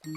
Hi.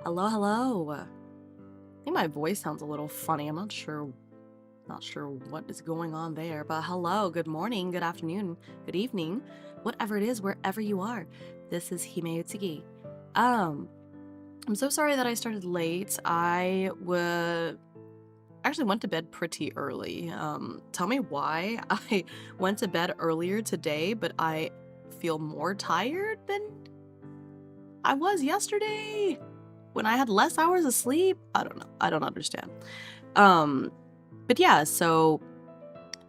Hello, hello. I think my voice sounds a little funny. I'm not sure what is going on there, but hello, good morning, good afternoon, good evening, whatever it is, wherever you are. This is Himeutsugi. I'm so sorry that I started late. I actually went to bed pretty early. Tell me why I went to bed earlier today, but I feel more tired than I was yesterday when I had less hours of sleep. I don't know. I don't understand. But yeah, so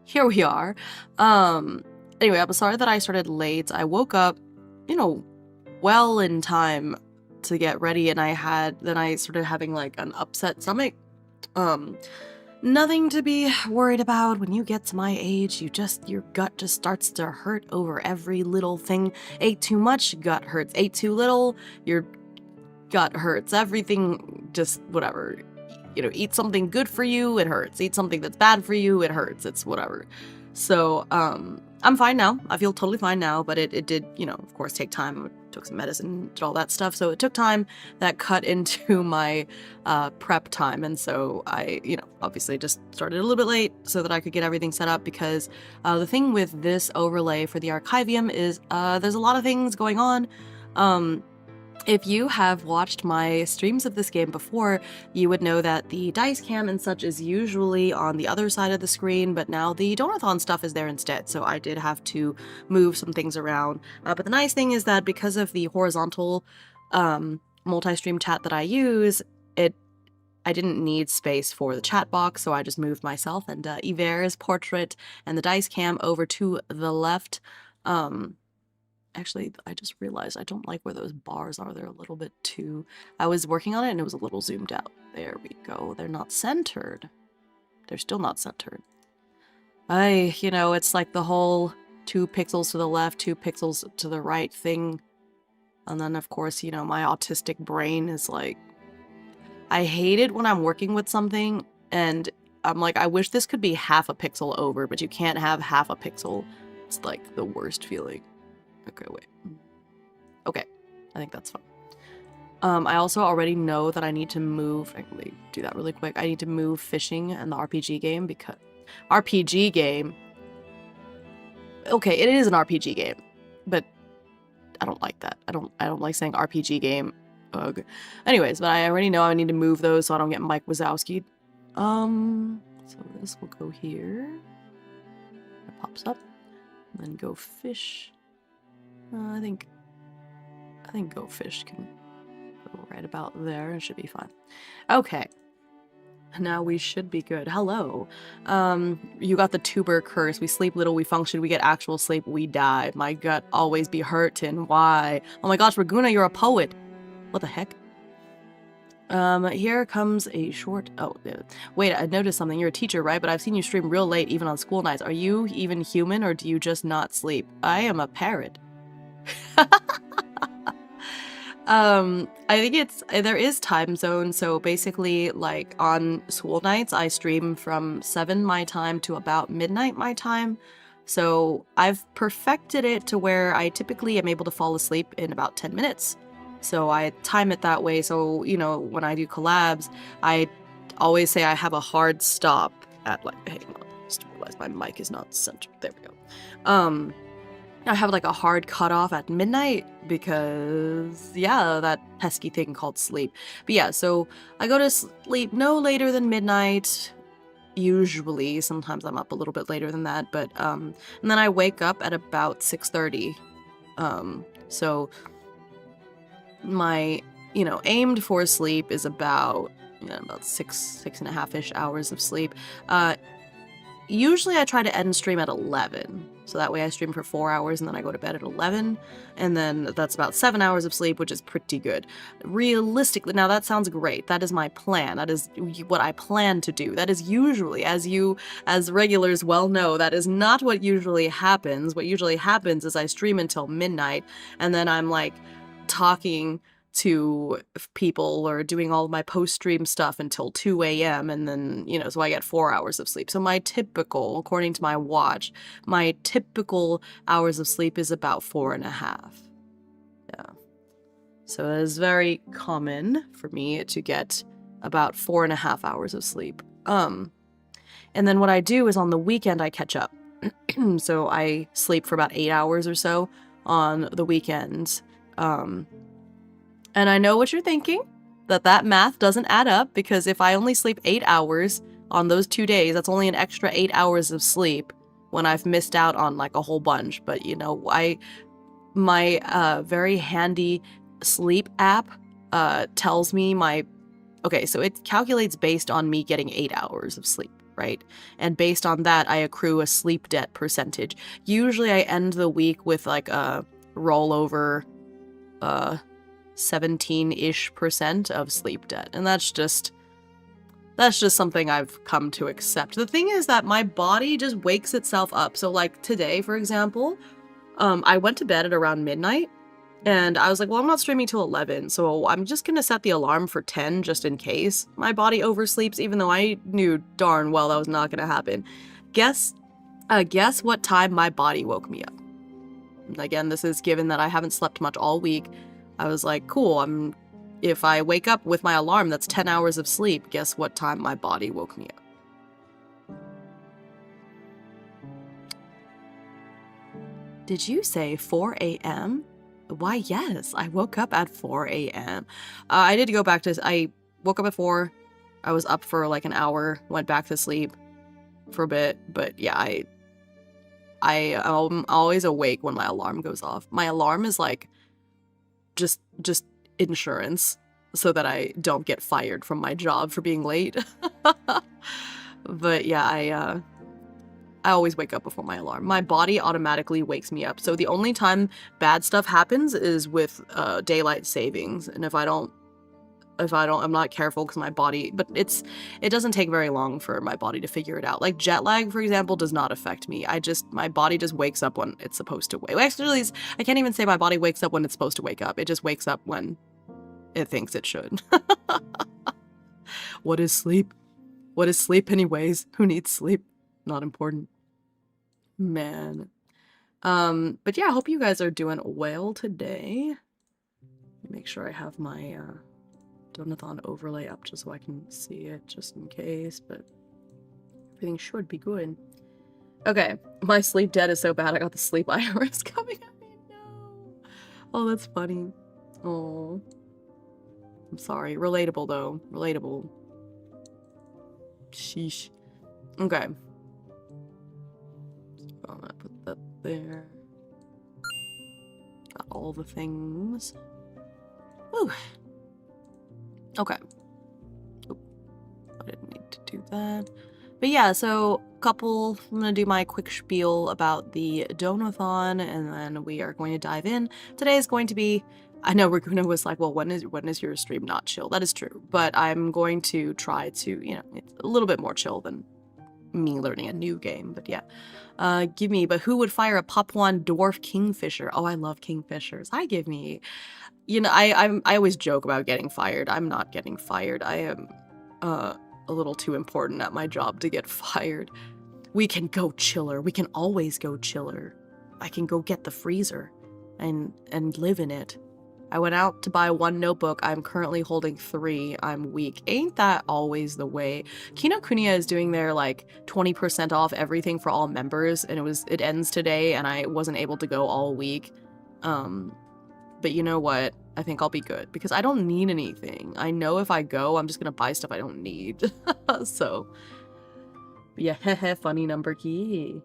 here we are. Anyway, I'm sorry that I started late. I woke up, well in time to get ready, and then I started having like an upset stomach. Nothing to be worried about. When you get to my age, your gut just starts to hurt over every little thing. Ate too much, gut hurts. Ate too little, your gut hurts. Everything, just whatever. Eat something good for you, it hurts. Eat something that's bad for you, it hurts. It's whatever. So, I'm fine now. I feel totally fine now, but it did, of course, take time. I took some medicine, did all that stuff. So it took time that cut into my prep time. And so I, obviously just started a little bit late so that I could get everything set up, because the thing with this overlay for the Archivium is there's a lot of things going on. If you have watched my streams of this game before, you would know that the dice cam and such is usually on the other side of the screen, but now the Donathon stuff is there instead, so I did have to move some things around. But the nice thing is that because of the horizontal multi-stream chat that I use, I didn't need space for the chat box, so I just moved myself and Yver's portrait and the dice cam over to the left. Actually, I just realized I don't like where those bars are. They're a little bit too... I was working on it and it was a little zoomed out. There we go. They're not centered. They're still not centered. It's like the whole 2 pixels to the left, 2 pixels to the right thing. And then, of course, my autistic brain is like... I hate it when I'm working with something and I'm like, I wish this could be half a pixel over, but you can't have half a pixel. It's like the worst feeling. Okay, wait. Okay, I think that's fine. I also already know that I need to move... Let me do that really quick. I need to move fishing and the RPG game, because... RPG game... Okay, it is an RPG game, but I don't like that. I don't like saying RPG game. Ugh. Anyways, but I already know I need to move those so I don't get Mike Wazowski'd. So this will go here. It pops up. And then go fish. I think go fish can So right about there, it should be fine. Okay. Now we should be good. Hello. You got the tuber curse. We sleep little, we function, we get actual sleep, we die. My gut always be hurtin'. Why? Oh my gosh, Raguna, you're a poet. What the heck? Here comes a short... Oh, wait, I noticed something. You're a teacher, right? But I've seen you stream real late, even on school nights. Are you even human, or do you just not sleep? I am a parrot. I think there is time zone, so basically, like, on school nights, I stream from 7 my time to about midnight my time. So I've perfected it to where I typically am able to fall asleep in about 10 minutes. So I time it that way, so, you know, when I do collabs, I always say I have a hard stop at, like, hang on, just realized my mic is not centered. There we go. I have like a hard cutoff at midnight because, yeah, that pesky thing called sleep. But yeah, so I go to sleep no later than midnight, usually. Sometimes I'm up a little bit later than that, but, and then I wake up at about 6:30. So my, you know, aimed for sleep is about, you know, about six and a half-ish hours of sleep. Usually I try to end stream at 11, so that way I stream for 4 hours and then I go to bed at 11, and then that's about 7 hours of sleep, which is pretty good. Realistically, now that sounds great, that is my plan, that is what I plan to do. That is usually, as you, as regulars well know, that is not what usually happens. What usually happens is I stream until midnight, and then I'm like talking to people or doing all of my post-stream stuff until 2 a.m. and then, you know, so I get 4 hours of sleep. So my typical, according to my watch, my typical hours of sleep is about 4.5. Yeah. So it is very common for me to get about 4.5 hours of sleep. And then what I do is on the weekend I catch up. So I sleep for about 8 hours or so on the weekends. And I know what you're thinking, that math doesn't add up, because if I only sleep 8 hours on those 2 days, that's only an extra 8 hours of sleep when I've missed out on like a whole bunch. But you know, my very handy sleep app tells me okay, so it calculates based on me getting 8 hours of sleep, right? And based on that, I accrue a sleep debt percentage. Usually I end the week with like a rollover 17-ish% of sleep debt, and that's just something I've come to accept. The thing is that my body just wakes itself up. So like today, for example, I went to bed at around midnight, and I was like, well, I'm not streaming till 11, so I'm just gonna set the alarm for 10 just in case my body oversleeps, even though I knew darn well that was not gonna happen. Guess what time my body woke me up? Again, this is given that I haven't slept much all week. I was like, cool, if I wake up with my alarm, that's 10 hours of sleep. Guess what time my body woke me up? Did you say 4 a.m.? Why, yes, I woke up at 4 a.m. I did go back to, I woke up at 4, I was up for like an hour, went back to sleep for a bit, but yeah, I'm always awake when my alarm goes off. My alarm is like, just insurance so that I don't get fired from my job for being late. But yeah, I always wake up before my alarm. My body automatically wakes me up. So the only time bad stuff happens is with daylight savings, and if I'm not careful, because my body, but it doesn't take very long for my body to figure it out. Like jet lag, for example, does not affect me. My body just wakes up when it's supposed to wake. Actually, I can't even say my body wakes up when it's supposed to wake up. It just wakes up when it thinks it should. What is sleep? What is sleep anyways? Who needs sleep? Not important. Man. But yeah, I hope you guys are doing well today. Make sure I have my, Donathon overlay up just so I can see it, just in case, but everything should be good. Okay, my sleep debt is so bad I got the sleep IRS coming at me. No. Oh, that's funny. Oh, I'm sorry. Relatable though. Relatable. Sheesh. Okay. So I'm gonna put that there. Got all the things. Whew. Okay. Oop, I didn't need to do that. But yeah, so I'm gonna do my quick spiel about the donathon, and then we are going to dive in. Today is going to be, I know Raguna was like, well, when is your stream not chill? That is true, but I'm going to try to, it's a little bit more chill than me learning a new game, but yeah. But who would fire a Papuan dwarf kingfisher? Oh, I love kingfishers. Hi, give me. I always joke about getting fired. I'm not getting fired. I am, a little too important at my job to get fired. We can go chiller. We can always go chiller. I can go get the freezer and live in it. I went out to buy 1 notebook. I'm currently holding 3. I'm weak. Ain't that always the way? Kinokuniya is doing their like 20% off everything for all members, and it ends today, and I wasn't able to go all week. But you know what? I think I'll be good because I don't need anything. I know if I go, I'm just gonna buy stuff I don't need. So, yeah, funny number key.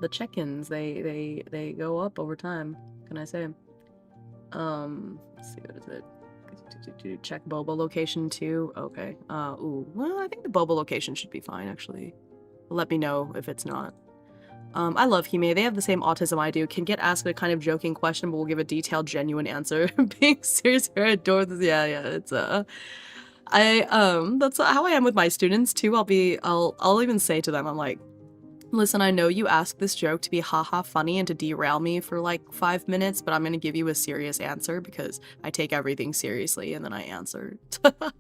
The check-ins, they go up over time. What can I say? Let's see, what is it? Check boba location too. Okay. Well, I think the boba location should be fine actually. Let me know if it's not. I love Hime. They have the same autism I do. Can get asked a kind of joking question, but will give a detailed, genuine answer. Being serious here, I adore this. Yeah, it's that's how I am with my students too. I'll even say to them, I'm like, listen, I know you asked this joke to be haha funny and to derail me for like 5 minutes, but I'm gonna give you a serious answer because I take everything seriously, and then I answer. I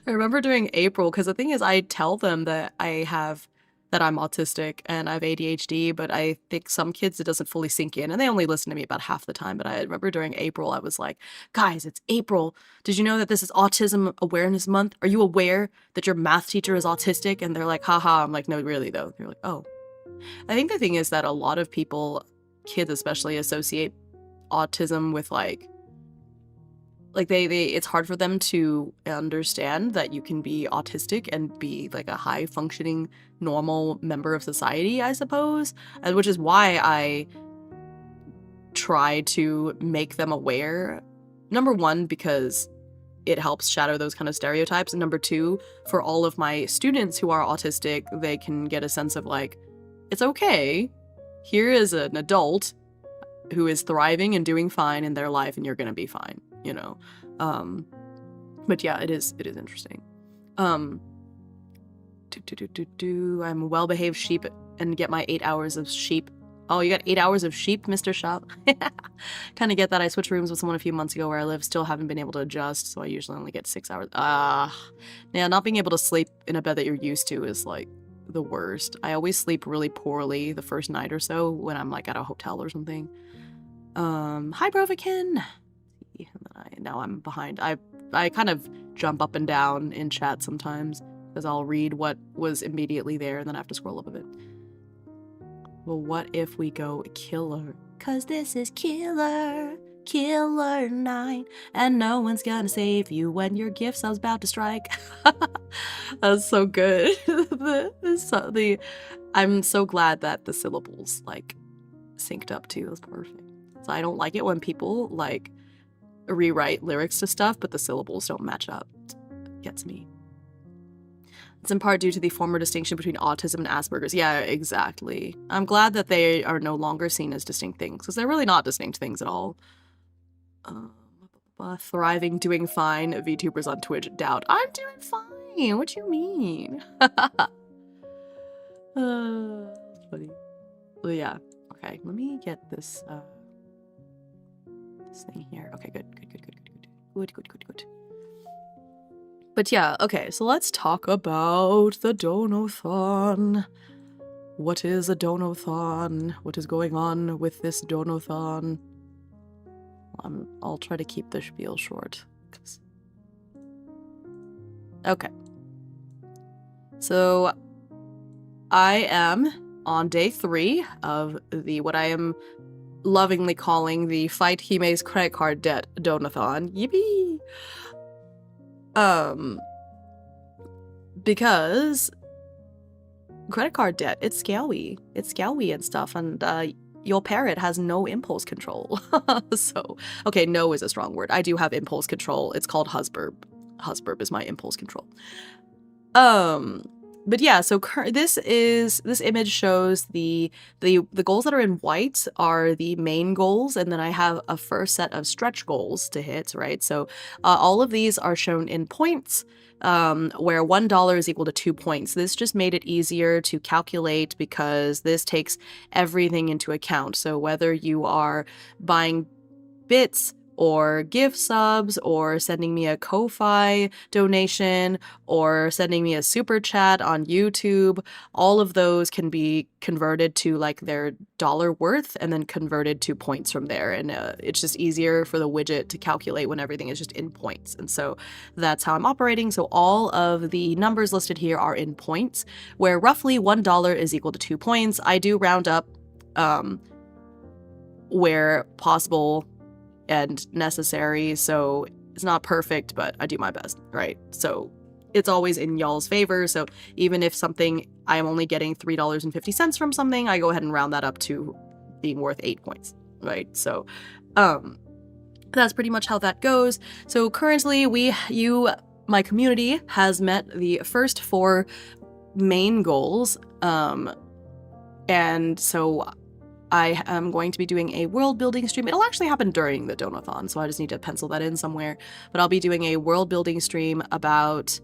remember doing April, because the thing is, I tell them that I'm autistic and I have ADHD, but I think some kids it doesn't fully sink in, and they only listen to me about half the time. But I remember during April, I was like, guys, it's April. Did you know that this is Autism Awareness Month? Are you aware that your math teacher is autistic? And they're like, haha. I'm like, no, really though. They're like, oh. I think the thing is that a lot of people, kids especially, associate autism with like it's hard for them to understand that you can be autistic and be like a high functioning normal member of society, I suppose, and which is why I try to make them aware. Number 1, because it helps shatter those kind of stereotypes, and number 2, for all of my students who are autistic, they can get a sense of like, it's okay, here is an adult who is thriving and doing fine in their life, and you're gonna be fine, you know. But yeah, it is interesting. I'm a well-behaved sheep and get my 8 hours of sheep. Oh, you got 8 hours of sheep, Mr. Shop? Kind of get that. I switched rooms with someone a few months ago where I live. Still haven't been able to adjust, so I usually only get 6 hours. Yeah, not being able to sleep in a bed that you're used to is like the worst. I always sleep really poorly the first night or so when I'm like at a hotel or something. Hi, Brovikin. Now I'm behind. I kind of jump up and down in chat sometimes because I'll read what was immediately there and then I have to scroll up a bit. Well, what if we go killer? Cause this is killer 9, and no one's gonna save you when your gift sounds about to strike. That's so good. I'm so glad that the syllables like synced up too. That's perfect. So I don't like it when people like rewrite lyrics to stuff, but the syllables don't match up. It gets me. It's in part due to the former distinction between autism and Asperger's. Yeah, exactly. I'm glad that they are no longer seen as distinct things, because they're really not distinct things at all. Thriving, doing fine, VTubers on Twitch, doubt. I'm doing fine, what do you mean? Funny. Well, yeah, okay, let me get this, this thing here. Okay, good. But yeah, okay, so let's talk about the Donathon. What is a Donathon? What is going on with this Donathon? I'll try to keep the spiel short. Okay. So, I am on day 3 of what I am lovingly calling the Fight Hime's Credit Card Debt Donathon. Yippee! Because credit card debt, it's scally. It's scally and stuff, and your parrot has no impulse control. So, okay, no is a strong word. I do have impulse control. It's called husburb. Husburb is my impulse control. But yeah, so this image shows the goals that are in white are the main goals, and then I have a first set of stretch goals to hit, right? So all of these are shown in points, where $1 is equal to 2 points. This just made it easier to calculate because this takes everything into account. So whether you are buying bits or gift subs or sending me a Ko-Fi donation or sending me a super chat on YouTube, all of those can be converted to like their dollar worth and then converted to points from there. And it's just easier for the widget to calculate when everything is just in points. And so that's how I'm operating. So all of the numbers listed here are in points, where roughly $1 is equal to 2 points. I do round up where possible and necessary, so it's not perfect, but I do my best, right? So it's always in y'all's favor. So even if something, I'm only getting $3.50 from something, I go ahead and round that up to being worth 8 points, right? So that's pretty much how that goes. So currently my community has met the first 4 main goals, and so I am going to be doing a world building stream. It'll actually happen during the Donathon, so I just need to pencil that in somewhere. But I'll be doing a world building stream about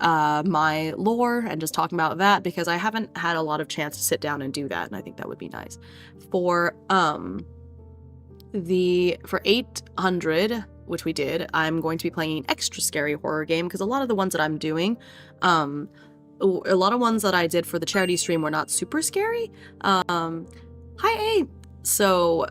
my lore and just talking about that, because I haven't had a lot of chance to sit down and do that, and I think that would be nice. For 800, which we did, I'm going to be playing an extra scary horror game, because a lot of the ones that I'm doing, a lot of ones that I did for the charity stream were not super scary. Hi, A! So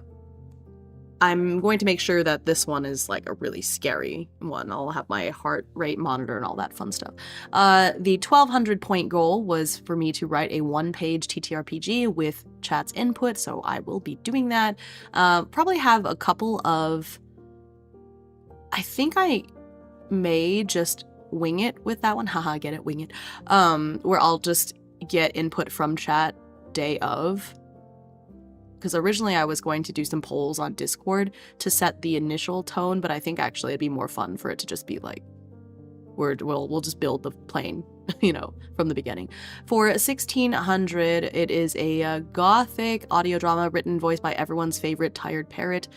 I'm going to make sure that this one is like a really scary one. I'll have my heart rate monitor and all that fun stuff. The 1200 point goal was for me to write a 1-page TTRPG with chat's input, so I will be doing that. Probably have a couple of... I think I may just wing it with that one. Haha, get it, wing it. Where I'll just get input from chat day of. Because originally I was going to do some polls on Discord to set the initial tone, but I think actually it'd be more fun for it to just be like, we'll just build the plane, you know, from the beginning. For 1600, it is a gothic audio drama written, voiced by everyone's favorite tired parrot.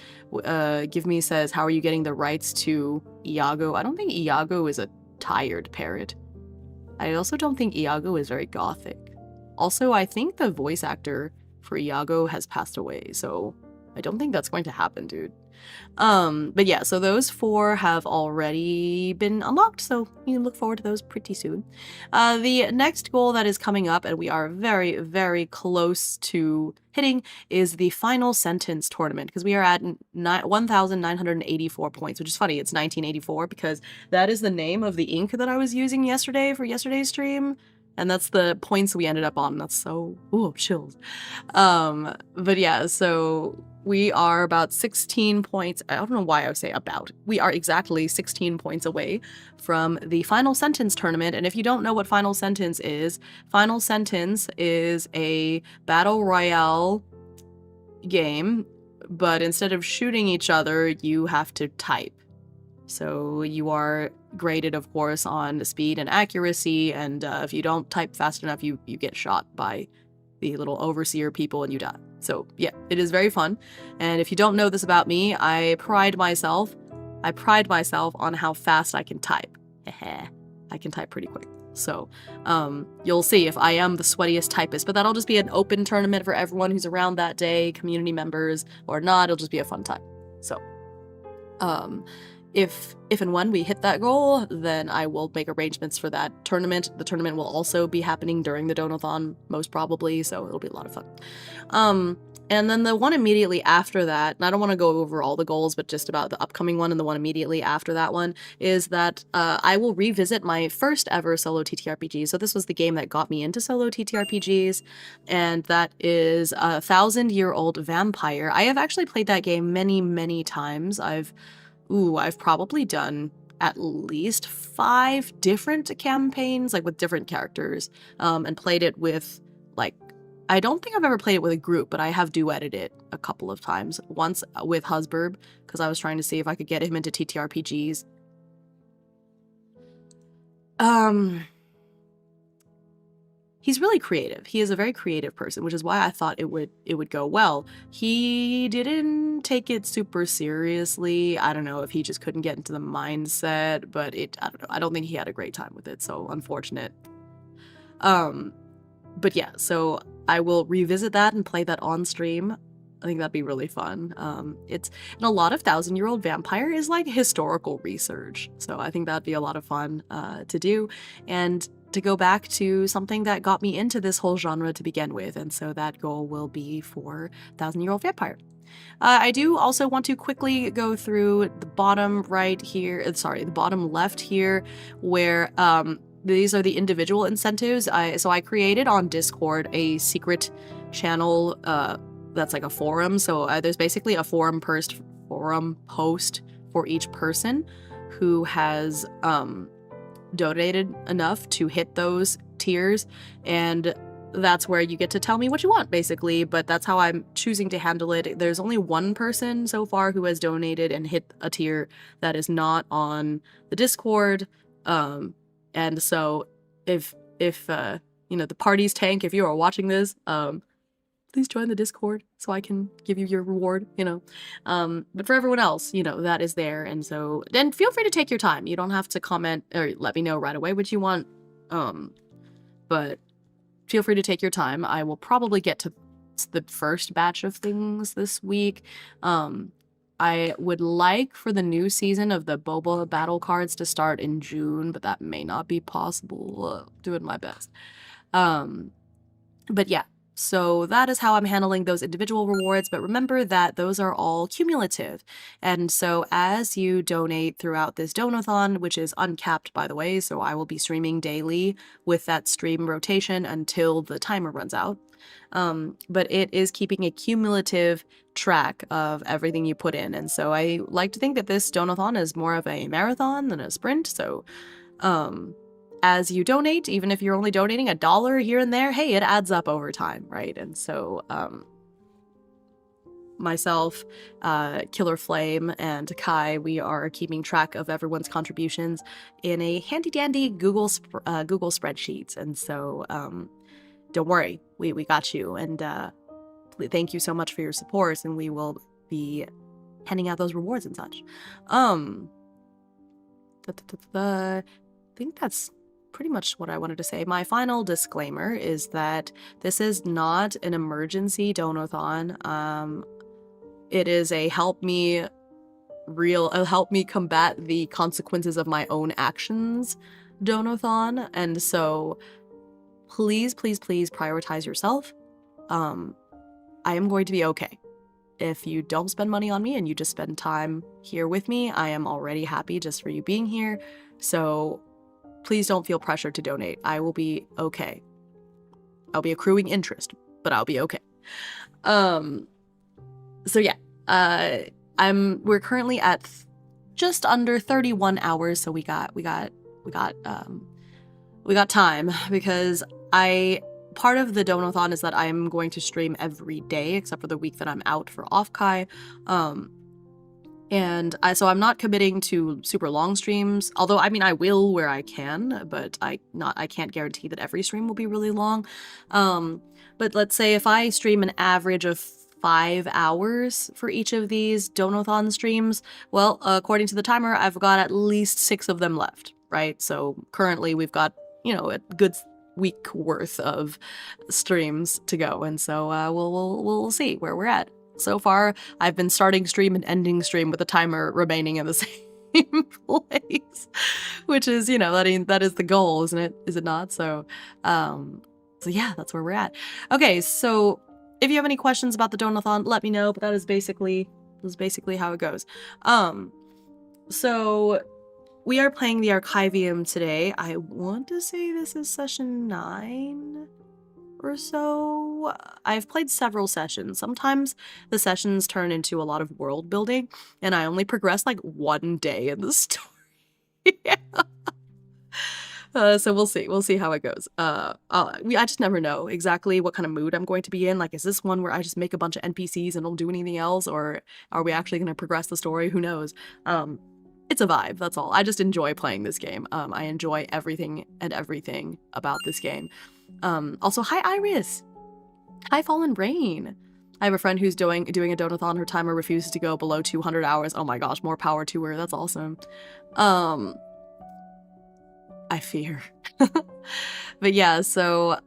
Give Me says, how are you getting the rights to Iago? I don't think Iago is a tired parrot. I also don't think Iago is very gothic. Also, I think the voice actor for Iago has passed away, so I don't think that's going to happen, dude. But yeah, so those 4 have already been unlocked, so you can look forward to those pretty soon. The next goal that is coming up, and we are very, very close to hitting, is the Final Sentence tournament, because we are at 1,984 points, which is funny, it's 1984, because that is the name of the ink that I was using yesterday for yesterday's stream. And that's the points we ended up on. That's so, ooh, chills. But yeah, so we are about 16 points. I don't know why I would say about. We are exactly 16 points away from the Final Sentence tournament. And if you don't know what Final Sentence is a battle royale game, but instead of shooting each other, you have to type. So you are graded, of course, on speed and accuracy, and if you don't type fast enough, you get shot by the little overseer people and you die. So yeah, it is very fun. And if you don't know this about me, I pride myself on how fast I can type. I can type pretty quick. So you'll see if I am the sweatiest typist, but that'll just be an open tournament for everyone who's around that day, community members or not. It'll just be a fun time. So if and when we hit that goal, then I will make arrangements for that tournament. The tournament will also be happening during the Donathon, most probably, so it'll be a lot of fun. And then the one immediately after that, and I don't want to go over all the goals, but just about the upcoming one and the one immediately after that one, is that I will revisit my first ever solo TTRPG. So this was the game that got me into solo TTRPGs, and that is a 1,000-year-old vampire. I have actually played that game many, many times. I've probably done at least 5 different campaigns, like with different characters, and played it with, like, I don't think I've ever played it with a group, but I have duetted it a couple of times. Once with Husburb, because I was trying to see if I could get him into TTRPGs. He's really creative. He is a very creative person, which is why I thought it would go well. He didn't take it super seriously. I don't know if he just couldn't get into the mindset, but I don't know. I don't think he had a great time with it, so unfortunate. But yeah, so I will revisit that and play that on stream. I think that'd be really fun. And a lot of 1,000-Year-Old Vampire is like historical research, so I think that'd be a lot of fun to do, and to go back to something that got me into this whole genre to begin with, and so that goal will be for 1,000-Year-Old Vampire. I do also want to quickly go through the bottom right here, the bottom left here, where these are the individual incentives. So I created on Discord a secret channel that's like a forum. So there's basically a forum post for each person who has donated enough to hit those tiers, and that's where you get to tell me what you want, basically. But that's how I'm choosing to handle it. There's only one person so far who has donated and hit a tier that is not on the Discord, and so if the parties tank, if you are watching this, please join the Discord so I can give you your reward, But for everyone else, that is there. And so then feel free to take your time. You don't have to comment or let me know right away what you want. But feel free to take your time. I will probably get to the first batch of things this week. I would like for the new season of the Boba battle cards to start in June, but that may not be possible. Doing my best. But yeah. So that is how I'm handling those individual rewards, but remember that those are all cumulative. And so as you donate throughout this donathon, which is uncapped, by the way, so I will be streaming daily with that stream rotation until the timer runs out. But it is keeping a cumulative track of everything you put in. And so I like to think that this donathon is more of a marathon than a sprint. So, as you donate, even if you're only donating $1 here and there, hey, it adds up over time, right? And so, myself, Killer Flame, and Kai, we are keeping track of everyone's contributions in a handy-dandy Google spreadsheets. And so, don't worry, we got you. And thank you so much for your support, and we will be handing out those rewards and such. I think that's pretty much what I wanted to say. My final disclaimer is that this is not an emergency donathon. It is a help me combat the consequences of my own actions donathon, and so please prioritize yourself. I am going to be okay. If you don't spend money on me and you just spend time here with me, I am already happy just for you being here. So please don't feel pressured to donate. I will be okay. I'll be accruing interest, but I'll be okay. So yeah, we're currently at just under 31 hours, so we got time, because part of the donathon is that I'm going to stream every day except for the week that I'm out for Offkai. So I'm not committing to super long streams, although I mean I will where I can, but I can't guarantee that every stream will be really long. But let's say if I stream an average of 5 hours for each of these donathon streams, well, according to the timer, I've got at least 6 of them left, right? So currently we've got, a good week worth of streams to go, and so we'll see where we're at. So far, I've been starting stream and ending stream with the timer remaining in the same place, which is, that is the goal, isn't it? Is it not? So yeah, that's where we're at. Okay, so if you have any questions about the donathon, let me know. But that is basically how it goes. So we are playing the Archivium today. I want to say this is session 9 or so. I've played several sessions. Sometimes the sessions turn into a lot of world building, and I only progress like 1 day in the story. So we'll see how it goes. I just never know exactly what kind of mood I'm going to be in. Like, is this one where I just make a bunch of NPCs and don't do anything else, or are we actually going to progress the story? Who knows? it's a vibe, that's all. I just enjoy playing this game. I enjoy everything about this game. Also, hi Iris! Hi Fallen Rain! I have a friend who's doing a donathon. Her timer refuses to go below 200 hours. Oh my gosh, more power to her. That's awesome. I fear. But yeah, so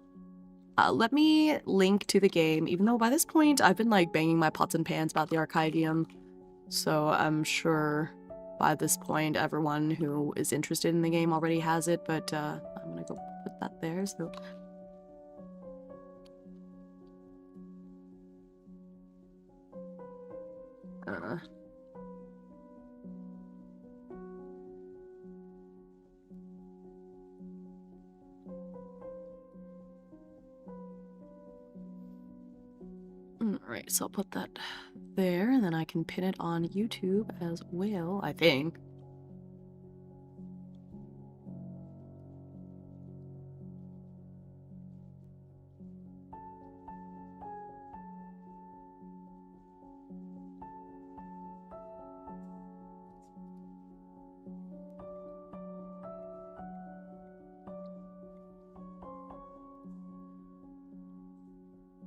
let me link to the game, even though by this point I've been like banging my pots and pans about the Archivium. So I'm sure by this point everyone who is interested in the game already has it, but I'm gonna go put that there. So Alright, so I'll put that there, and then I can pin it on YouTube as well, I think.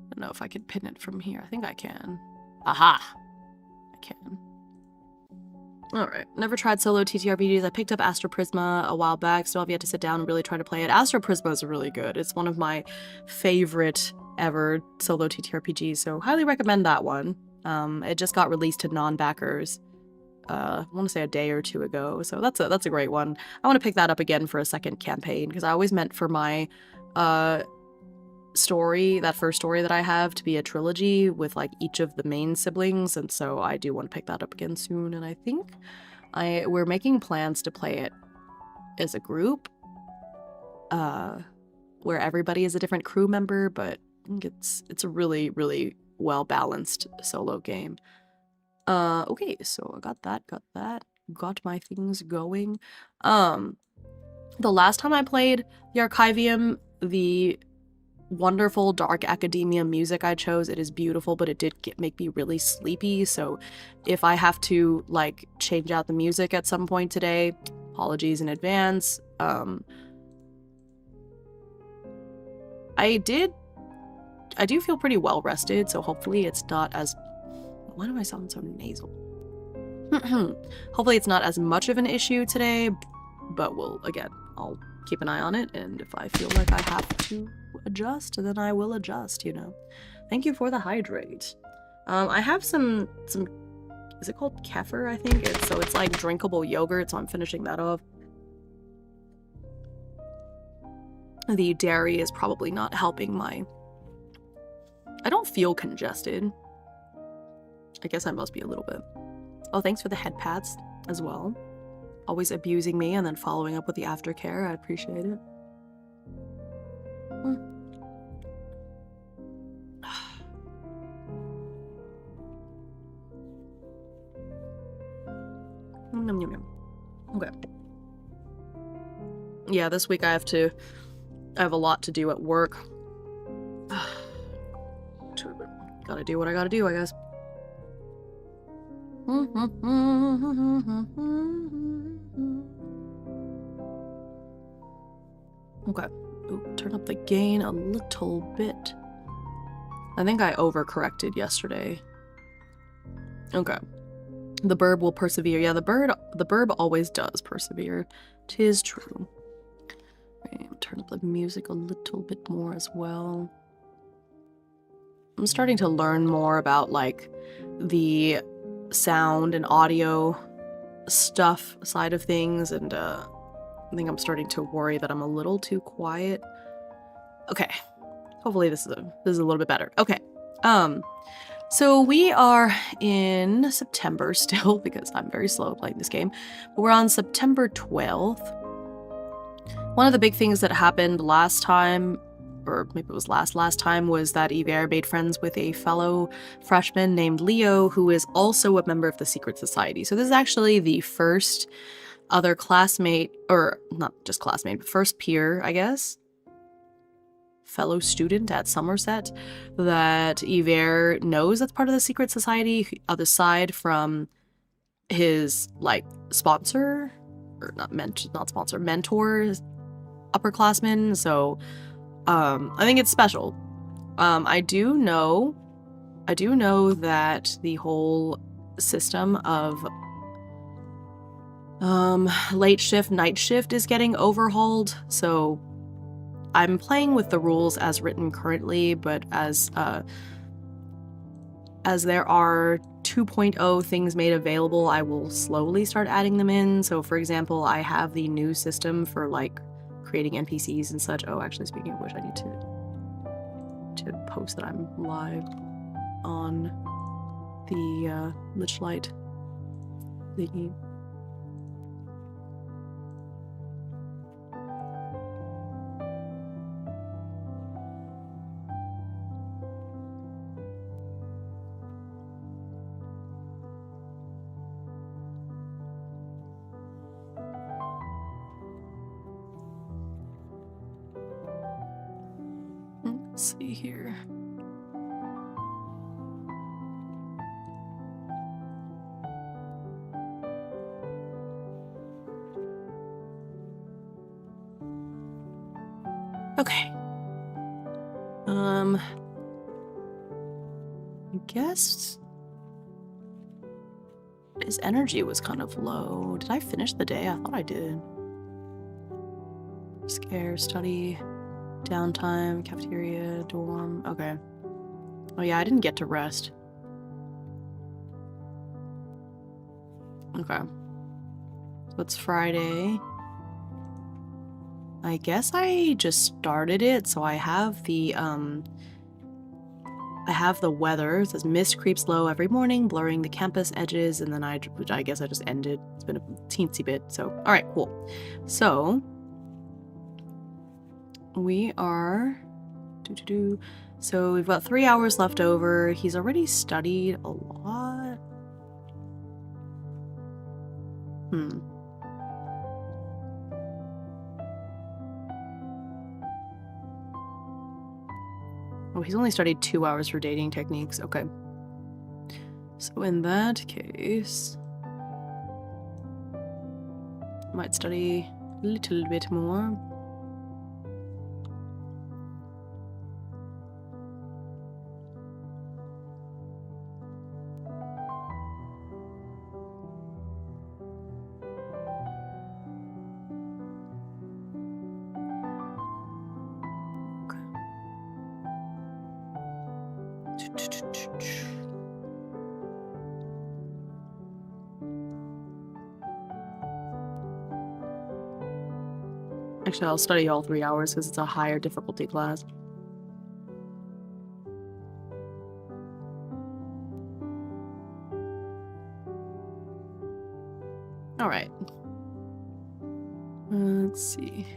I don't know if I can pin it from here. I think I can. Aha! I can. Alright. Never tried solo TTRPGs. I picked up Astro Prisma a while back. Still have yet to sit down and really try to play it. Astro Prisma is really good. It's one of my favorite ever solo TTRPGs, so highly recommend that one. It just got released to non-backers. I want to say a day or two ago, so that's a great one. I want to pick that up again for a second campaign, because I always meant for my story, that first story that I have, to be a trilogy with like each of the main siblings, and so I do want to pick that up again soon. And I think we're making plans to play it as a group, where everybody is a different crew member, but I think it's a really, really well balanced solo game. Okay, so I got got my things going. The last time I played the Archivium, the wonderful dark academia music I chose, it is beautiful, but it did make me really sleepy, so if I have to like change out the music at some point today, apologies in advance. I do feel pretty well rested, so hopefully it's not as... Why do I sound so nasal? Hopefully it's not as much of an issue today, but I'll keep an eye on it, and if I feel like I have to adjust, then I will adjust, you know. Thank you for the hydrate. I have some is it called kefir, I think? It's like drinkable yogurt, so I'm finishing that off. The dairy is probably not helping my... I don't feel congested. I guess I must be a little bit. Oh, thanks for the head pats as well. Always abusing me and then following up with the aftercare. I appreciate it. Yum, yum, yum. Okay. Yeah, this week I have a lot to do at work. Gotta do what I gotta do, I guess. Okay. Ooh, turn up the gain a little bit. I think I overcorrected yesterday. Okay. The burb will persevere. Yeah, the burb always does persevere. 'Tis true. Okay, turn up the music a little bit more as well. I'm starting to learn more about like the sound and audio stuff side of things, and I think I'm starting to worry that I'm a little too quiet. Okay. Hopefully this is a little bit better. Okay. So we are in September still, because I'm very slow playing this game. But we're on September 12th. One of the big things that happened last time, or maybe it was last time, was that Yver made friends with a fellow freshman named Leo, who is also a member of the Secret Society. So this is actually the first other classmate, or not just classmate, but first peer, I guess, fellow student at Somerset that Yver knows that's part of the Secret Society, aside from his like sponsor, or not sponsor, mentor upperclassmen. So I think it's special. I do know that the whole system of late shift, night shift is getting overhauled. So I'm playing with the rules as written currently, but as there are 2.0 things made available, I will slowly start adding them in. So for example, I have the new system for like creating NPCs and such. Oh, actually, speaking of which, I need to post that I'm live on the Lichlight thingy. Let's see here. Okay. I guess his energy was kind of low. Did I finish the day? I thought I did. Scare, study, downtime, cafeteria, dorm. Okay. Oh yeah, I didn't get to rest. Okay. So it's Friday. I guess I just started it, so I have the weather. It says mist creeps low every morning, blurring the campus edges, and then I guess I just ended. It's been a teensy bit, so alright, cool. So we are so we've got 3 hours left over. He's already studied a lot. Oh, he's only studied 2 hours for dating techniques. Okay. So in that case, might study a little bit more. Actually, I'll study all 3 hours because it's a higher difficulty class. Alright. Let's see.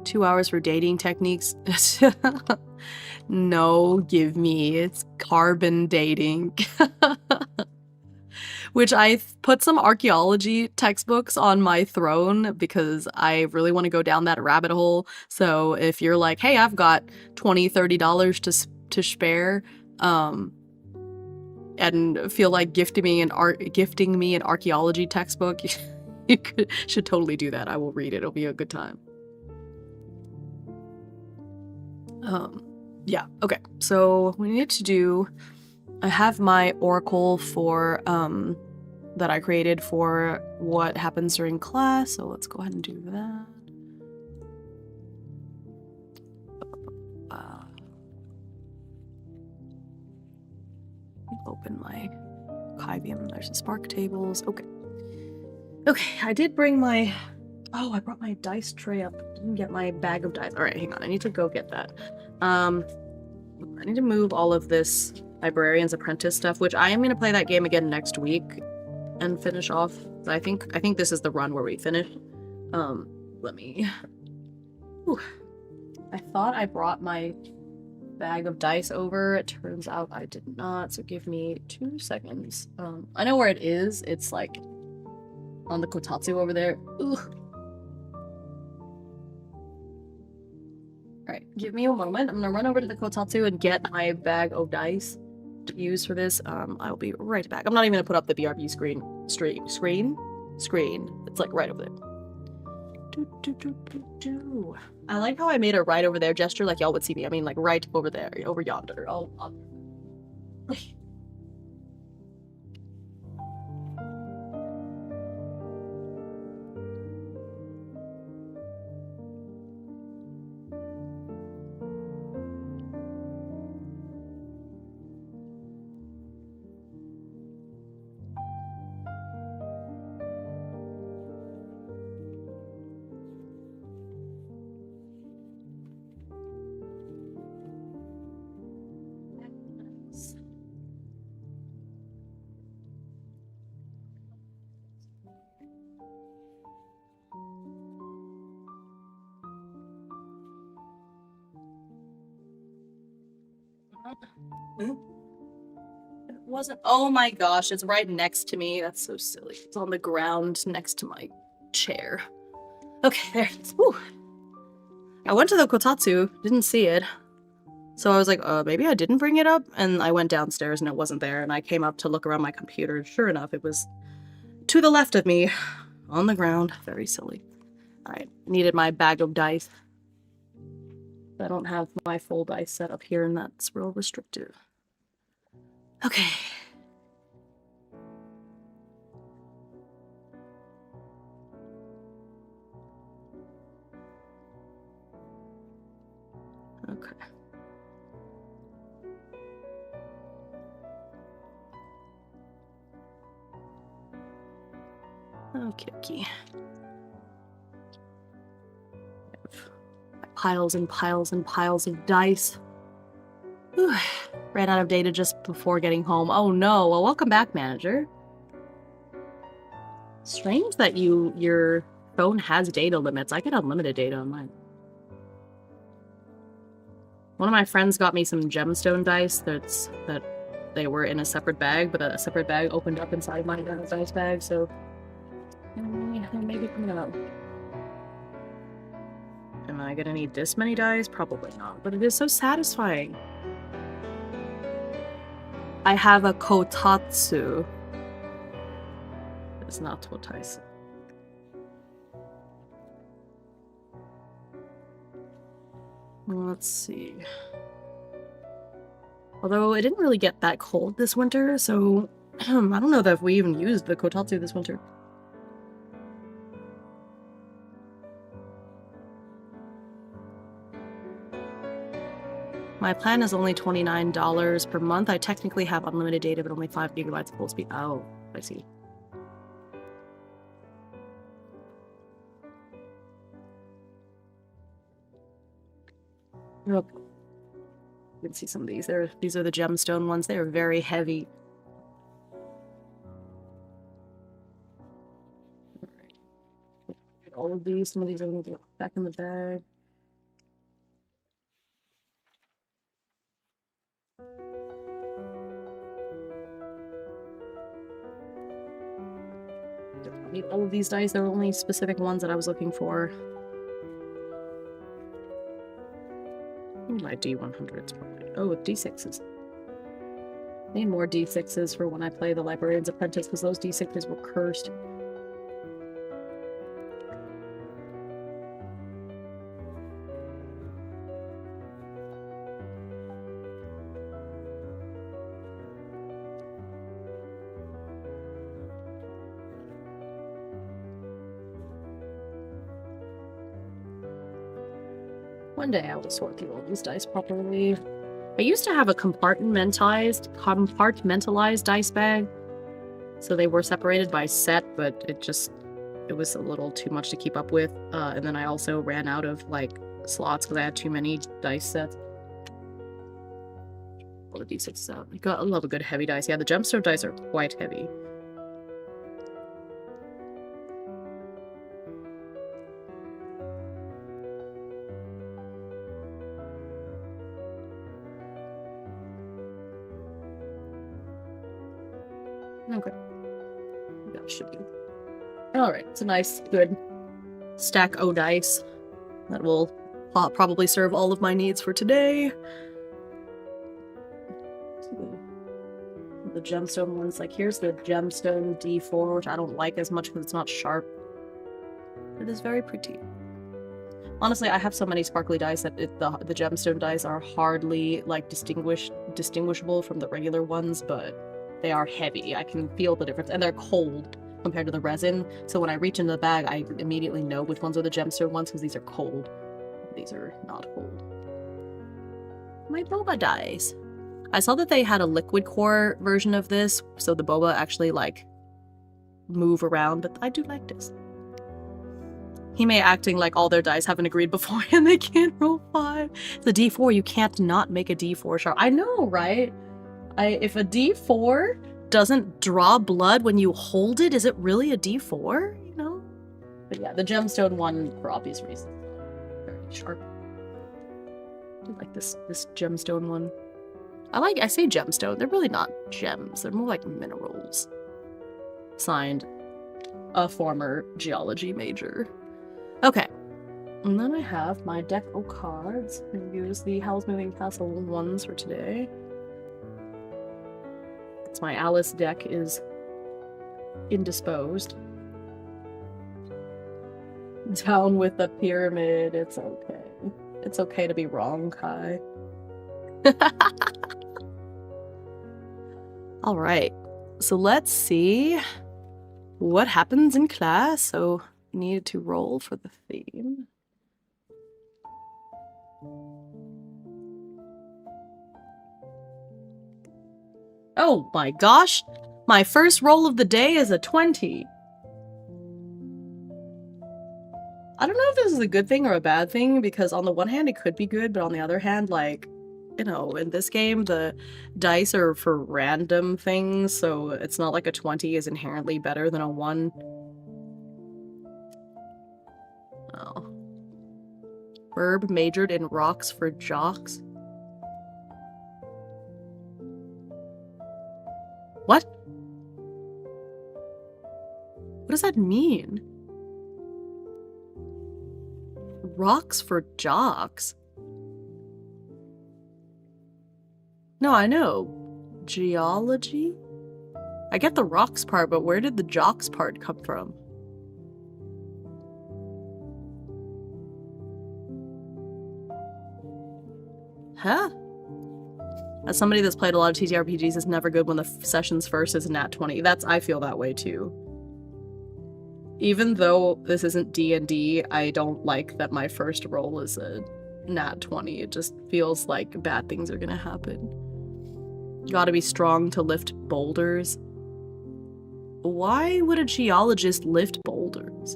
2 hours for dating techniques. No, give me. It's carbon dating. Which I put some archaeology textbooks on my throne because I really want to go down that rabbit hole. So if you're like, hey, I've got $20, $30 to spare, and feel like gifting me an archaeology textbook, you should totally do that. I will read it. It'll be a good time. Yeah, okay. So we need to do, I have my oracle for that I created for what happens during class, so let's go ahead and do that. Open my ARCHIVIUM. There's the spark tables. Okay. Okay, I did bring my... Oh, I brought my dice tray up. Didn't get my bag of dice. Alright, hang on. I need to go get that. I need to move all of this Librarian's Apprentice stuff, which I am going to play that game again next week and finish off. I think this is the run where we finish. Let me... Whew. I thought I brought my bag of dice over. It turns out I did not, so give me 2 seconds. I know where it is. It's like on the kotatsu over there. Ugh. Alright, give me a moment. I'm gonna run over to the kotatsu and get my bag of dice. to use for this. I'll be right back. I'm not even gonna put up the BRB screen. It's like right over there. I like how I made a right over there gesture, like y'all would see me. I mean, like right over there, over yonder. I'll... It wasn't. Oh my gosh, it's right next to me. That's so silly. It's on the ground next to my chair. Okay, there it is. Whew. I went to the kotatsu, didn't see it. So I was like, maybe I didn't bring it up? And I went downstairs and it wasn't there. And I came up to look around my computer. Sure enough, it was to the left of me, on the ground. Very silly. Alright, needed my bag of dice. I don't have my full dice set up here, and that's real restrictive. Okay. Okay. Okay. Piles and piles and piles of dice. Whew. Ran out of data just before getting home. Oh no. Well, welcome back, manager. Strange that your phone has data limits. I get unlimited data on mine. One of my friends got me some gemstone dice that they were in a separate bag, but a separate bag opened up inside my dice bag, so maybe coming up. Am I gonna need this many dice? Probably not, but it is so satisfying. I have a kotatsu. It's not totaisu. Let's see. Although it didn't really get that cold this winter, so I don't know that if we even used the kotatsu this winter. My plan is only $29 per month. I technically have unlimited data, but only 5 gigabytes of full speed. Oh, I see. Look, you can see some of these. These are the gemstone ones. They are very heavy. All of these. Some of these are going to go back in the bag. I need all of these dice. There were only specific ones that I was looking for. My D100s probably. Oh, D6s. Need more D6s for when I play the Librarian's Apprentice, because those D6s were cursed. One day I will sort through all these dice properly. I used to have a compartmentalized dice bag. So they were separated by set, but it was a little too much to keep up with. And then I also ran out of, like, slots because I had too many dice sets. All the D6s out. I love a good heavy dice. Yeah, the gemstone dice are quite heavy. Okay. That should be. Alright, it's a nice, good stack o' dice that will probably serve all of my needs for today. gemstone ones. Like, here's the gemstone D4, which I don't like as much because it's not sharp. It is very pretty. Honestly, I have so many sparkly dice that the gemstone dice are hardly, like, distinguishable from the regular ones, but they are heavy. I can feel the difference, and they're cold compared to the resin, so when I reach into the bag, I immediately know which ones are the gemstone ones, because these are cold. These are not cold. My boba dice. I saw that they had a liquid core version of this, so the boba actually, like, move around, but I do like this. Hime acting like all their dice haven't agreed beforehand, they can't roll 5. The D4, you can't not make a D4 sharp. I know, right? If a D4 doesn't draw blood when you hold it, is it really a D4? You know? But yeah, the gemstone one, for obvious reasons, very sharp. I do like this gemstone one. I say gemstone, they're really not gems, they're more like minerals. Signed, a former geology major. Okay, and then I have my deck of cards. I'm gonna use the Howl's Moving Castle ones for today. It's my Alice deck is indisposed. Down with the pyramid, it's okay. It's okay to be wrong, Kai. Alright, so let's see what happens in class. So needed to roll for the theme. Oh my gosh! My first roll of the day is a 20. I don't know if this is a good thing or a bad thing, because on the one hand it could be good, but on the other hand, like, you know, in this game the dice are for random things, so it's not like a 20 is inherently better than a 1. Oh. Herb majored in rocks for jocks. What? What does that mean? Rocks for jocks? No, I know. Geology? I get the rocks part, but where did the jocks part come from? Huh? As somebody that's played a lot of TTRPGs, it's never good when the session's first is a nat 20. I feel that way too. Even though this isn't D&D, I don't like that my first roll is a nat 20. It just feels like bad things are gonna happen. Gotta be strong to lift boulders. Why would a geologist lift boulders?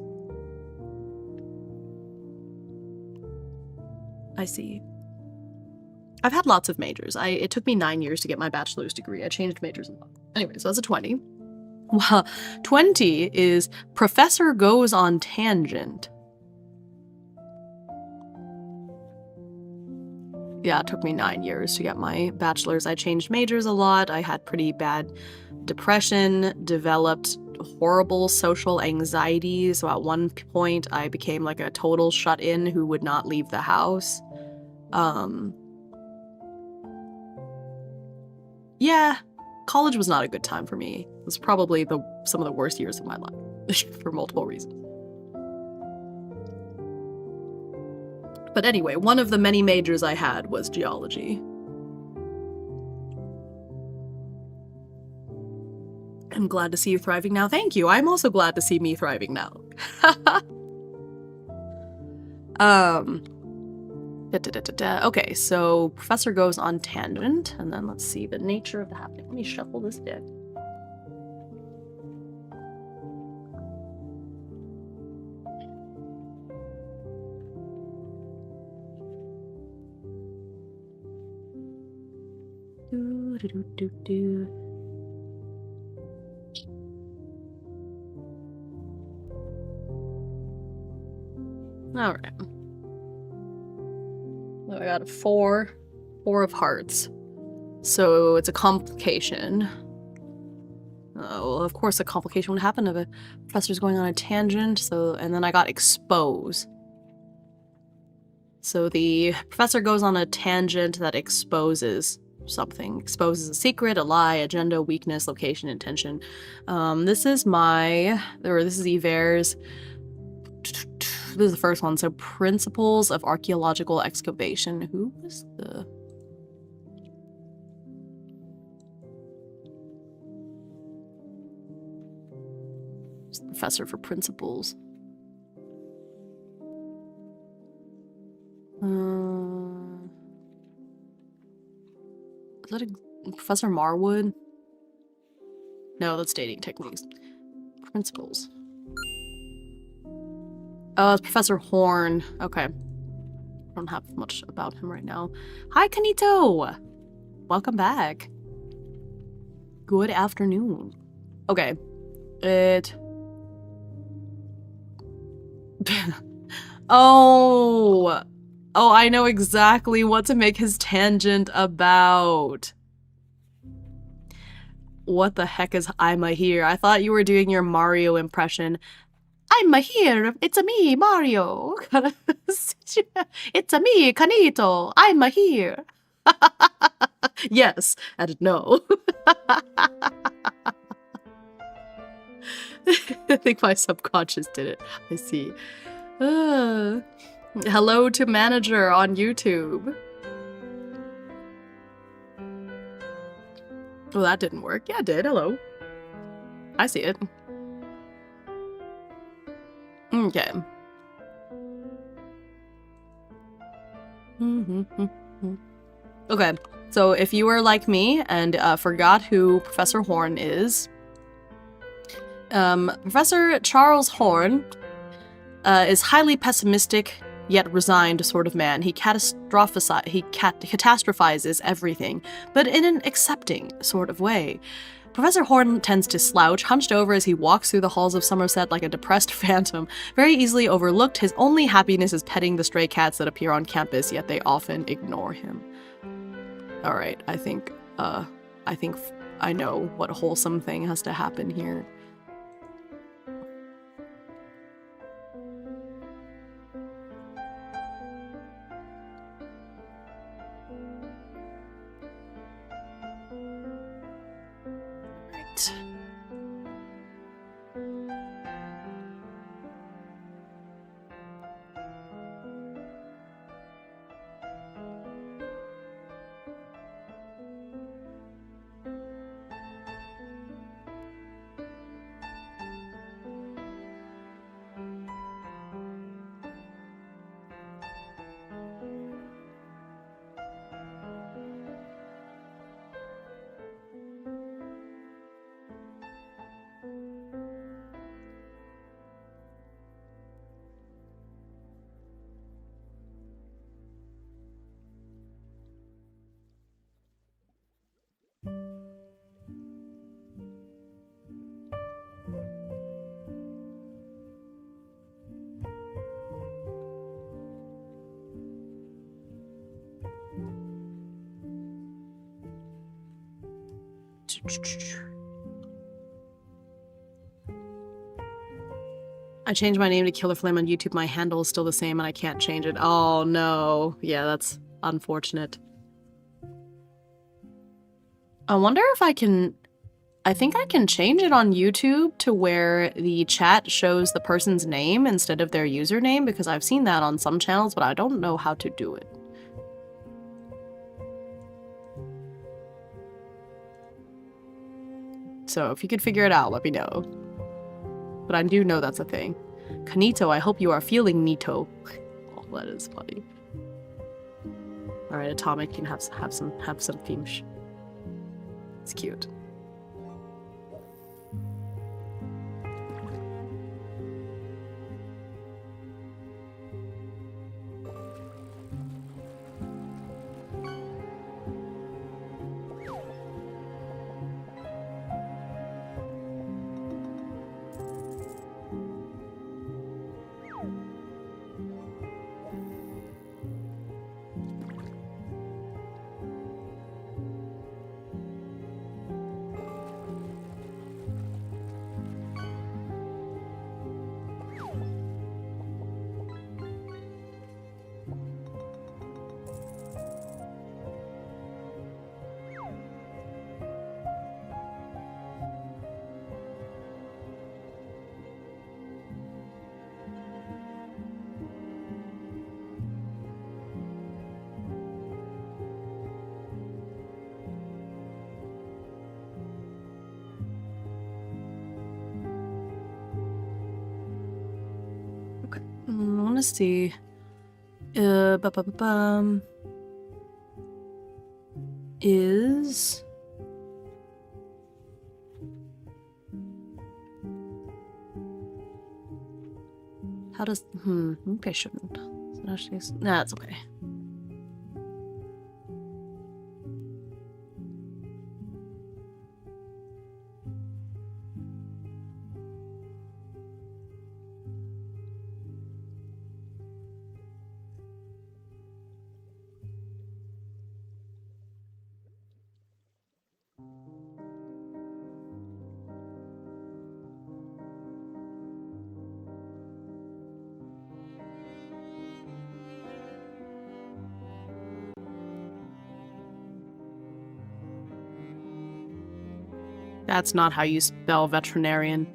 I see. I've had lots of majors. It took me 9 years to get my bachelor's degree. I changed majors a lot. Anyway, so that's a 20. Well, 20 is Professor Goes on Tangent. Yeah, it took me 9 years to get my bachelor's. I changed majors a lot. I had pretty bad depression, developed horrible social anxiety. So at one point, I became like a total shut-in who would not leave the house. Yeah, college was not a good time for me. It was probably some of the worst years of my life for multiple reasons. But anyway, one of the many majors I had was geology. I'm glad to see you thriving now. Thank you. I'm also glad to see me thriving now. Okay, so Professor Goes on Tangent, and then let's see the nature of the happening. Let me shuffle this deck. All right. I got a 4 of hearts. So it's a complication. Oh, of course a complication would happen if a professor's going on a tangent. So, and then I got expose. So the professor goes on a tangent that exposes something. Exposes a secret, a lie, agenda, weakness, location, intention. This is Yver's. This is the first one. So, Principles of Archaeological Excavation. Who was the... professor for principles? Is that Professor Marwood? No, that's dating techniques. Principles. Oh, it's Professor Horn. Okay. I don't have much about him right now. Hi, Kanito! Welcome back. Good afternoon. Okay. Oh! Oh, I know exactly what to make his tangent about. What the heck is I'm a here? I thought you were doing your Mario impression. I'm a here. It's a me, Mario. It's a me, Kanito. I'm a here. Yes, and no. I think my subconscious did it. I see. Hello to manager on YouTube. Oh, that didn't work. Yeah, it did. Hello. I see it. Okay. Okay, so if you were like me and forgot who Professor Horn is, Professor Charles Horn is highly pessimistic yet resigned sort of man. He catastrophizes everything, but in an accepting sort of way. Professor Horn tends to slouch, hunched over as he walks through the halls of Somerset like a depressed phantom, very easily overlooked. His only happiness is petting the stray cats that appear on campus, yet they often ignore him. Alright, I think I know what wholesome thing has to happen here. I changed my name to Killer Flame on YouTube. My handle is still the same and I can't change it. Oh no. Yeah, that's unfortunate. I wonder if I can... I think I can change it on YouTube to where the chat shows the person's name instead of their username, because I've seen that on some channels, but I don't know how to do it. So if you could figure it out, let me know. But I do know that's a thing. Kanito, I hope you are feeling neato. Oh, that is funny. Alright, Atomic, you can have some finch. It's cute. I want to see. Is how does maybe I shouldn't. Nah, it's okay. That's not how you spell veterinarian.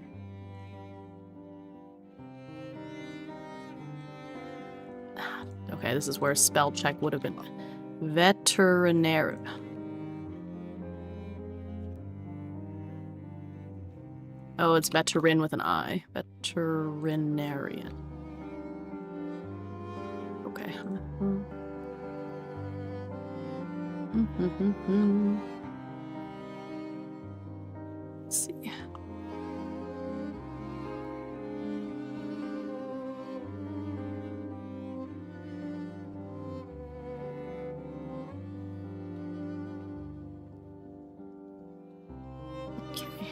Okay, this is where spell check would have been. Veterinary. Oh, it's veteran with an I. Veterinarian. Okay. Let's see. Okay.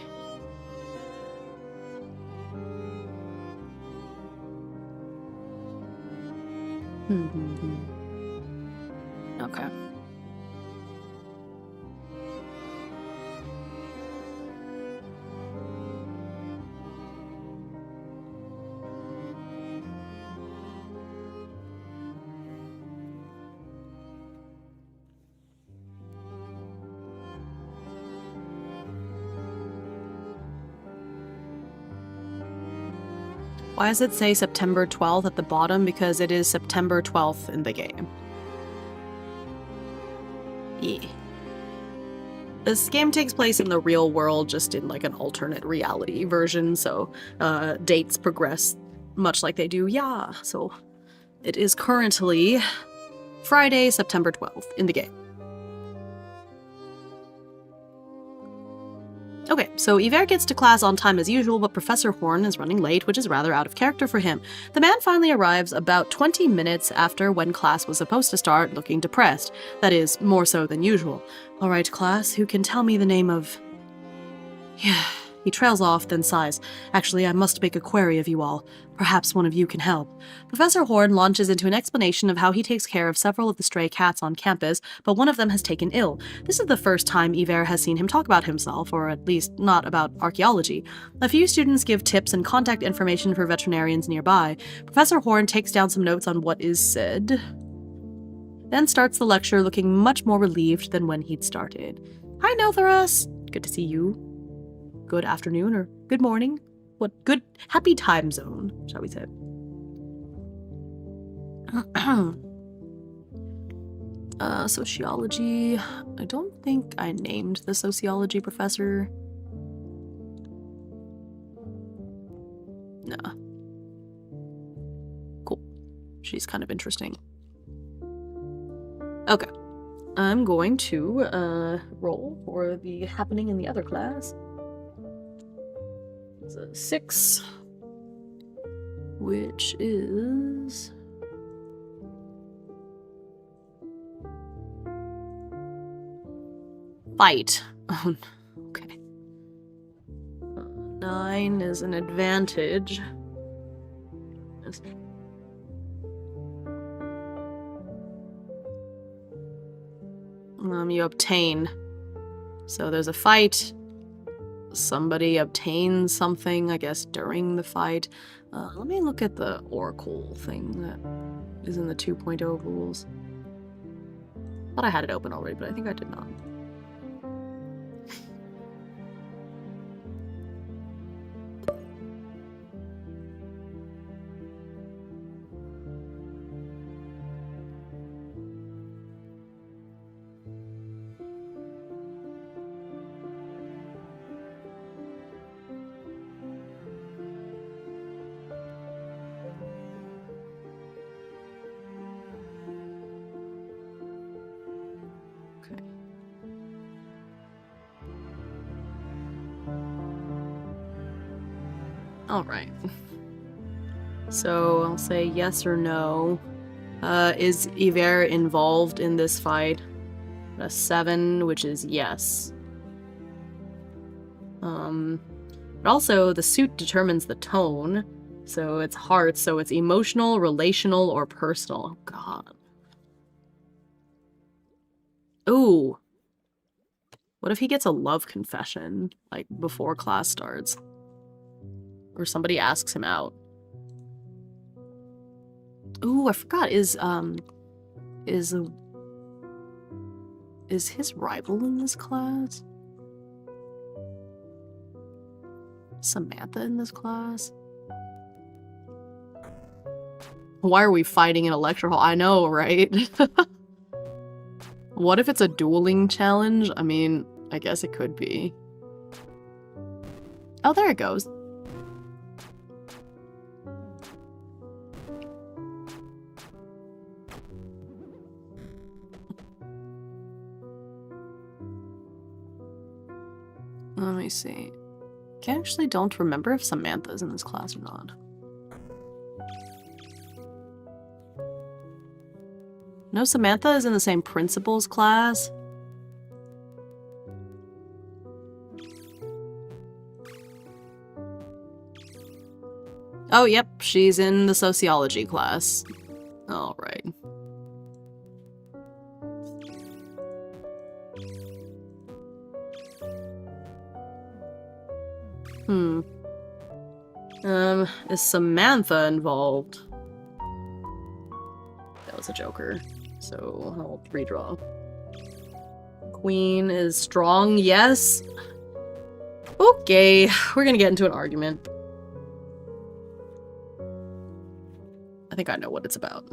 Okay. Why does it say September 12th at the bottom? Because it is September 12th in the game. Yeah. This game takes place in the real world, just in like an alternate reality version, so dates progress much like they do. Yeah, so it is currently Friday, September 12th in the game. Okay, so Yver gets to class on time as usual, but Professor Horn is running late, which is rather out of character for him. The man finally arrives about 20 minutes after when class was supposed to start, looking depressed. That is, more so than usual. All right, class, who can tell me the name of... Yeah. He trails off, then sighs. Actually, I must make a query of you all. Perhaps one of you can help. Professor Horn launches into an explanation of how he takes care of several of the stray cats on campus, but one of them has taken ill. This is the first time Yver has seen him talk about himself, or at least not about archaeology. A few students give tips and contact information for veterinarians nearby. Professor Horn takes down some notes on what is said, then starts the lecture looking much more relieved than when he'd started. Hi, Neltharas! Good to see you. Good afternoon or good morning. What good happy time zone, shall we say. Sociology. I don't think I named the sociology professor. Nah. Cool. She's kind of interesting. Okay. I'm going to roll for the happening in the other class. It's a 6, which is fight. Okay. 9 is an advantage. You obtain. So there's a fight. Somebody obtains something, I guess, during the fight. Let me look at the Oracle thing that is in the 2.0 rules. Thought I had it open already, but I think I did not. Alright. So I'll say yes or no. Is Yver involved in this fight? A 7, which is yes. But also, the suit determines the tone. So it's hearts, so it's emotional, relational, or personal. Oh, God. Ooh. What if he gets a love confession, like, before class starts? Or somebody asks him out. Ooh, I forgot. Is his rival in this class? Samantha in this class? Why are we fighting in a lecture hall? I know, right? What if it's a dueling challenge? I mean, I guess it could be. Oh, there it goes. Let me see. I actually don't remember if Samantha's in this class or not. No, Samantha is in the same principal's class. Oh, yep, she's in the sociology class. All right. Is Samantha involved? That was a joker, so I'll redraw. Queen is strong, yes? Okay, we're gonna get into an argument. I think I know what it's about.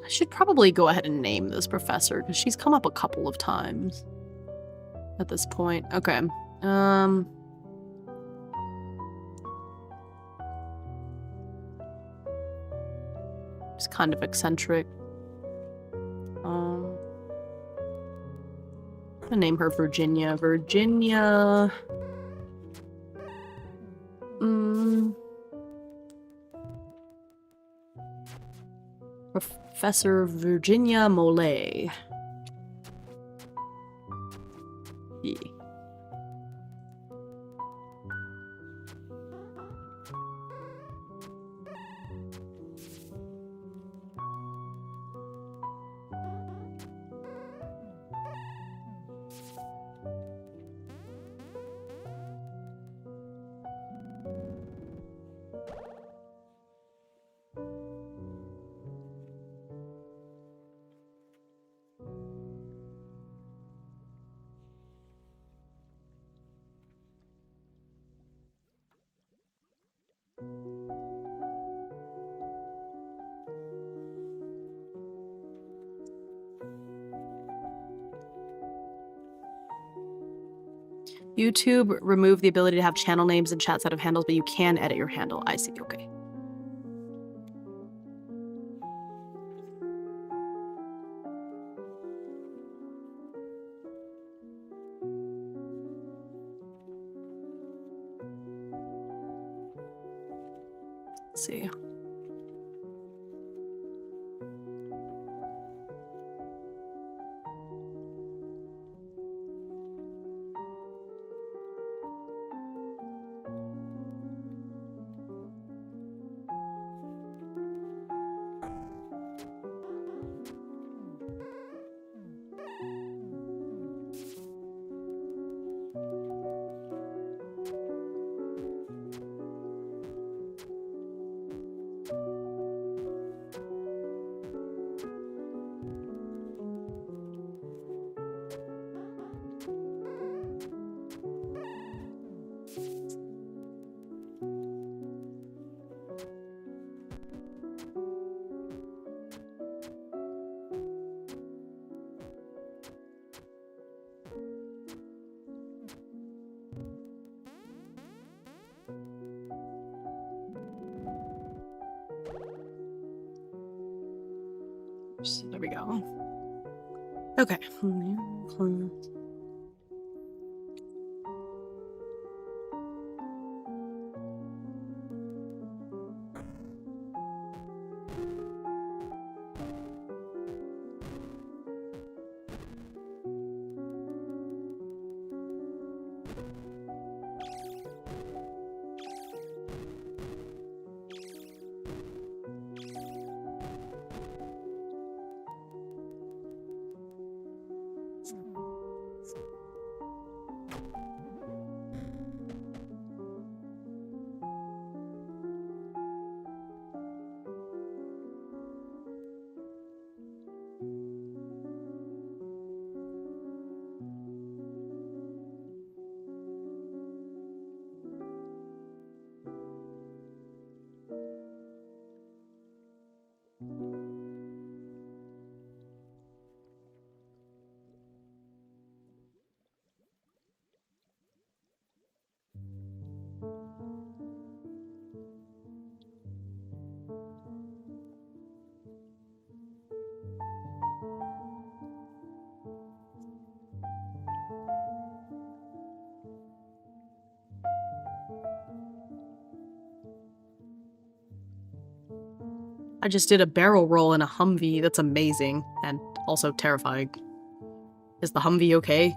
I should probably go ahead and name this professor, because she's come up a couple of times at this point. Okay. She's kind of eccentric. I'm gonna name her Virginia. Virginia... Professor Virginia Mollet. Yeah. YouTube removed the ability to have channel names and chats out of handles, but you can edit your handle. I see, okay. Let's see. Oops, there we go. Okay. I just did a barrel roll in a Humvee. That's amazing and also terrifying. Is the Humvee okay?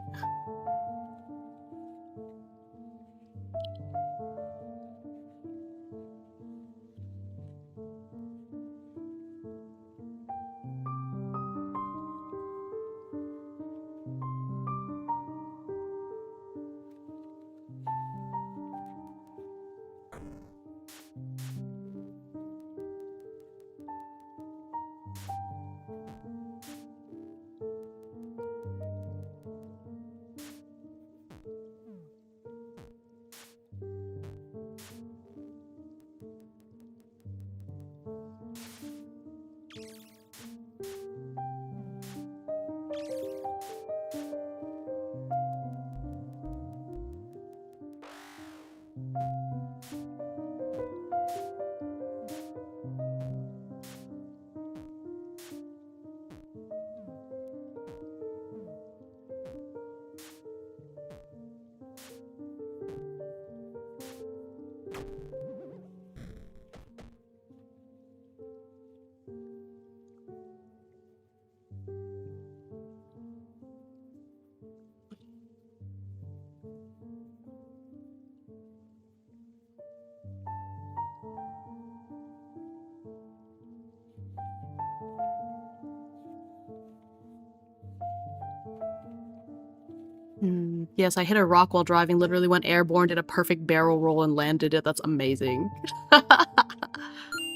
Yes, I hit a rock while driving, literally went airborne, did a perfect barrel roll and landed it. That's amazing. I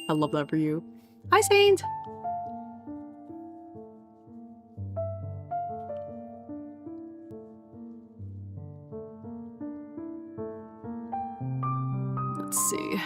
love that for you. Hi, Saint! Let's see.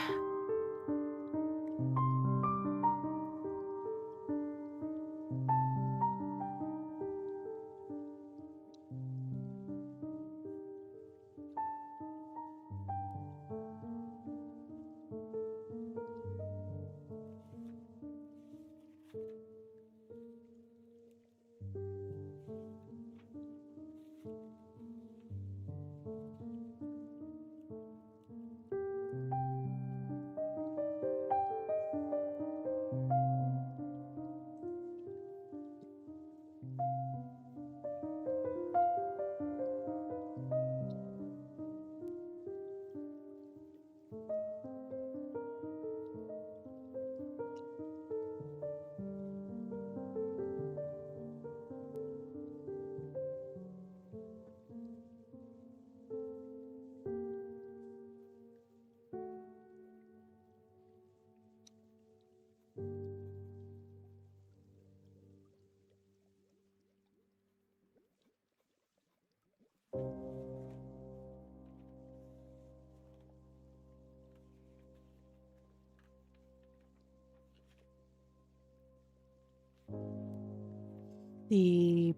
The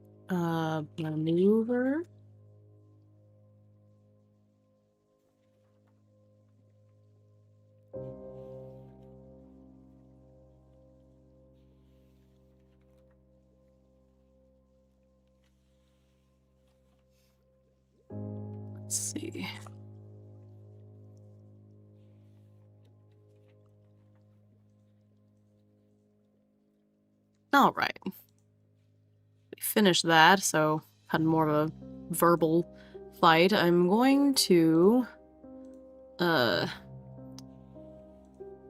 maneuver. Let's see. All right. We finished that, so had more of a verbal fight. I'm going to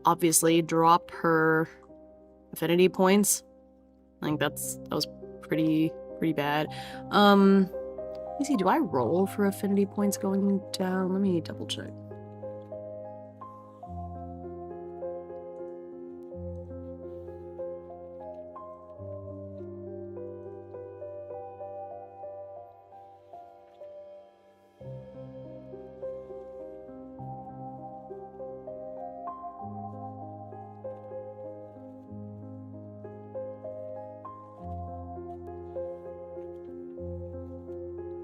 obviously drop her affinity points. I think that was pretty bad. Let me see, do I roll for affinity points going down? Let me double check.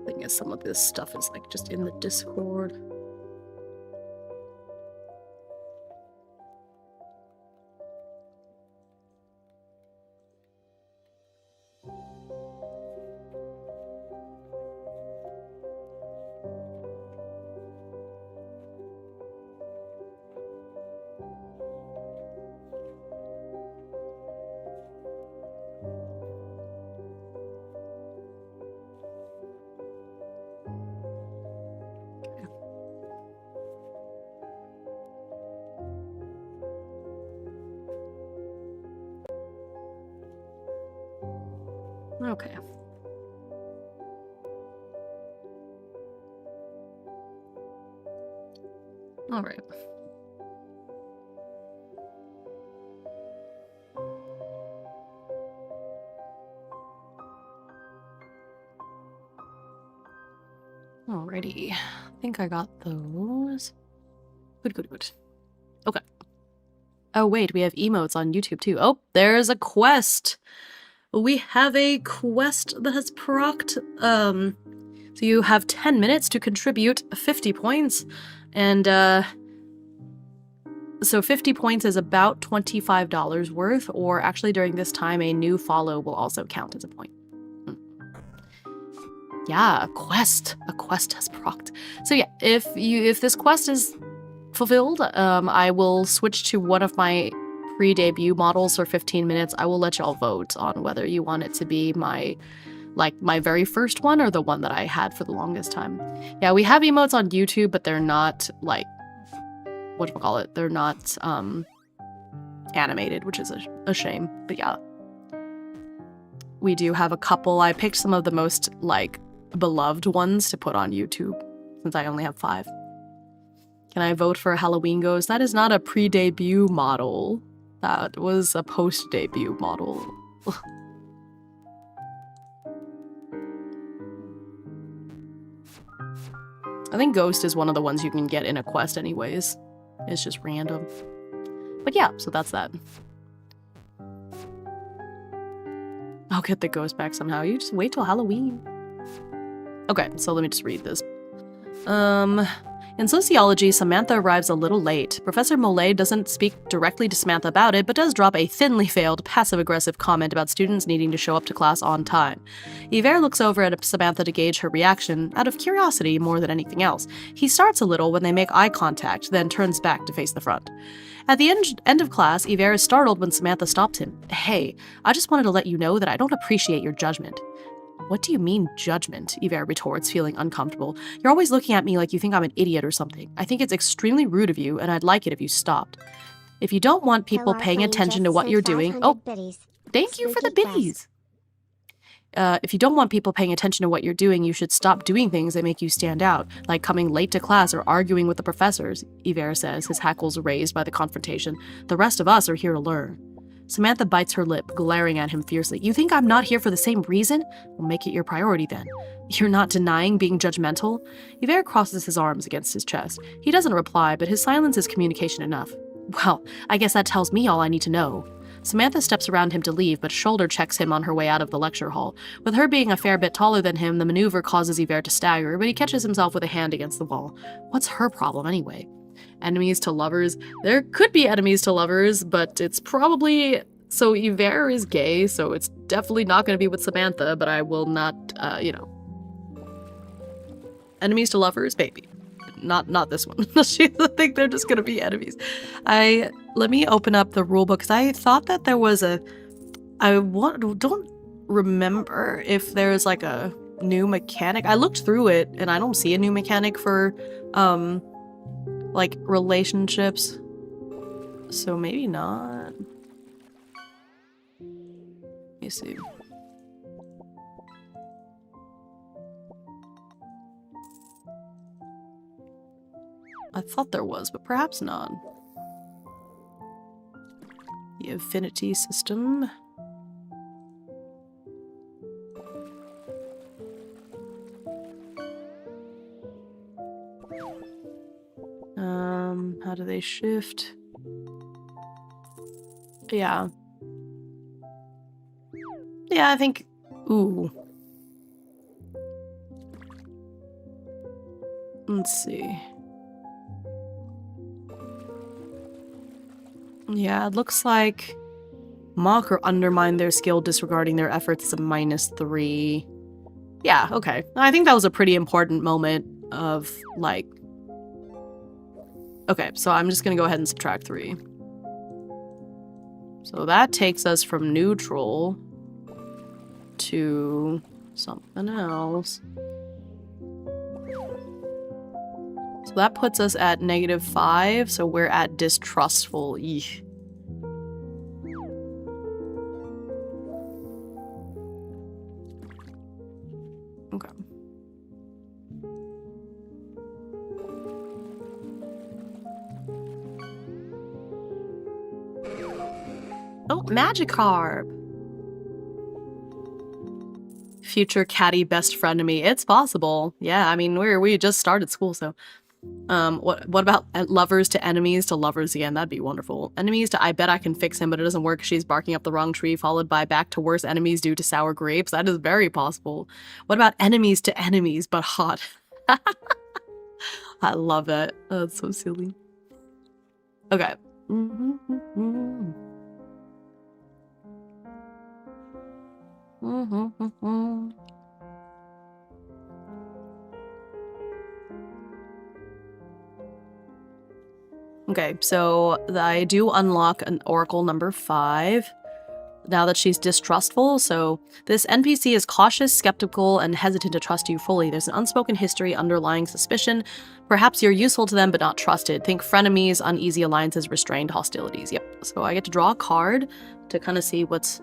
I guess some of this stuff is like just in the Discord. Okay. All right. Alrighty. I think I got those. Good. Okay. Oh, wait, we have emotes on YouTube too. Oh, there's a quest. We have a quest that has procced. So you have 10 minutes to contribute 50 points. And, so 50 points is about $25 worth, or actually during this time, a new follow will also count as a point. Yeah, a quest. A quest has procced. So yeah, if this quest is fulfilled, I will switch to one of my pre-debut models for 15 minutes. I will let y'all vote on whether you want it to be my very first one or the one that I had for the longest time. Yeah, we have emotes on YouTube, but they're not like, whatchamacallit, they're not animated, which is a shame. But yeah, we do have a couple. I picked some of the most like beloved ones to put on YouTube since I only have 5. Can I vote for Halloween Ghost? That is not a pre-debut model. That was a post-debut model. I think Ghost is one of the ones you can get in a quest anyways. It's just random. But yeah, so that's that. I'll get the ghost back somehow. You just wait till Halloween. Okay, so let me just read this. In sociology, Samantha arrives a little late. Professor Mollet doesn't speak directly to Samantha about it, but does drop a thinly veiled, passive-aggressive comment about students needing to show up to class on time. Yver looks over at Samantha to gauge her reaction, out of curiosity more than anything else. He starts a little when they make eye contact, then turns back to face the front. At the end of class, Yver is startled when Samantha stops him. Hey, I just wanted to let you know that I don't appreciate your judgment. What do you mean, judgment? Yver retorts, feeling uncomfortable. You're always looking at me like you think I'm an idiot or something. I think it's extremely rude of you, and I'd like it if you stopped. If you don't want people paying attention to what you're doing... Oh, thank you for the biddies! If you don't want people paying attention to what you're doing, you should stop doing things that make you stand out, like coming late to class or arguing with the professors, Yver says, his hackles raised by the confrontation. The rest of us are here to learn. Samantha bites her lip, glaring at him fiercely. You think I'm not here for the same reason? Well, make it your priority then. You're not denying being judgmental? Yver crosses his arms against his chest. He doesn't reply, but his silence is communication enough. Well, I guess that tells me all I need to know. Samantha steps around him to leave, but shoulder checks him on her way out of the lecture hall. With her being a fair bit taller than him, the maneuver causes Yver to stagger, but he catches himself with a hand against the wall. What's her problem anyway? Enemies to lovers. There could be enemies to lovers, but it's probably... So Yver is gay, so it's definitely not going to be with Samantha, but I will not, you know. Enemies to lovers, maybe. Not this one. I think they're just gonna be enemies. Let me open up the rule book because I thought that there was a. Don't remember if there's like a new mechanic. I looked through it and I don't see a new mechanic for like relationships. So maybe not. Let me see. I thought there was, but perhaps not. The affinity system. How do they shift? Yeah. Yeah, I think... Ooh. Let's see. Yeah, it looks like mock or undermine their skill disregarding their efforts is a -3. Yeah, okay. I think that was a pretty important moment of, like... Okay, so I'm just gonna go ahead and subtract 3. So that takes us from neutral to something else. So that puts us at -5, so we're at distrustful. Eesh. Okay. Oh, Magikarp! Future catty best friend of me. It's possible. Yeah, I mean, we just started school, so... what about lovers to enemies to lovers again? That'd be wonderful. Enemies to I bet I can fix him, but it doesn't work. She's barking up the wrong tree, followed by back to worse enemies due to sour grapes. That is very possible. What about enemies to enemies, but hot? I love that. Oh, that's so silly. Okay. Okay, so I do unlock an Oracle number 5 now that she's distrustful. So this NPC is cautious, skeptical, and hesitant to trust you fully. There's an unspoken history underlying suspicion. Perhaps you're useful to them, but not trusted. Think frenemies, uneasy alliances, restrained hostilities. Yep. So I get to draw a card to kind of see what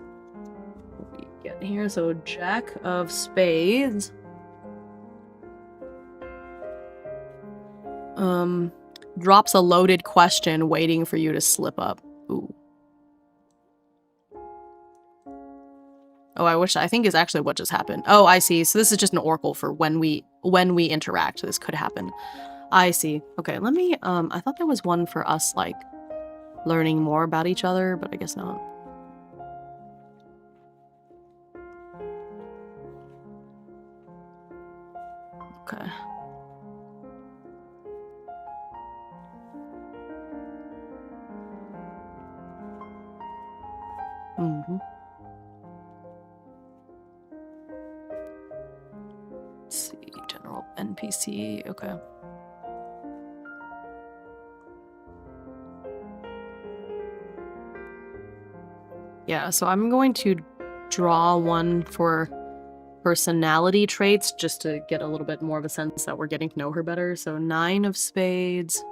we get here. So Jack of Spades. Drops a loaded question waiting for you to slip up. Ooh. Oh, I think is actually what just happened. Oh, I see. So this is just an oracle for when we interact. This could happen. I see. Okay, let me, I thought there was one for us, like, learning more about each other, but I guess not. Okay. Mm-hmm. Let's see, general NPC, okay. Yeah, so I'm going to draw one for personality traits just to get a little bit more of a sense that we're getting to know her better. So 9 of spades,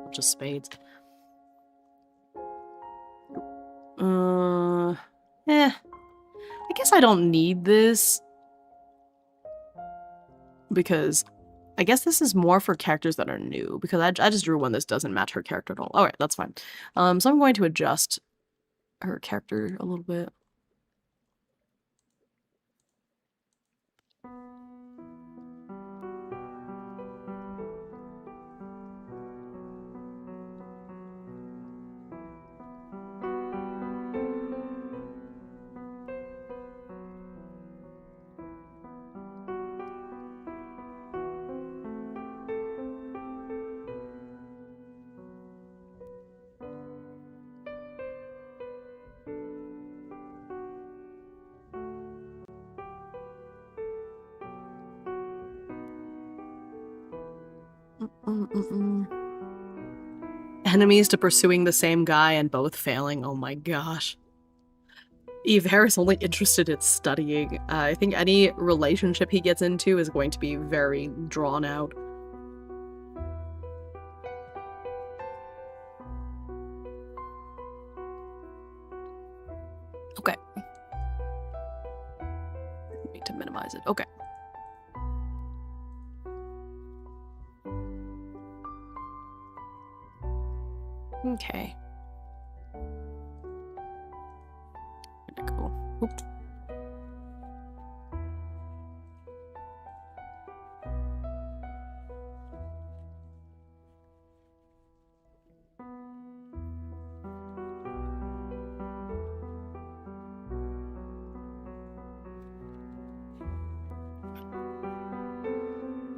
just spades. I guess I don't need this because I guess this is more for characters that are new because I just drew one that doesn't match her character at all. All right, that's fine. So I'm going to adjust her character a little bit. Enemies to pursuing the same guy and both failing. Oh my gosh. Eve Harris only interested in studying. I think any relationship he gets into is going to be very drawn out. Okay. Need to minimize it. Okay. Okay. Cool. Oops.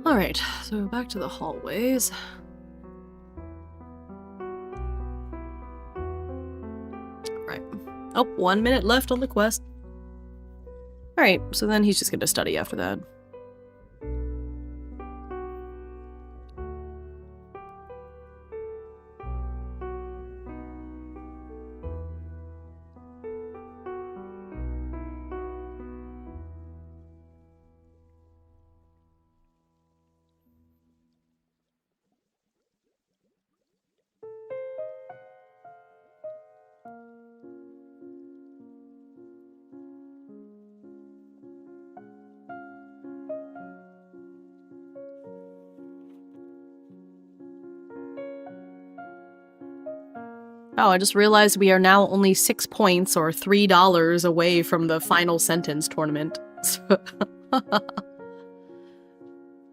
Alright, so back to the hallways. Right. Oh, 1 minute left on the quest. Alright, so then he's just gonna study after that. Oh, I just realized we are now only 6 points or $3 away from the final sentence tournament.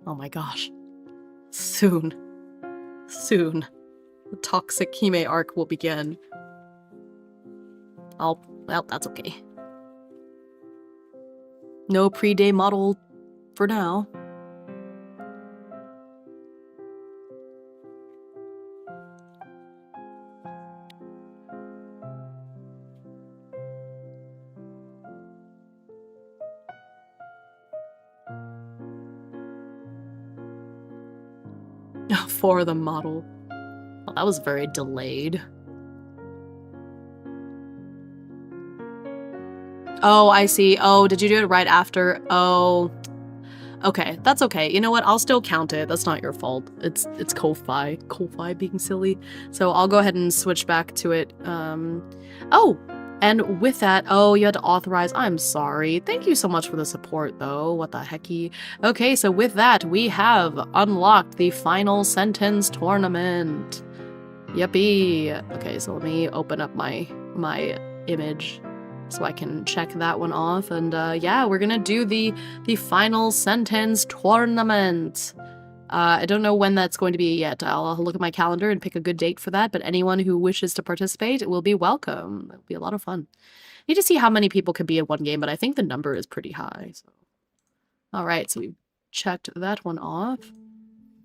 Oh my gosh. Soon. Soon. The toxic Hime arc will begin. Well, that's okay. No pre-day model for now. For the model. Well, that was very delayed. Oh, I see. Oh, did you do it right after? Oh. Okay, that's okay. You know what? I'll still count it. That's not your fault. It's Ko-Fi being silly. So I'll go ahead and switch back to it. Oh, and with that, oh, you had to authorize. I'm sorry. Thank you so much for the support, though. What the hecky? Okay, so with that, we have unlocked the final sentence tournament. Yippee. Okay, so let me open up my image so I can check that one off. And yeah, we're gonna do the final sentence tournament. I don't know when that's going to be yet. I'll look at my calendar and pick a good date for that, but anyone who wishes to participate will be welcome. It'll be a lot of fun. Need to see how many people can be in one game, but I think the number is pretty high. So. All right, so we've checked that one off.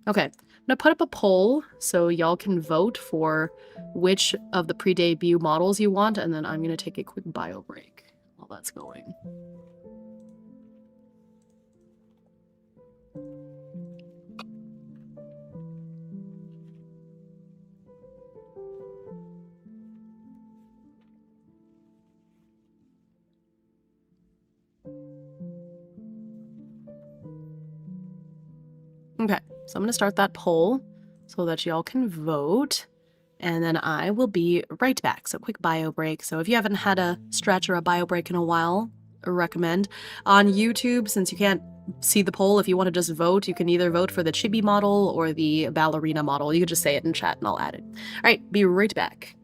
Okay, I'm gonna put up a poll so y'all can vote for which of the pre-debut models you want, and then I'm gonna take a quick bio break while that's going. Okay, so I'm gonna start that poll so that y'all can vote, and then I will be right back. So quick bio break. So if you haven't had a stretch or a bio break in a while, I recommend. On YouTube, since you can't see the poll, if you want to just vote, you can either vote for the chibi model or the ballerina model. You can just say it in chat and I'll add it. All right, be right back.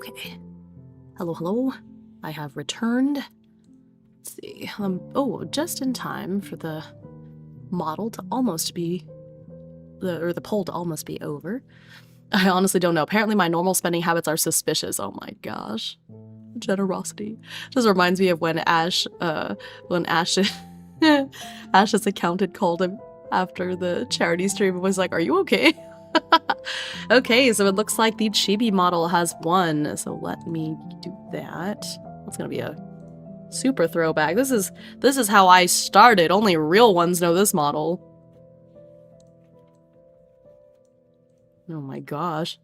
Okay. Hello, hello. I have returned. Let's see. Oh, just in time for the model to almost be, the poll to almost be over. I honestly don't know. Apparently my normal spending habits are suspicious. Oh my gosh. Generosity. Just reminds me of when Ash's accountant called him after the charity stream and was like, "Are you okay?" Okay, so it looks like the chibi model has won. So let me do that. That's gonna be a super throwback. This is how I started. Only real ones know this model. Oh my gosh.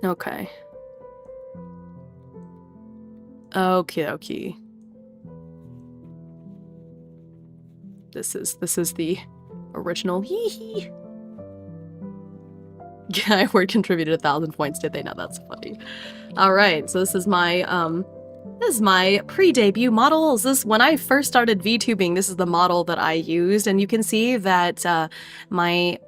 Okay. Okay. This is the original. Hee hee. Yeah, word contributed 1,000 points, did they? No, that's funny. Alright, so this is my pre-debut model. This is when I first started VTubing, this is the model that I used, and you can see that my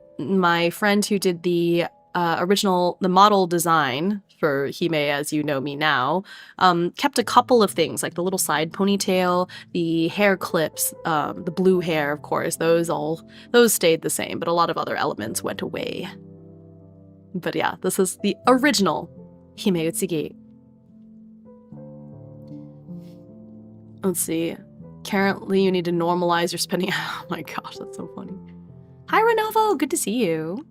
friend who did the model design for Hime as you know me now, kept a couple of things, like the little side ponytail, the hair clips, the blue hair, of course, those stayed the same, but a lot of other elements went away. But yeah, this is the original Himeutsugi. Let's see. Currently, you need to normalize your spending. Oh my gosh, that's so funny. Hi, Renovo! Good to see you.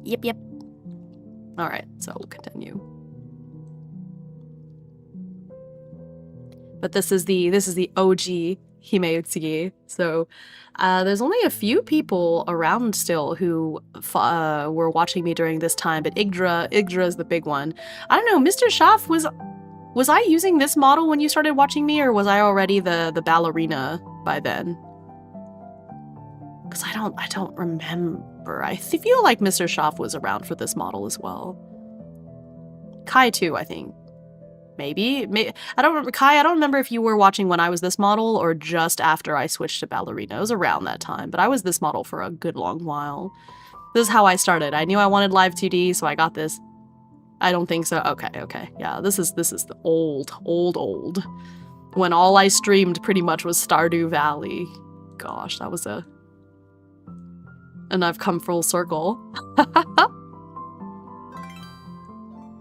Yep. Alright, so we'll continue. But this is the OG Himeutsugi. So there's only a few people around still who were watching me during this time, but Yggdra is the big one. I don't know, Mr. Schaff, was I using this model when you started watching me, or was I already the ballerina by then? Because I don't remember. I feel like Mr. Schaff was around for this model as well. Kai too, I think. Maybe. I don't remember. Kai, I don't remember if you were watching when I was this model or just after I switched to ballerina. It was around that time, but I was this model for a good long while. This is how I started. I knew I wanted live 2D, so I got this. I don't think so. Okay. Yeah, this is the old. When all I streamed pretty much was Stardew Valley. Gosh, that was a... And I've come full circle.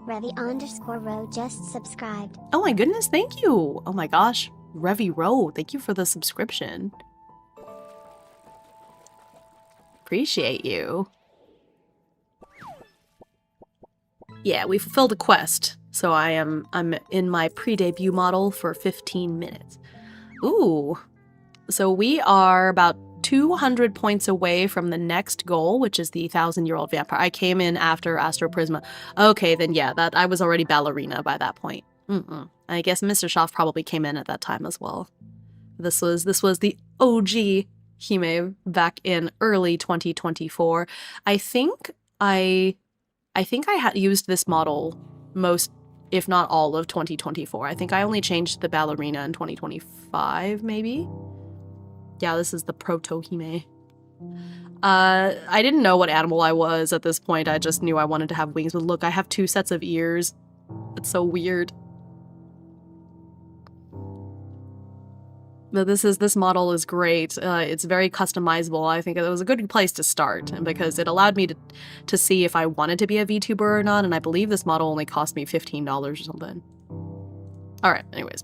Revi_Row just subscribed. Oh my goodness, thank you! Oh my gosh, Revi Row, thank you for the subscription. Appreciate you. Yeah, we fulfilled a quest, so I'm in my pre-debut model for 15 minutes. Ooh, so we are about 200 points away from the next goal, which is the 1,000-year-old vampire. I came in after Astro Prisma. Okay, then yeah, that I was already ballerina by that point. I guess Mr. Schaff probably came in at that time as well. This was the OG Hime back in early 2024. I think I had used this model most, if not all, of 2024. I think I only changed the ballerina in 2025, maybe? Yeah, this is the proto-Hime. I didn't know what animal I was at this point. I just knew I wanted to have wings. But look, I have 2 sets of ears. It's so weird. But this model is great. It's very customizable. I think it was a good place to start, and because it allowed me to see if I wanted to be a VTuber or not, and I believe this model only cost me $15 or something. Alright, anyways.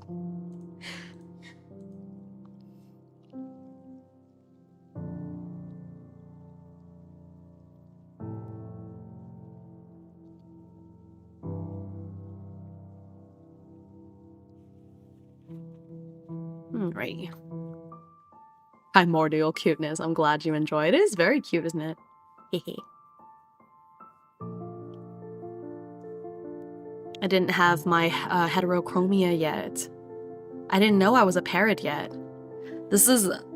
Right. Primordial cuteness. I'm glad you enjoy it. It is very cute, isn't it? I didn't have my heterochromia yet. I didn't know I was a parrot yet.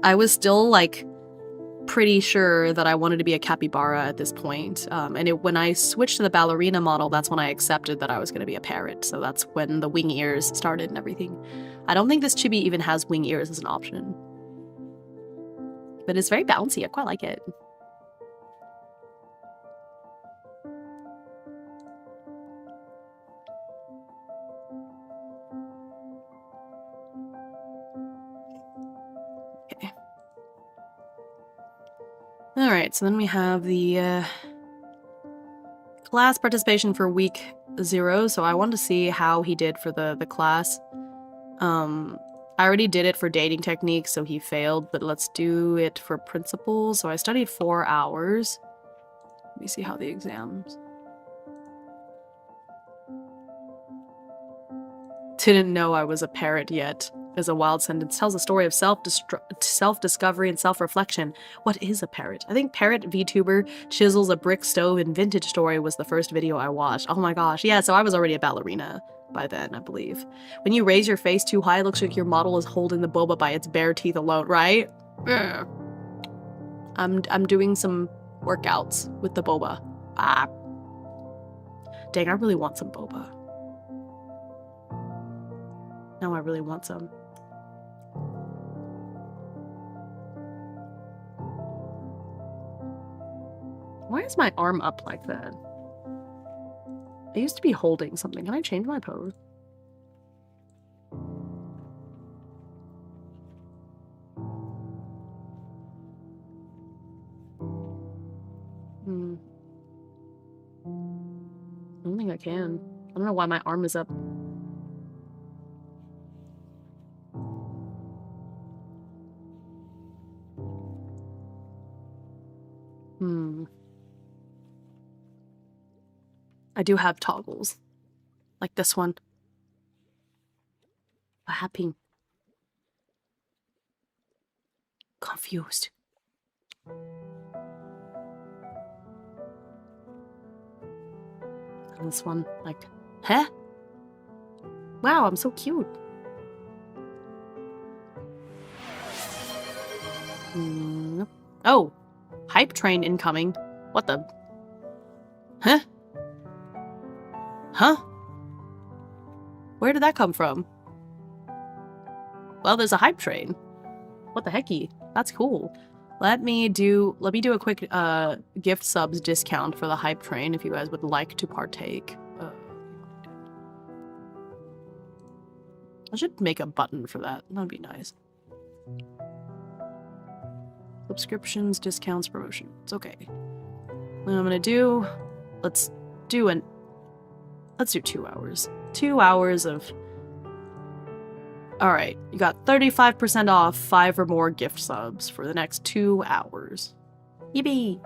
I was still like pretty sure that I wanted to be a capybara at this point. And when I switched to the ballerina model, that's when I accepted that I was going to be a parrot. So that's when the wing ears started and everything. I don't think this chibi even has wing ears as an option. But it's very bouncy. I quite like it. Alright, so then we have the class participation for week 0, so I wanted to see how he did for the class. I already did it for dating techniques, so he failed, but let's do it for principles. So I studied 4 hours. Let me see how the exams. Didn't know I was a parrot yet. Is a wild sentence. Tells a story of self-discovery and self-reflection. What is a parrot? I think Parrot VTuber chisels a brick stove and vintage story was the first video I watched. Oh my gosh. Yeah, so I was already a ballerina by then, I believe. When you raise your face too high, it looks like your model is holding the boba by its bare teeth alone, right? Ugh. I'm doing some workouts with the boba. Ah. Dang, I really want some boba. Now I really want some. Why is my arm up like that? I used to be holding something. Can I change my pose? I don't think I can. I don't know why my arm is up. I do have toggles. Like this one. What happened? Confused. And this one, like, huh? Wow, I'm so cute. Oh, hype train incoming. What the? Huh? Huh? Where did that come from? Well, there's a hype train. What the hecky? That's cool. Let me do a quick gift subs discount for the hype train if you guys would like to partake. I should make a button for that. That'd be nice. Subscriptions, discounts, promotions. Okay. What I'm gonna do, let's do 2 hours. 2 hours of... Alright, you got 35% off 5 or more gift subs for the next 2 hours. Yippee!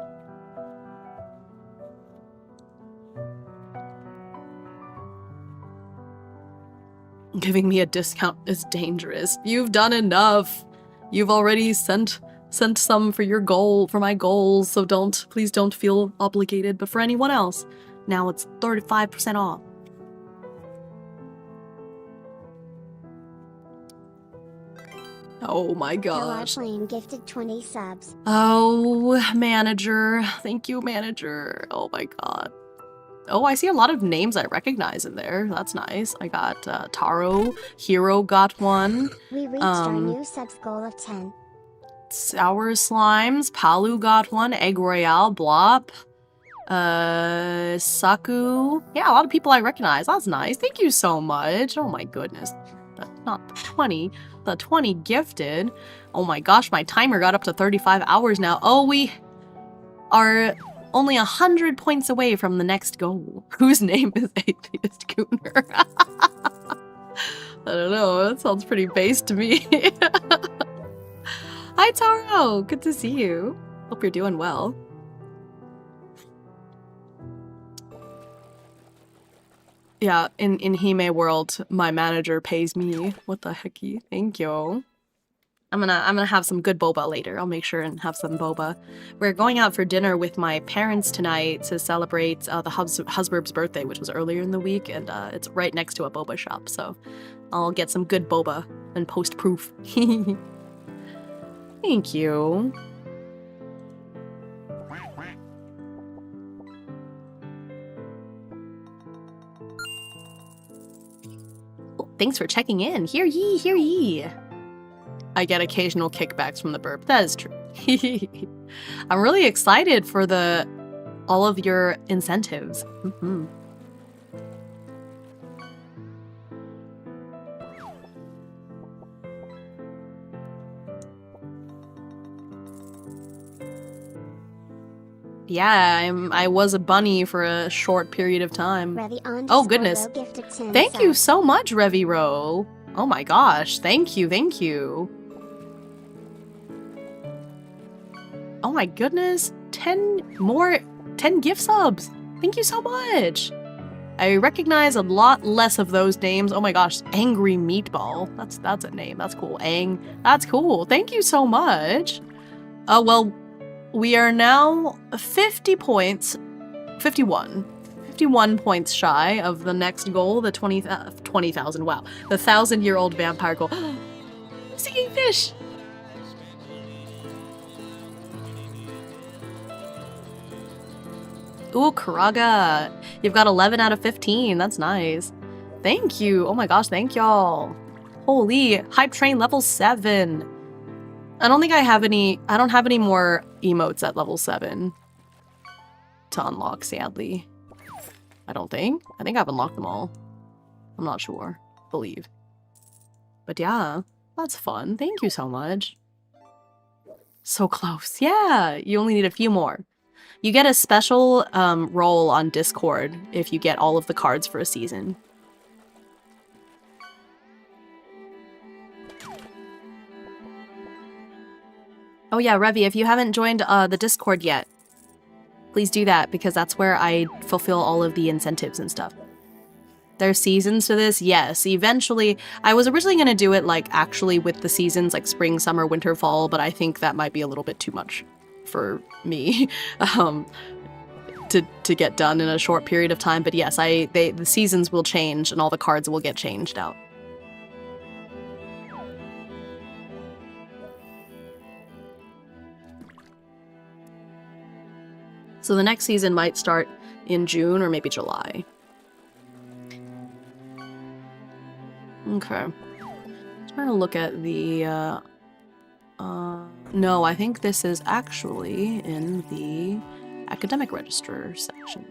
Giving me a discount is dangerous. You've done enough. You've already sent some for your goal, for my goals, so please don't feel obligated, but for anyone else, now it's 35% off. Oh my gosh. Lane gifted 20 subs. Oh, manager. Thank you, manager. Oh my god. Oh, I see a lot of names I recognize in there. That's nice. I got Taro. Hero got one. We reached our new subs goal of 10. Sour Slimes. Palu got one. Egg Royale. Blop. Saku. Yeah, a lot of people I recognize. That's nice. Thank you so much. Oh my goodness. Not the 20. The 20 gifted. Oh my gosh, my timer got up to 35 hours now. Oh, we are only 100 points away from the next goal. Whose name is Atheist Gooner? I don't know. That sounds pretty base to me. Hi, Taro. Good to see you. Hope you're doing well. Yeah, in Hime world, my manager pays me. What the hecky? Thank you. I'm gonna have some good boba later. I'll make sure and have some boba. We're going out for dinner with my parents tonight to celebrate the husband's birthday, which was earlier in the week, and it's right next to a boba shop, so I'll get some good boba and post proof. Thank you. Oh, thanks for checking in. Hear ye, hear ye. I get occasional kickbacks from the burp. That is true. I'm really excited for all of your incentives. Yeah, I was a bunny for a short period of time. Revi Oh, goodness. gifted 10 Thank you subs. so much, Reviro. Oh my gosh. Thank you, thank you. Oh my goodness. 10 gift subs. Thank you so much. I recognize a lot less of those names. Oh my gosh, Angry Meatball. That's a name. That's cool. That's cool. Thank you so much. Oh, well, we are now 50 points. 51. 51 points shy of the next goal, the 20,000. Wow. The 1,000-year-old vampire goal. Singing fish! Ooh, Karaga. You've got 11 out of 15. That's nice. Thank you. Oh my gosh, thank y'all. Holy, hype train level 7. I don't think I have any, I don't have any more emotes at level 7 to unlock, sadly. I don't think. I think I've unlocked them all. I'm not sure. Believe. But yeah, that's fun. Thank you so much. So close. Yeah, you only need a few more. You get a special role on Discord if you get all of the cards for a season. Oh yeah, Revi, if you haven't joined the Discord yet, please do that, because that's where I fulfill all of the incentives and stuff. There's seasons to this? Yes, eventually. I was originally going to do it, like, actually with the seasons, like spring, summer, winter, fall, but I think that might be a little bit too much for me to get done in a short period of time. But yes, the seasons will change and all the cards will get changed out. So the next season might start in June or maybe July. Okay. Trying to look at the, no, I think this is actually in the academic register section.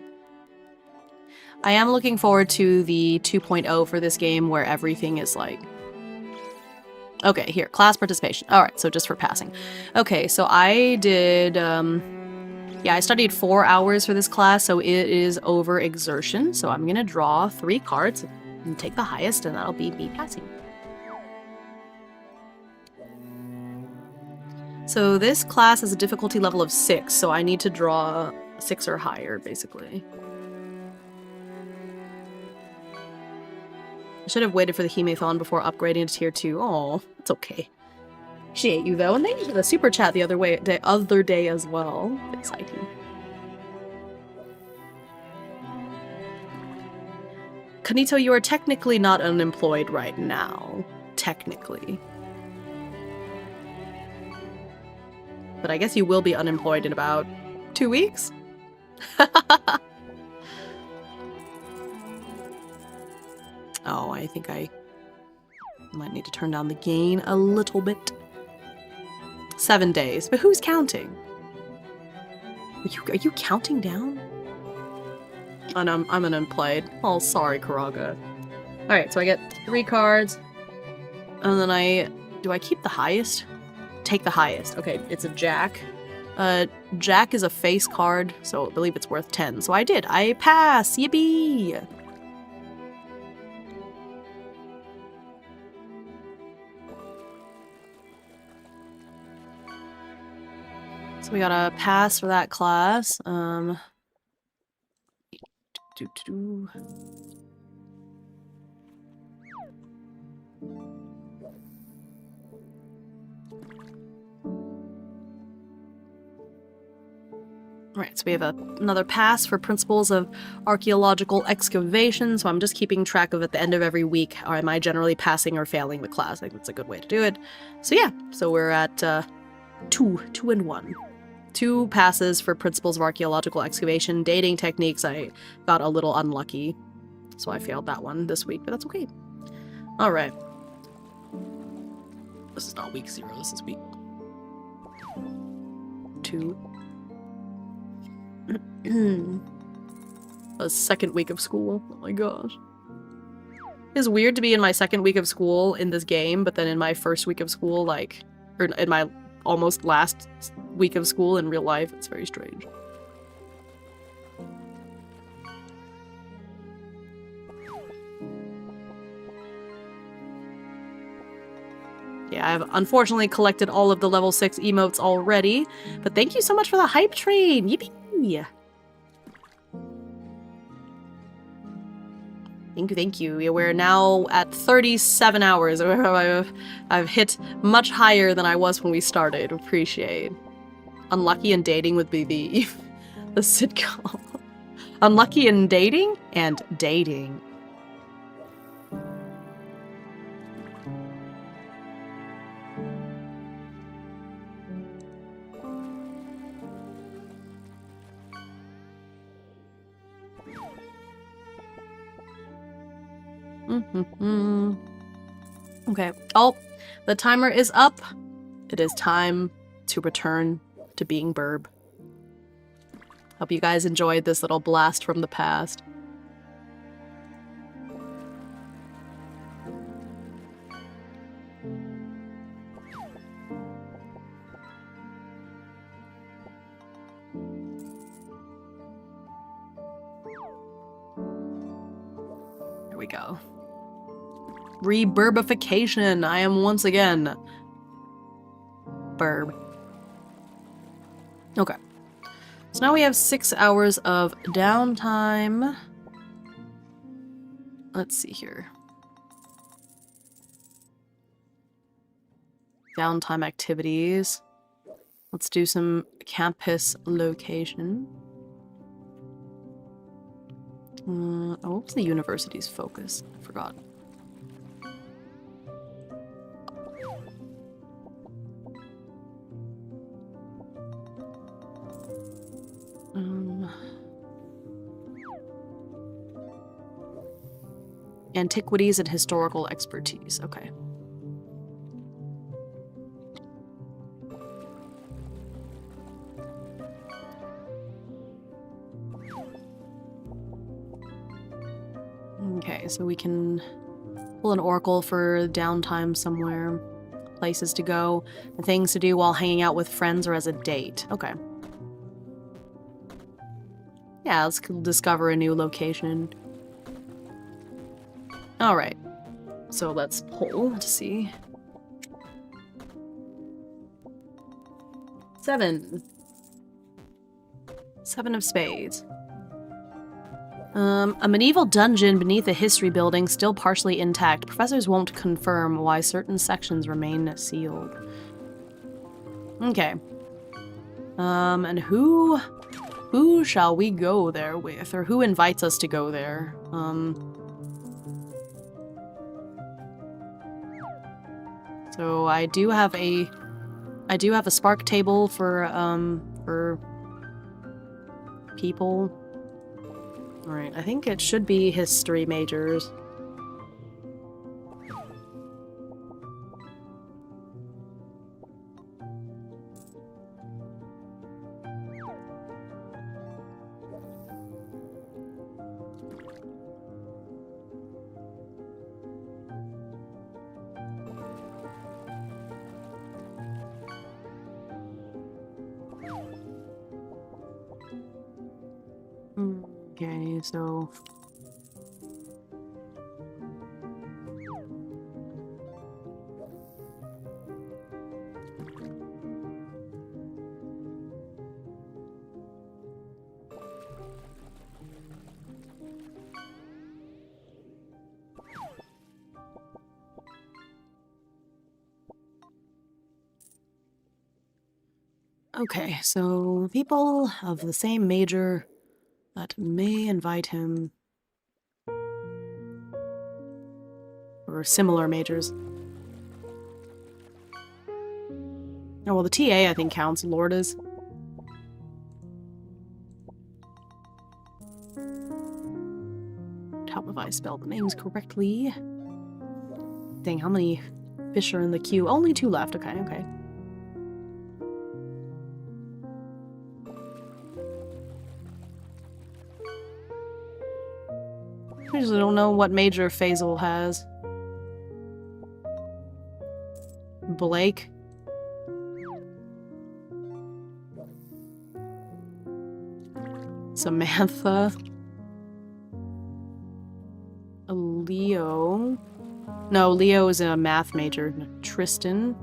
I am looking forward to the 2.0 for this game where everything is like... Okay, here, class participation. Alright, so just for passing. Okay, so I did, yeah, I studied 4 hours for this class, so it is over exertion. So I'm gonna draw 3 cards and take the highest, and that'll be me passing. So this class has a difficulty level of 6, so I need to draw 6 or higher, basically. I should have waited for the Himeutsugi before upgrading to tier 2. Oh, it's okay. Appreciate you though, and thank you for the super chat the other day as well. Exciting. Kanito, you are technically not unemployed right now. Technically. But I guess you will be unemployed in about 2 weeks? Oh, I think I might need to turn down the gain a little bit. 7 days, but who's counting? Are you counting down? And I'm unemployed. Oh, sorry, Karaga. Alright, so I get 3 cards. And then do I keep the highest? Take the highest. Okay, it's a Jack. Jack is a face card, so I believe it's worth 10. So I did. I pass! Yippee! So we got a pass for that class. Right, so we have another pass for Principles of Archaeological Excavation, so I'm just keeping track of at the end of every week, or am I generally passing or failing the class? I think that's a good way to do it. So yeah, so we're at 2 and 1. 2 passes for Principles of Archaeological Excavation. Dating Techniques, I got a little unlucky, so I failed that one this week, but that's okay. Alright. This is not week 0, this is week 2. A second week of school. Oh my gosh. It's weird to be in my second week of school in this game, but then in my first week of school, like, or in my almost last week of school in real life, it's very strange. Yeah, I've unfortunately collected all of the level 6 emotes already, but thank you so much for the hype train! Yippee! Thank you. Yeah, we're now at 37 hours. I've hit much higher than I was when we started. Appreciate. Unlucky in dating would be the sitcom. Unlucky in dating and dating. Okay. Oh, the timer is up. It is time to return to being Burb. Hope you guys enjoyed this little blast from the past. Here we go. Reburbification. I am once again Burb. Okay. So now we have 6 hours of downtime. Let's see here. Downtime activities. Let's do some campus location. Oh, what was the university's focus? I forgot. Antiquities and historical expertise. Okay. Okay, so we can pull an oracle for downtime somewhere. Places to go, and things to do while hanging out with friends or as a date. Okay. Yeah, let's discover a new location. Alright. So let's pull to see. 7. 7 of spades. A medieval dungeon beneath a history building still partially intact. Professors won't confirm why certain sections remain sealed. Okay. And who shall we go there with? Or who invites us to go there? So I do have a spark table for people. Alright, I think it should be history majors. Okay, so... Okay, so people of the same major that may invite him, or similar majors. Oh, well, the TA I think counts. Lordas. Top if I spelled the names correctly. Dang, how many fish are in the queue? Only 2 left. Okay, okay. I usually don't know what major Faisal has. Blake. Samantha. Leo. No, Leo is a math major. Tristan.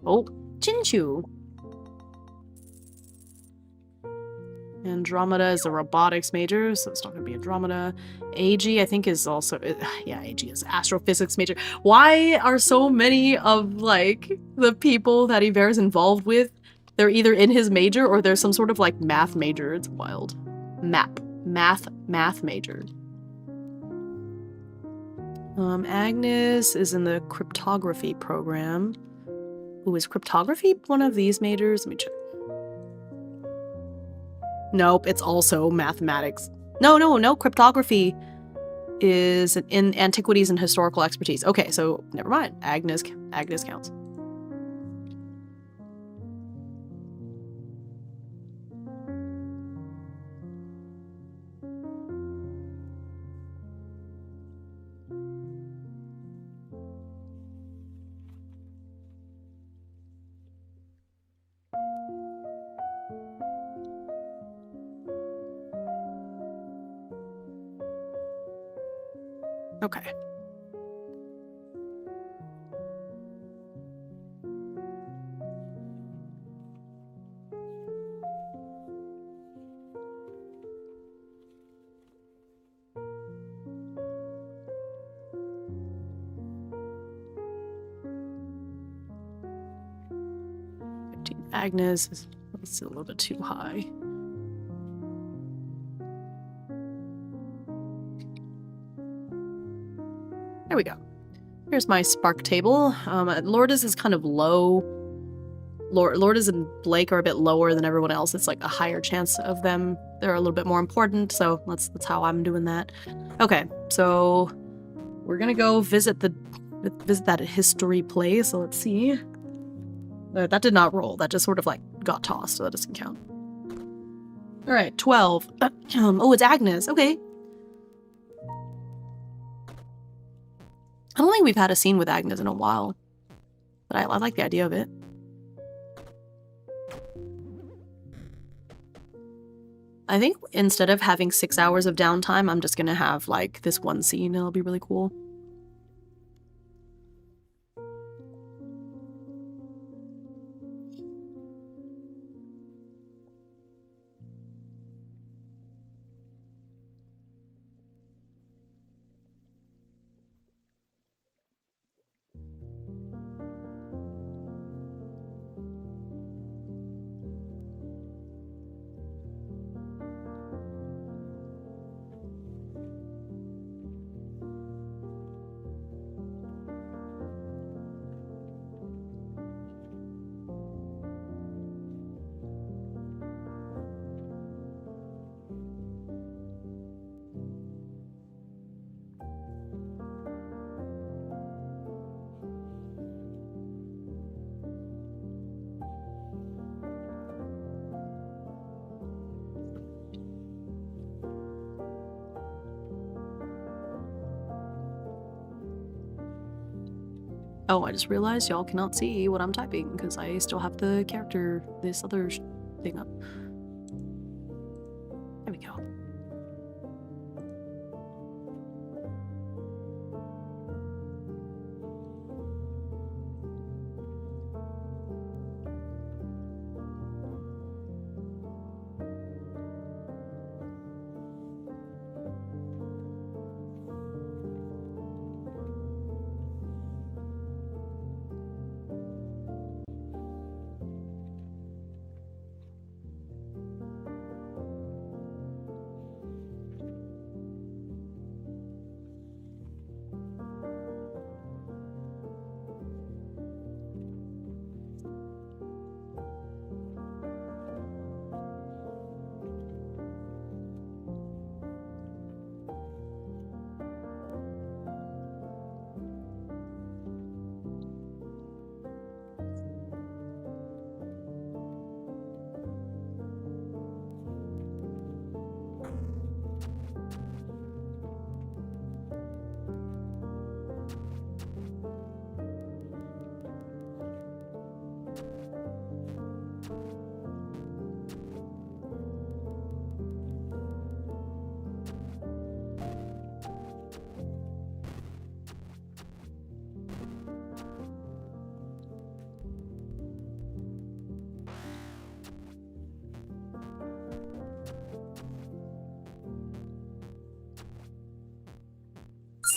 Oh, Chinchu. Andromeda is a robotics major, so it's not going to be Andromeda. AG, I think, is also... yeah, AG is astrophysics major. Why are so many of, like, the people that Iver is involved with, they're either in his major or there's some sort of, like, math major? It's wild. Math major. Agnes is in the cryptography program. Ooh, is cryptography one of these majors? Let me check. Nope, it's also mathematics. No, cryptography is in antiquities and historical expertise. Okay, so never mind. Agnes counts. Okay. Agnes is a little bit too high. There we go. Here's my spark table. Lourdes is kind of low. Lourdes and Blake are a bit lower than everyone else. It's like a higher chance of them. They're a little bit more important, so that's how I'm doing that. Okay, so we're gonna go visit that history place. So let's see. That did not roll. That just sort of like got tossed, so that doesn't count. All right, 12. Oh, it's Agnes. Okay. I don't think we've had a scene with Agnes in a while, but I like the idea of it. I think instead of having 6 hours of downtime, I'm just gonna have like this one scene. It'll be really cool. Oh, I just realized y'all cannot see what I'm typing because I still have the character, this other thing up. There we go.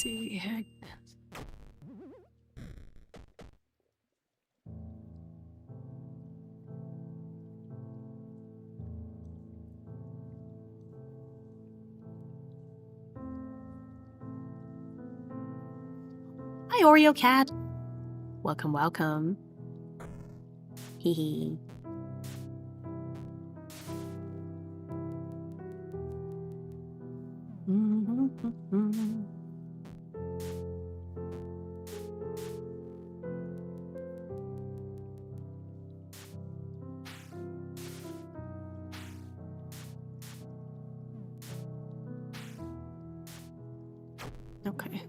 see. Hi, Oreo Cat. Welcome, welcome. Hee hee. Okay.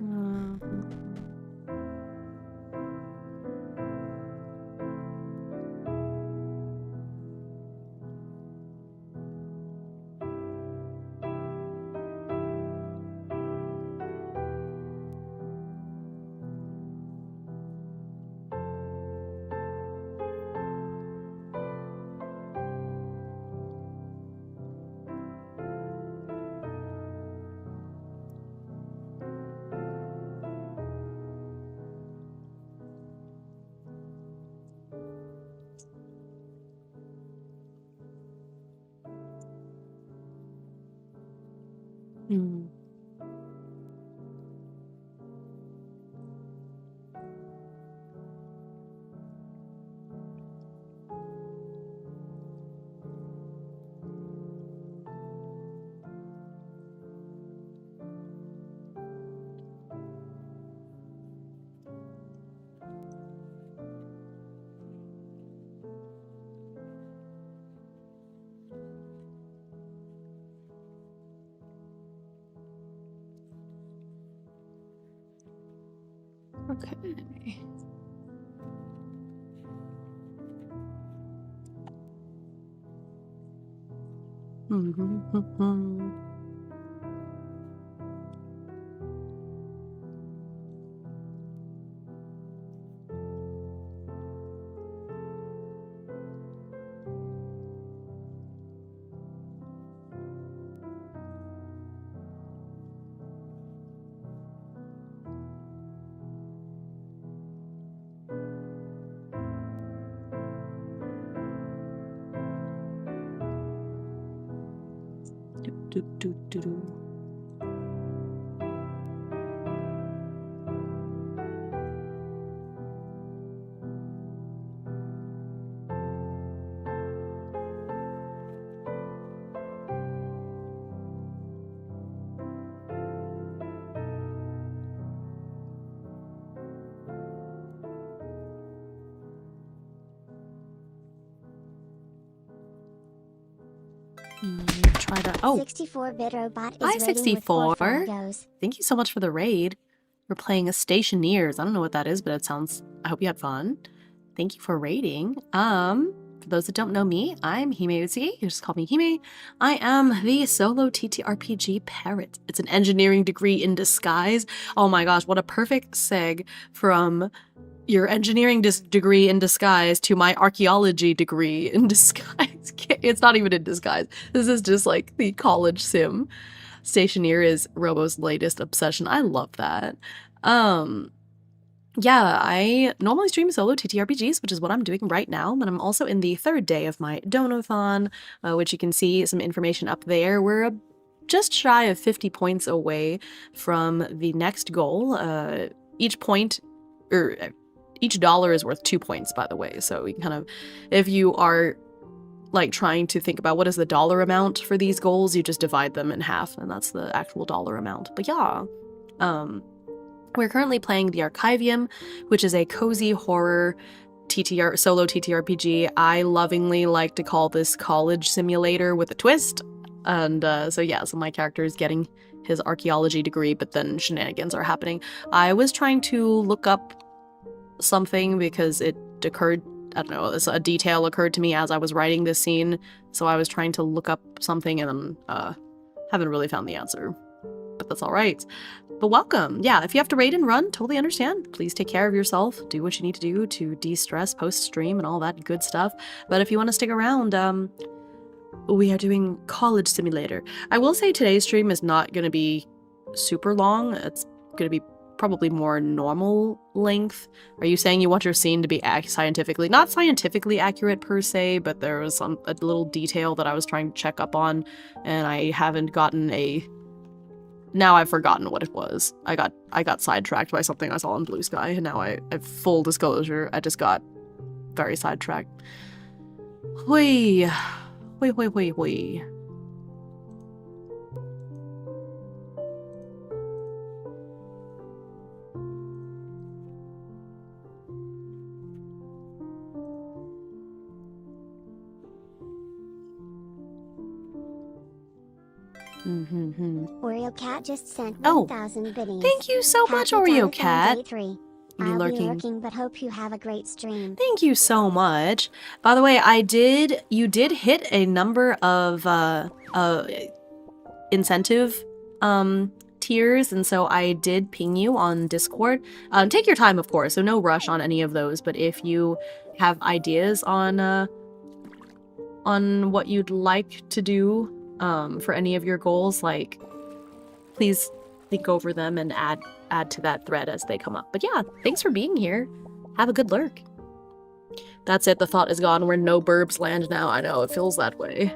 Hmm. Okay. Do. Try to. Oh, 64-bit robot is hi, raiding with 64. 4 fragos. Thank you so much for the raid. We're playing a Stationeers. I don't know what that is, but it sounds. I hope you had fun. Thank you for raiding. For those that don't know me, I'm Himeutsugi. You just call me Hime. I am the solo TTRPG parrot. It's an engineering degree in disguise. Oh my gosh, what a perfect seg from your engineering degree in disguise to my archaeology degree in disguise. It's not even in disguise. This is just like the college sim. Stationeer is Robo's latest obsession. I love that. Yeah, I normally stream solo TTRPGs, which is what I'm doing right now, but I'm also in the 3rd day of my Donathon, which you can see some information up there. We're just shy of 50 points away from the next goal. Each dollar is worth 2 points, by the way, so you can kind of, if you are like trying to think about what is the dollar amount for these goals, you just divide them in half, and that's the actual dollar amount. But yeah, we're currently playing the Archivium, which is a cozy horror solo TTRPG. I lovingly like to call this college simulator with a twist. And so my character is getting his archaeology degree, but then shenanigans are happening. I was trying to look up something because it occurred, I don't know, a detail occurred to me as I was writing this scene. So I was trying to look up something and then haven't really found the answer. But that's all right. But welcome. Yeah, if you have to raid and run, totally understand. Please take care of yourself. Do what you need to do to de-stress post-stream and all that good stuff. But if you want to stick around, we are doing College Simulator. I will say today's stream is not going to be super long. It's going to be probably more normal length. Are you saying you want your scene to be scientifically, not scientifically accurate per se, but there was a little detail that I was trying to check up on, and I haven't gotten a... Now I've forgotten what it was. I got sidetracked by something I saw in Blue Sky, and now I full disclosure, I just got very sidetracked. Hui. Hui, hui, hui, hui. Oreo Cat just sent Oh, 1,000 biddies. Thank you so much, Happy Oreo Donathon Cat. Day 3. Be I'll lurking. be lurking, but hope you have a great stream. Thank you so much. By the way, you did hit a number of incentive tiers, and so I did ping you on Discord. Take your time, of course, so no rush on any of those, but if you have ideas on what you'd like to do for any of your goals, like, please think over them and add to that thread as they come up. But yeah, thanks for being here. Have a good lurk. That's it, the thought is gone. We're no burbs land now. I know, it feels that way.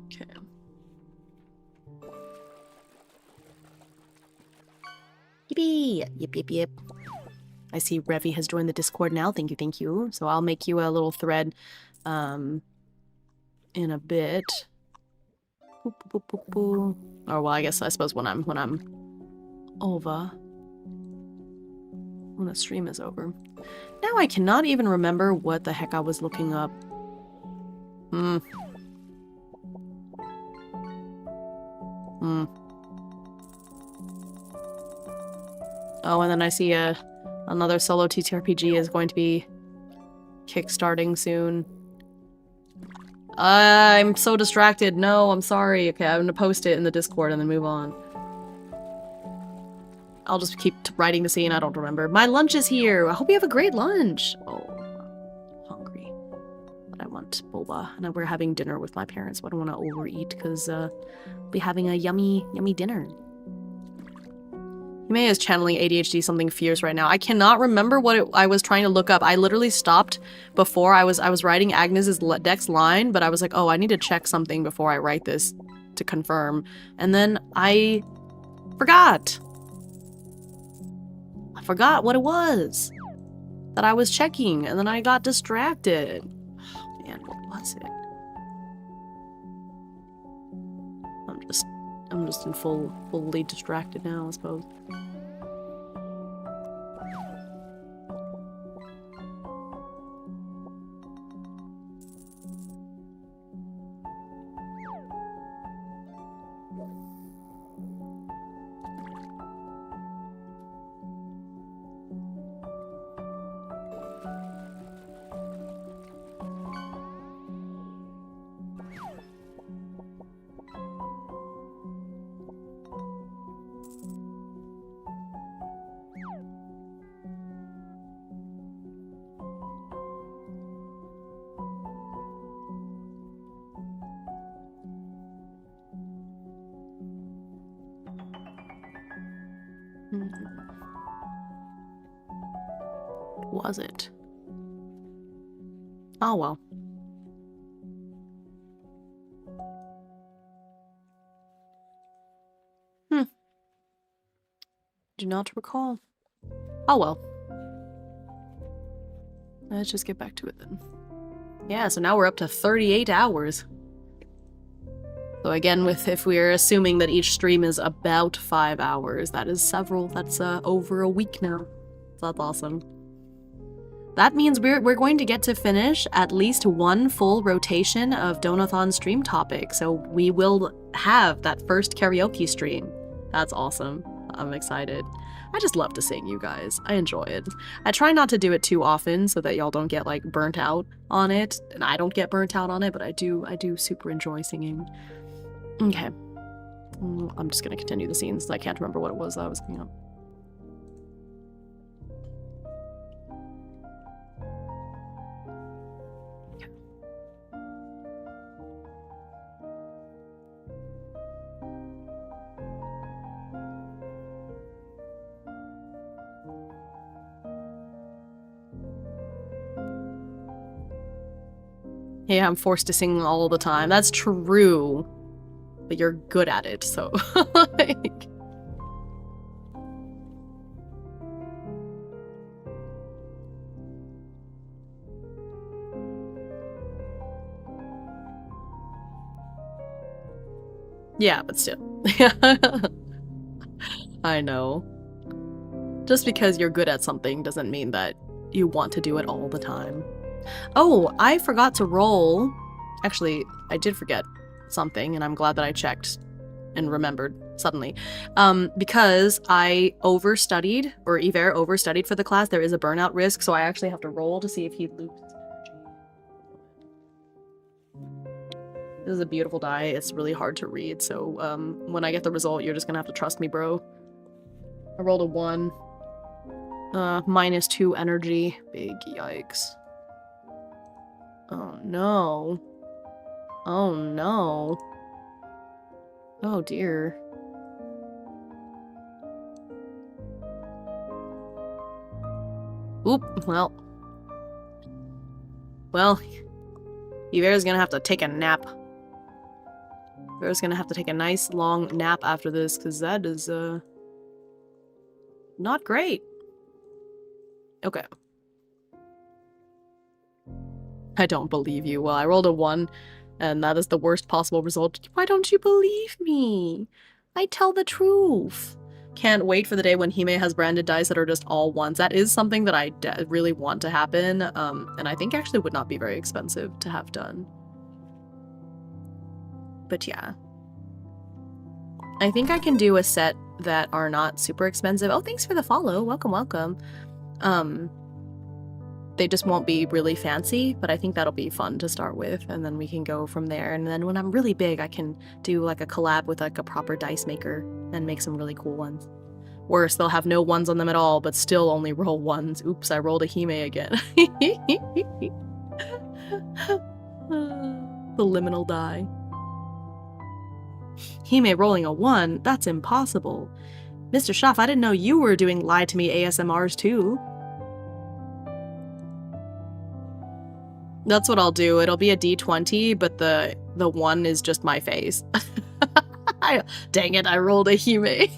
Okay. Yippee! Yip, yip, yip. I see Revi has joined the Discord now. Thank you, thank you. So I'll make you a little thread in a bit. Boop, boop, boop, boop. Or well, I suppose when I'm over. When the stream is over. Now I cannot even remember what the heck I was looking up. Oh, and then I see another solo TTRPG is going to be kickstarting soon. I'm so distracted. No, I'm sorry. Okay, I'm gonna post it in the Discord and then move on. I'll just keep writing the scene. I don't remember. My lunch is here. I hope you have a great lunch. Oh, I'm hungry. But I want boba. And we're having dinner with my parents, but I don't want to overeat because we'll be having a yummy, yummy dinner. Hime is channeling ADHD something fierce right now. I cannot remember what I was trying to look up. I literally stopped before I was writing Agnes's next line, but I was like, oh, I need to check something before I write this to confirm. And then I forgot. I forgot what it was that I was checking, and then I got distracted. Oh, man, what was it? I'm just in fully distracted now, I suppose. Was it? Oh well. Do not recall. Oh well. Let's just get back to it then. Yeah, so now we're up to 38 hours. So again, if we're assuming that each stream is about 5 hours, that is that's over a week now. So that's awesome. That means we're going to get to finish at least one full rotation of Donathon stream topics, so we will have that first karaoke stream. That's awesome. I'm excited. I just love to sing, you guys. I enjoy it. I try not to do it too often so that y'all don't get like burnt out on it, and I don't get burnt out on it, but I do super enjoy singing. Okay. I'm just gonna continue the scenes. I can't remember what it was that I was looking up. Yeah, I'm forced to sing all the time. That's true. But you're good at it, so like... Yeah, but still. I know. Just because you're good at something doesn't mean that you want to do it all the time. Oh, I forgot to roll. Actually, I did forget something, and I'm glad that I checked and remembered suddenly. Because I overstudied, or Iver overstudied for the class, there is a burnout risk, so I actually have to roll to see if he loops his energy. This is a beautiful die. It's really hard to read, so when I get the result, you're just gonna have to trust me, bro. I rolled a 1. -2 energy. Big yikes. Oh no. Oh no. Oh dear. Oop, well. Well, Yvera's gonna have to take a nap. Yvera's gonna have to take a nice long nap after this, because that is, not great. Okay. I don't believe you. Well, I rolled a 1, and that is the worst possible result. Why don't you believe me? I tell the truth. Can't wait for the day when Hime has branded dice that are just all 1s. That is something that I really want to happen, and I think actually would not be very expensive to have done. But yeah. I think I can do a set that are not super expensive. Oh, thanks for the follow. Welcome, welcome. They just won't be really fancy, but I think that'll be fun to start with, and then we can go from there. And then when I'm really big, I can do like a collab with like a proper dice maker and make some really cool ones. Worse, they'll have no 1s on them at all, but still only roll 1s. Oops, I rolled a Hime again. The liminal die. Hime rolling a 1? That's impossible. Mr. Schaff, I didn't know you were doing Lie to Me ASMRs too. That's what I'll do. It'll be a D20, but the 1 is just my face. Dang it, I rolled a Hime.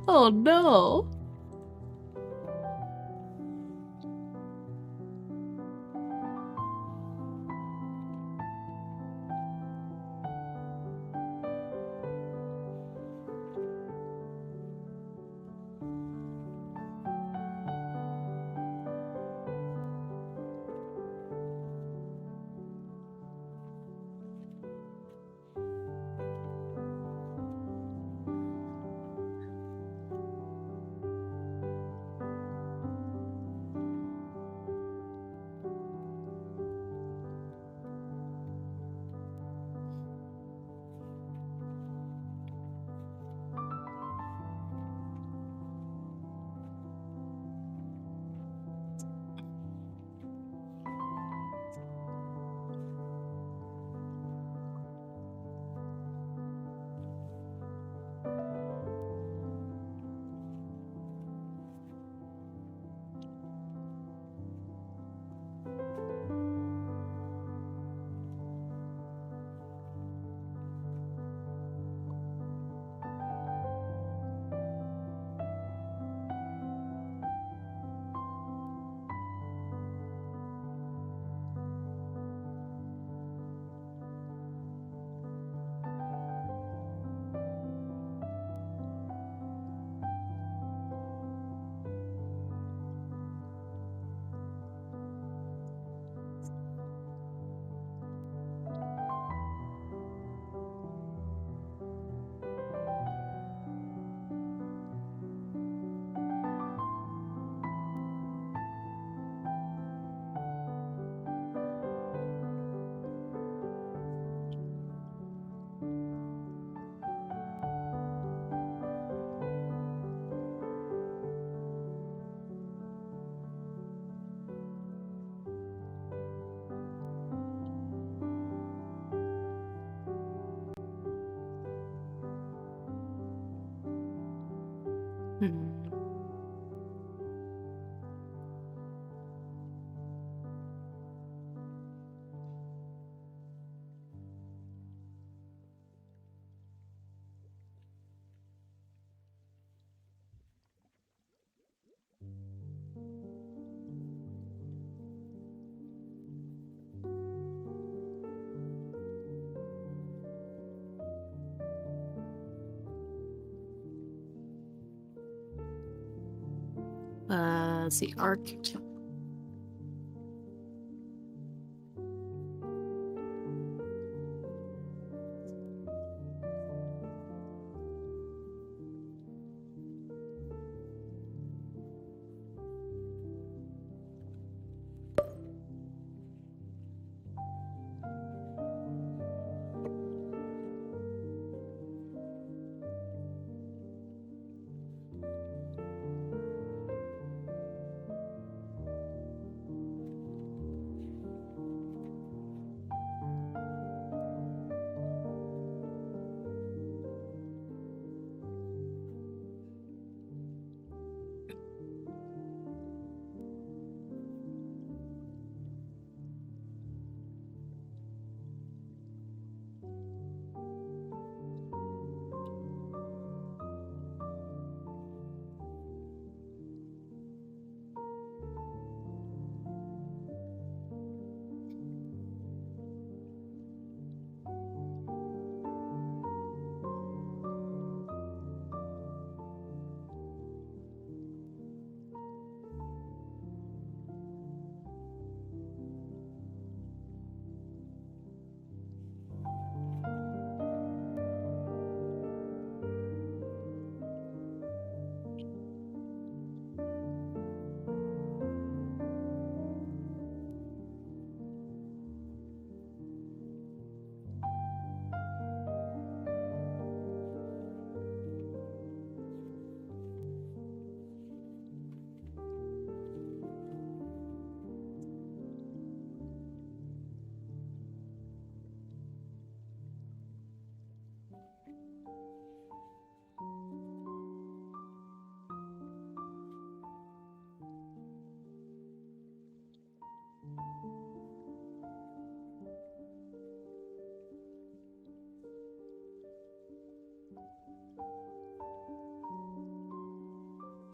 Oh no. Let's see, arc.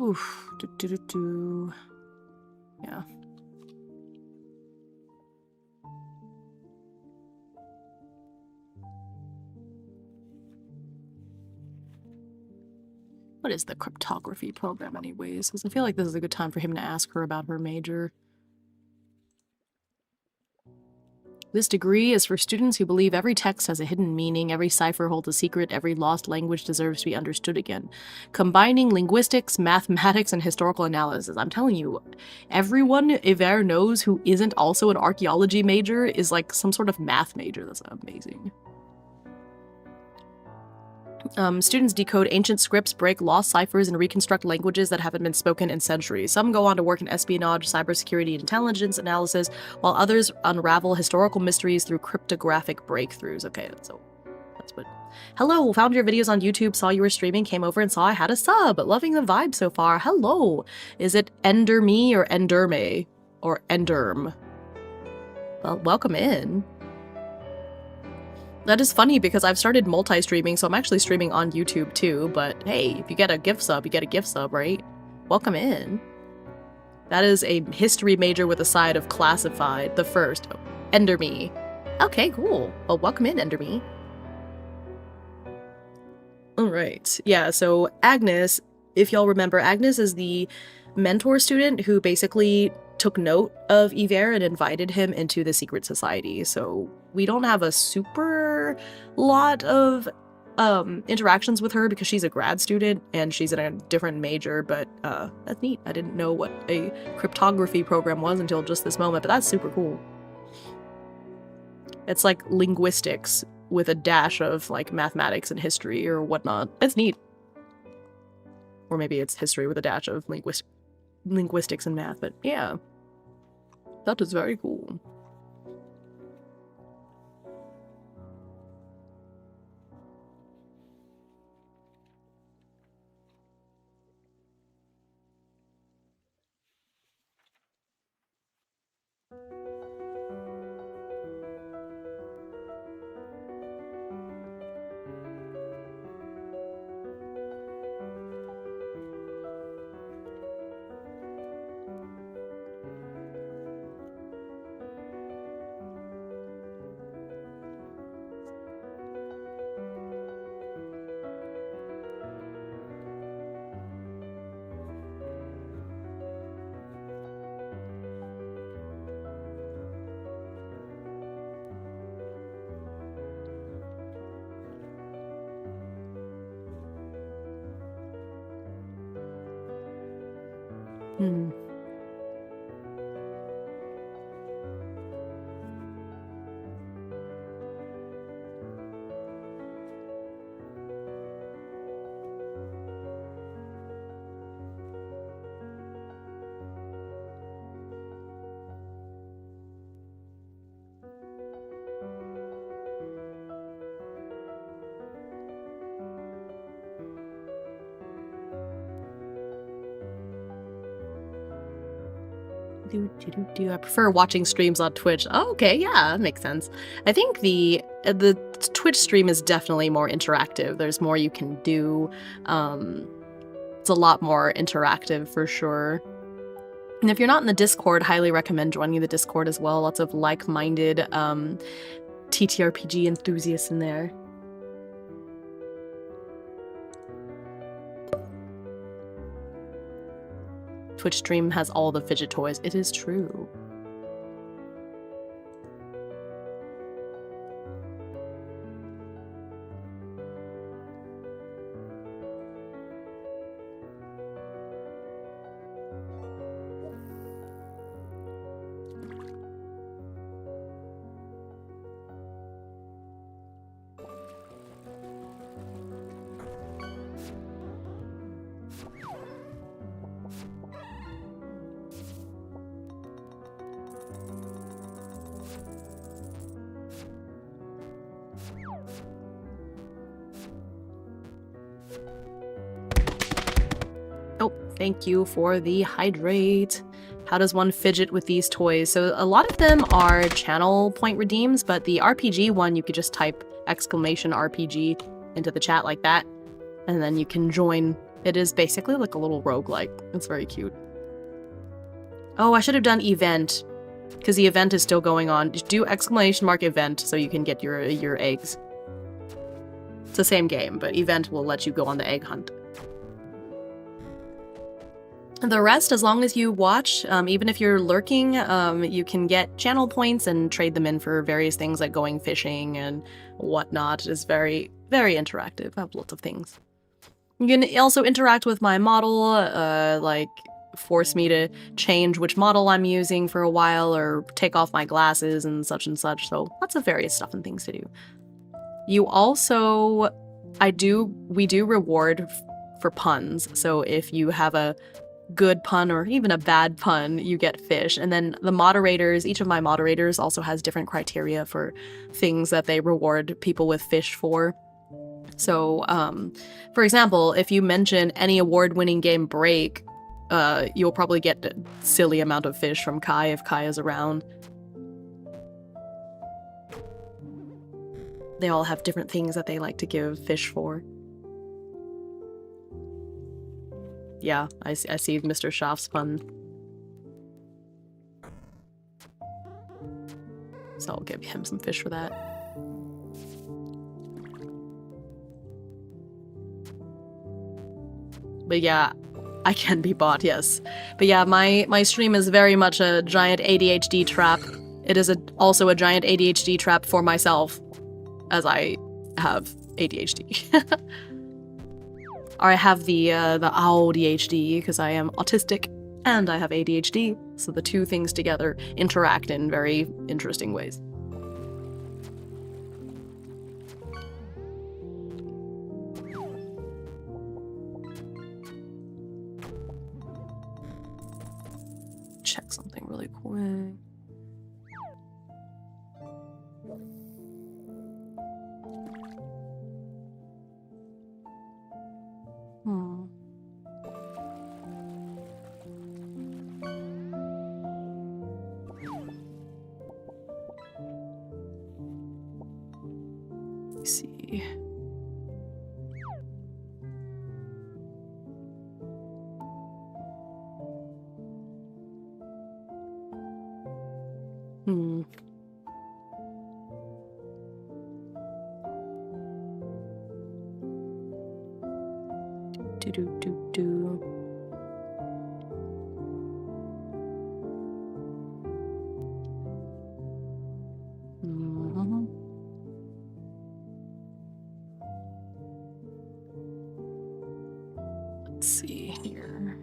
Oof. Yeah. What is the cryptography program anyways? Because I feel like this is a good time for him to ask her about her major. This degree is for students who believe every text has a hidden meaning, every cipher holds a secret, every lost language deserves to be understood again. Combining linguistics, mathematics, and historical analysis. I'm telling you, everyone Iver knows who isn't also an archaeology major is like some sort of math major. That's amazing. Students decode ancient scripts, break lost ciphers, and reconstruct languages that haven't been spoken in centuries. Some go on to work in espionage, cybersecurity, and intelligence analysis, while others unravel historical mysteries through cryptographic breakthroughs. Okay, so that's what... Hello, found your videos on YouTube, saw you were streaming, came over and saw I had a sub. Loving the vibe so far. Hello. Is it Enderme or Enderme? Or Enderm? Well, welcome in. That is funny because I've started multi-streaming, so I'm actually streaming on YouTube too, but hey, if you get a gift sub, you get a gift sub, right? Welcome in. That is a history major with a side of classified, the first. Oh, Enderme. Okay, cool. Well, welcome in, Enderme. Alright, yeah, so Agnes, if y'all remember, Agnes is the mentor student who basically took note of Iver and invited him into the secret society, so we don't have a super lot of interactions with her because she's a grad student and she's in a different major, but that's neat. I didn't know what a cryptography program was until just this moment, but that's super cool. It's like linguistics with a dash of like mathematics and history or whatnot. It's neat. Or maybe it's history with a dash of linguistics and math, but yeah. That is very cool. Hmm. I prefer watching streams on Twitch. Oh, okay, yeah, that makes sense. I think the Twitch stream is definitely more interactive. There's more you can do. It's a lot more interactive for sure. And if you're not in the Discord, highly recommend joining the Discord as well. Lots of like-minded TTRPG enthusiasts in there. Twitch stream has all the fidget toys. It is true. Oh, thank you for the hydrate. How does one fidget with these toys? So a lot of them are channel point redeems, but the RPG one, you could just type !RPG into the chat like that, and then you can join. It is basically like a little roguelike. It's very cute. Oh, I should have done event, because the event is still going on. Just do !event so you can get your eggs. It's the same game, but event will let you go on the egg hunt. The rest, as long as you watch, even if you're lurking, you can get channel points and trade them in for various things like going fishing and whatnot. It's very, very interactive. I have lots of things. You can also interact with my model, like force me to change which model I'm using for a while or take off my glasses and such. So lots of various stuff and things to do. You also, we do reward for puns. So if you have a good pun or even a bad pun, you get fish. And then the moderators, each of my moderators also has different criteria for things that they reward people with fish for. So, for example, if you mention any award-winning game break, you'll probably get a silly amount of fish from Kai if Kai is around. They all have different things that they like to give fish for. Yeah, I see Mr. Schaaf's pun. So I'll give him some fish for that. But yeah, I can be bought, yes. But yeah, my stream is very much a giant ADHD trap. It is also a giant ADHD trap for myself, as I have ADHD. Or I have the ADHD, because I am autistic and I have ADHD, so the two things together interact in very interesting ways. Check something really quick. Let's see. Do. Let's see here.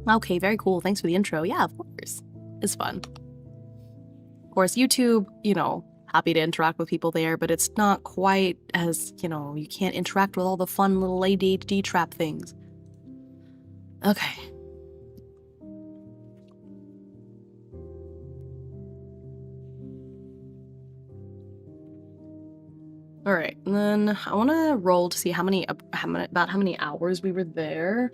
Okay, very cool. Thanks for the intro. Yeah, of course. It's fun. Of course, YouTube, happy to interact with people there, but it's not quite as, you can't interact with all the fun little ADHD trap things. Okay. All right, and then I want to roll to see how many hours we were there,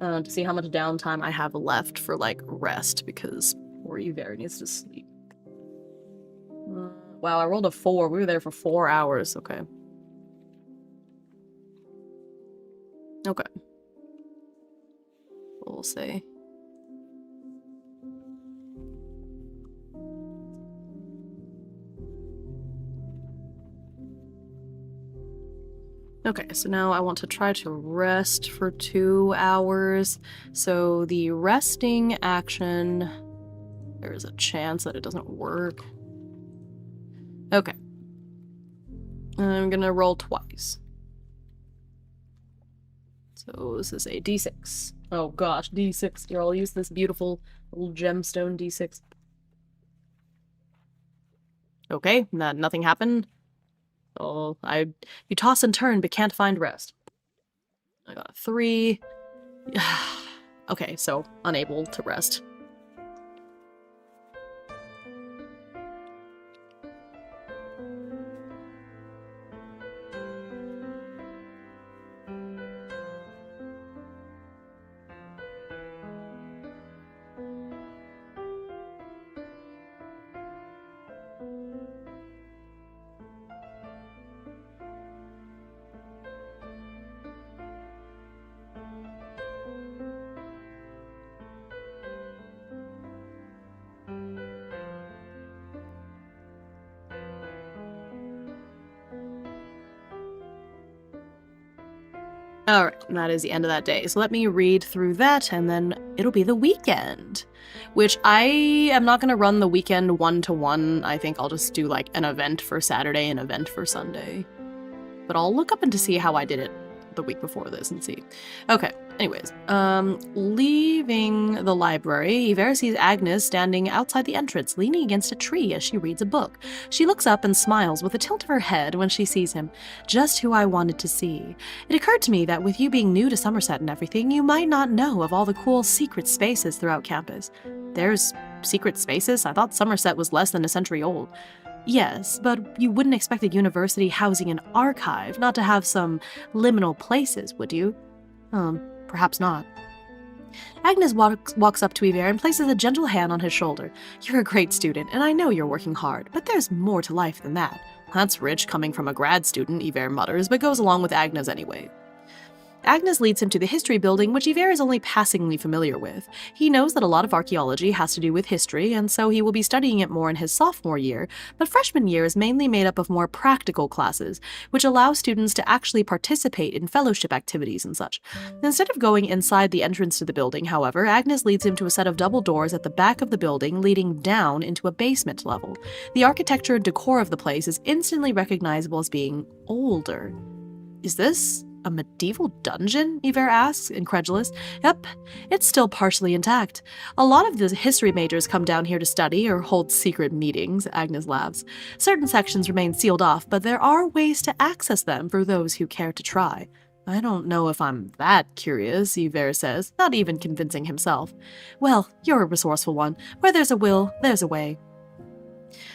to see how much downtime I have left for like rest, because poor Yver needs to sleep. Wow, I rolled a 4. We were there for 4 hours. Okay. Okay. We'll say. Okay, so now I want to try to rest for 2 hours. So the resting action, there is a chance that it doesn't work. Okay. I'm gonna roll twice. So this is a d6. Oh gosh, d6. Here, I'll use this beautiful little gemstone d6. Okay, nothing happened. Oh, you toss and turn, but can't find rest. I got a 3. Okay, so unable to rest. Alright, and that is the end of that day. So let me read through that, and then it'll be the weekend. Which I am not going to run the weekend 1-to-1. I think I'll just do like an event for Saturday, an event for Sunday. But I'll look up and to see how I did it the week before this and see. Okay, anyways. Leaving the library, Yver sees Agnes standing outside the entrance, leaning against a tree as she reads a book. She looks up and smiles with a tilt of her head when she sees him. Just who I wanted to see. It occurred to me that with you being new to Somerset and everything, you might not know of all the cool secret spaces throughout campus. There's secret spaces? I thought Somerset was less than a century old. Yes, but you wouldn't expect a university housing an archive not to have some liminal places, would you? Perhaps not. Agnes walks up to Yver and places a gentle hand on his shoulder. You're a great student, and I know you're working hard, but there's more to life than that. That's rich coming from a grad student, Yver mutters, but goes along with Agnes anyway. Agnes leads him to the history building, which Yver is only passingly familiar with. He knows that a lot of archaeology has to do with history, and so he will be studying it more in his sophomore year, but freshman year is mainly made up of more practical classes, which allow students to actually participate in fellowship activities and such. Instead of going inside the entrance to the building, however, Agnes leads him to a set of double doors at the back of the building leading down into a basement level. The architecture and decor of the place is instantly recognizable as being older. Is this a medieval dungeon? Yver asks, incredulous. Yep, it's still partially intact. A lot of the history majors come down here to study or hold secret meetings, Agnes laughs. Certain sections remain sealed off, but there are ways to access them for those who care to try. I don't know if I'm that curious, Yver says, not even convincing himself. Well, you're a resourceful one. Where there's a will, there's a way.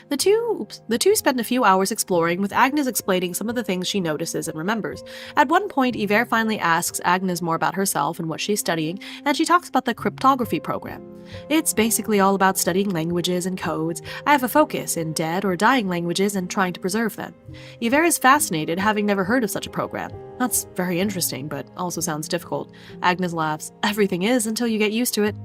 The two spend a few hours exploring, with Agnes explaining some of the things she notices and remembers. At one point, Yver finally asks Agnes more about herself and what she's studying, and she talks about the cryptography program. It's basically all about studying languages and codes. I have a focus in dead or dying languages and trying to preserve them. Yver is fascinated, having never heard of such a program. That's very interesting, but also sounds difficult. Agnes laughs. Everything is until you get used to it.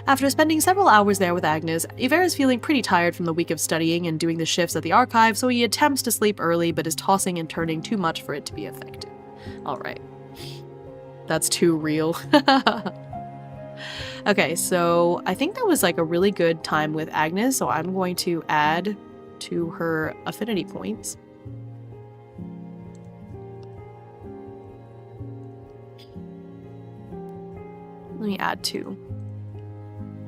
After spending several hours there with Agnes, Yver is feeling pretty tired from the week of studying and doing the shifts at the archive, so he attempts to sleep early but is tossing and turning too much for it to be effective. Alright. That's too real. Okay, so I think that was like a really good time with Agnes, so I'm going to add to her affinity points. Let me add 2.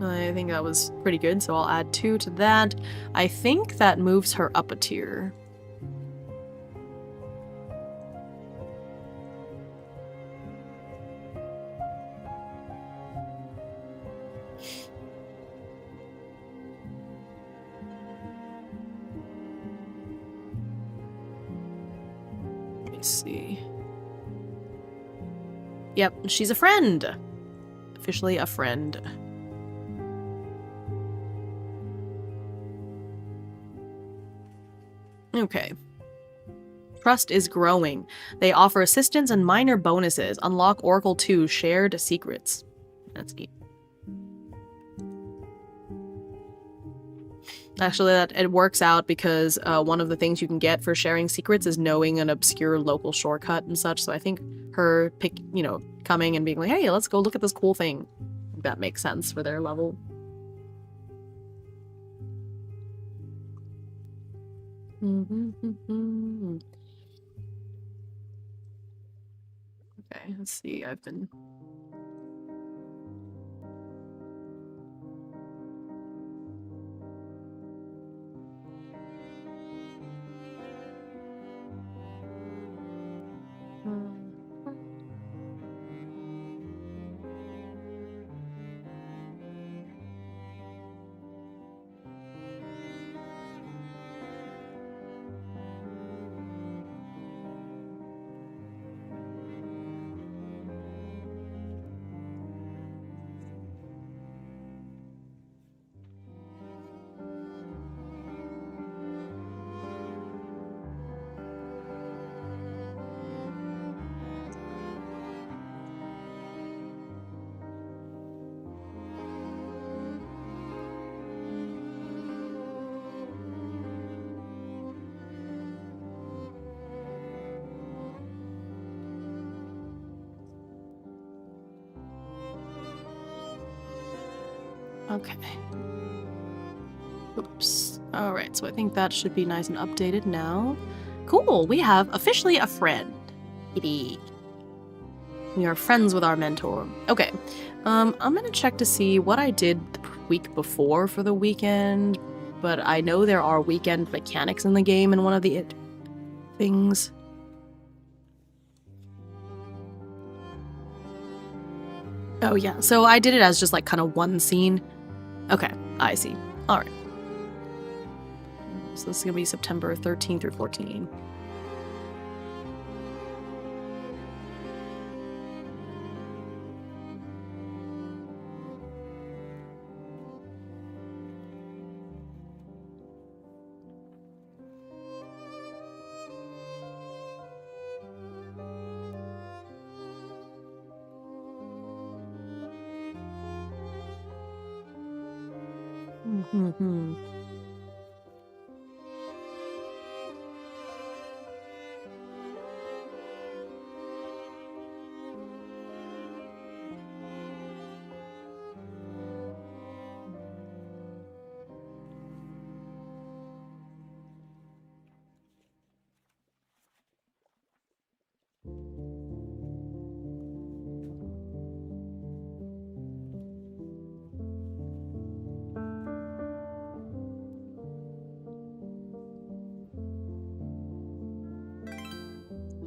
I think that was pretty good, so I'll add 2 to that. I think that moves her up a tier. Let me see. Yep, she's a friend. Officially a friend. Okay. Trust is growing. They offer assistance and minor bonuses. Unlock Oracle 2 shared secrets. That's neat. Actually, that it works out because one of the things you can get for sharing secrets is knowing an obscure local shortcut and such. So I think her coming and being like, hey, let's go look at this cool thing. That makes sense for their level. Okay, let's see. I've been... Okay. Oops. Alright, so I think that should be nice and updated now. Cool, we have officially a friend. Yippee. We are friends with our mentor. Okay, I'm gonna check to see what I did the week before for the weekend, but I know there are weekend mechanics in the game in one of the things. Oh yeah, so I did it as just like kind of one scene. Okay, I see. Alright. So this is gonna be September 13 through 14. Mm-hmm.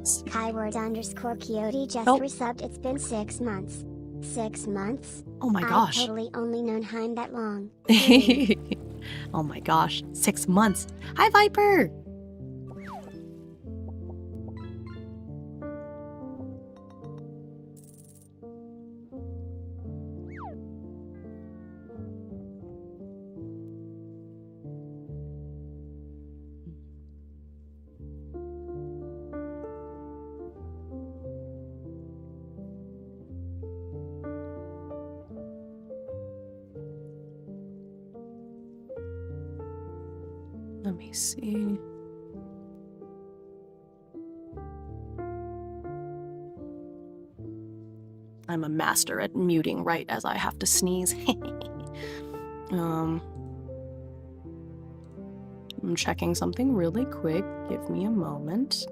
Skyward_Coyote just Oh. resubbed. It's been 6 months. 6 months? Oh my I've gosh. totally only known Heim that long. Oh my gosh. 6 months. Hi, Viper! Let me see. I'm a master at muting right as I have to sneeze. I'm checking something really quick. Give me a moment.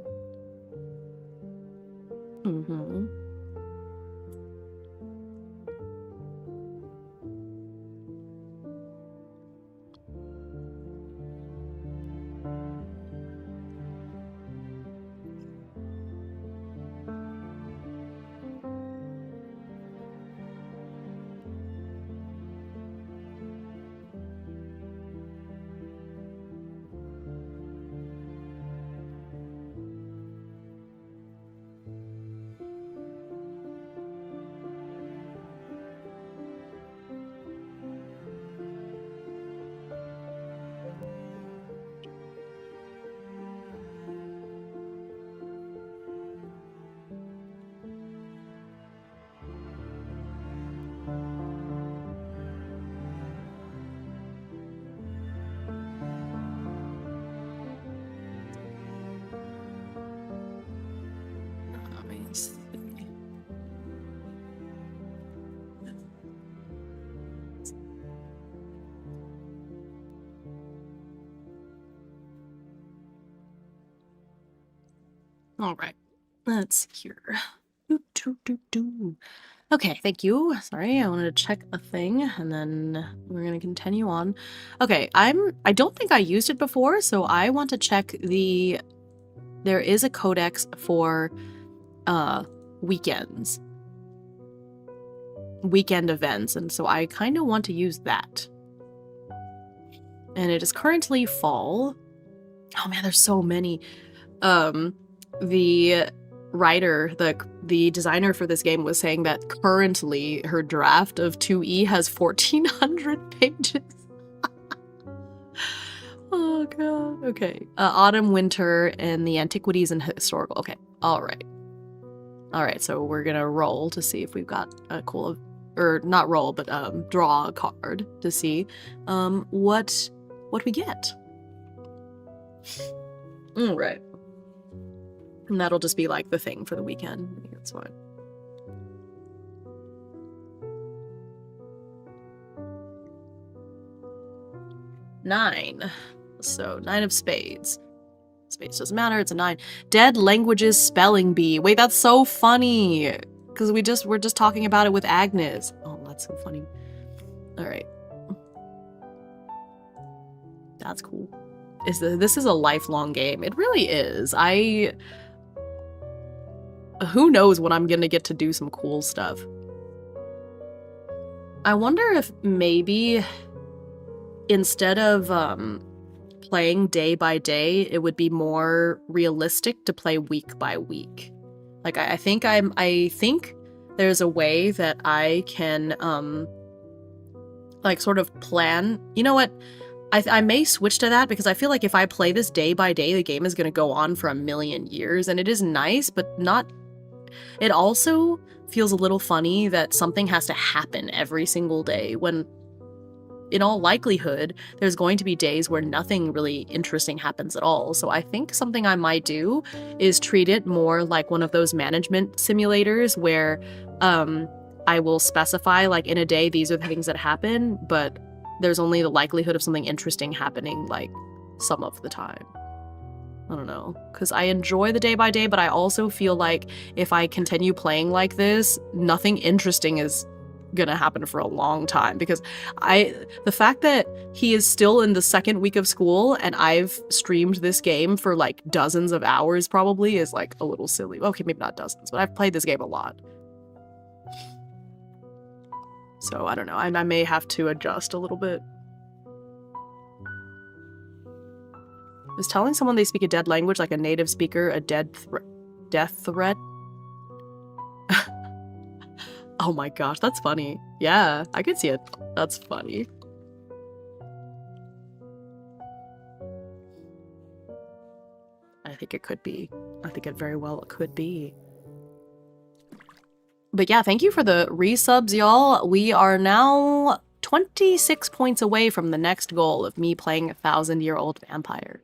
All right. Let's see here. Okay, thank you. Sorry, I wanted to check a thing, and then we're gonna continue on. Okay, I don't think I used it before, so I want to check the. There is a codex for weekends. Weekend events, and so I kind of want to use that. And it is currently fall. Oh man, there's so many. The writer, the designer for this game was saying that currently her draft of 2E has 1,400 pages. Oh god. Okay. Autumn, winter, and the antiquities and historical. Okay. All right. All right. So we're gonna roll to see if we've got a cool, or not roll, but draw a card to see what we get. All right. And that'll just be like the thing for the weekend. I think that's fine. Nine. So 9 of spades. Spades doesn't matter, it's a 9. Dead languages spelling bee. Wait, that's so funny. Because we're just talking about it with Agnes. Oh, that's so funny. Alright. That's cool. This is a lifelong game. It really is. Who knows when I'm gonna get to do some cool stuff. I wonder if maybe instead of playing day by day, it would be more realistic to play week by week. Like I think there's a way that I can like sort of plan. You know what? I may switch to that because I feel like if I play this day by day, the game is going to go on for a million years, and it is nice, but not. It also feels a little funny that something has to happen every single day when, in all likelihood, there's going to be days where nothing really interesting happens at all. So I think something I might do is treat it more like one of those management simulators where I will specify, like, in a day, these are the things that happen, but there's only the likelihood of something interesting happening, like, some of the time. I don't know, because I enjoy the day by day, but I also feel like if I continue playing like this, nothing interesting is gonna happen for a long time, because the fact that he is still in the second week of school and I've streamed this game for like dozens of hours probably is like a little silly. Okay, maybe not dozens, but I've played this game a lot. So I don't know, I may have to adjust a little bit. Is telling someone they speak a dead language like a native speaker a death threat? Oh my gosh, that's funny. Yeah, I could see it. That's funny. I think it could be. I think it very well could be. But yeah, thank you for the resubs, y'all. We are now 26 points away from the next goal of me playing a 1,000-year-old vampire.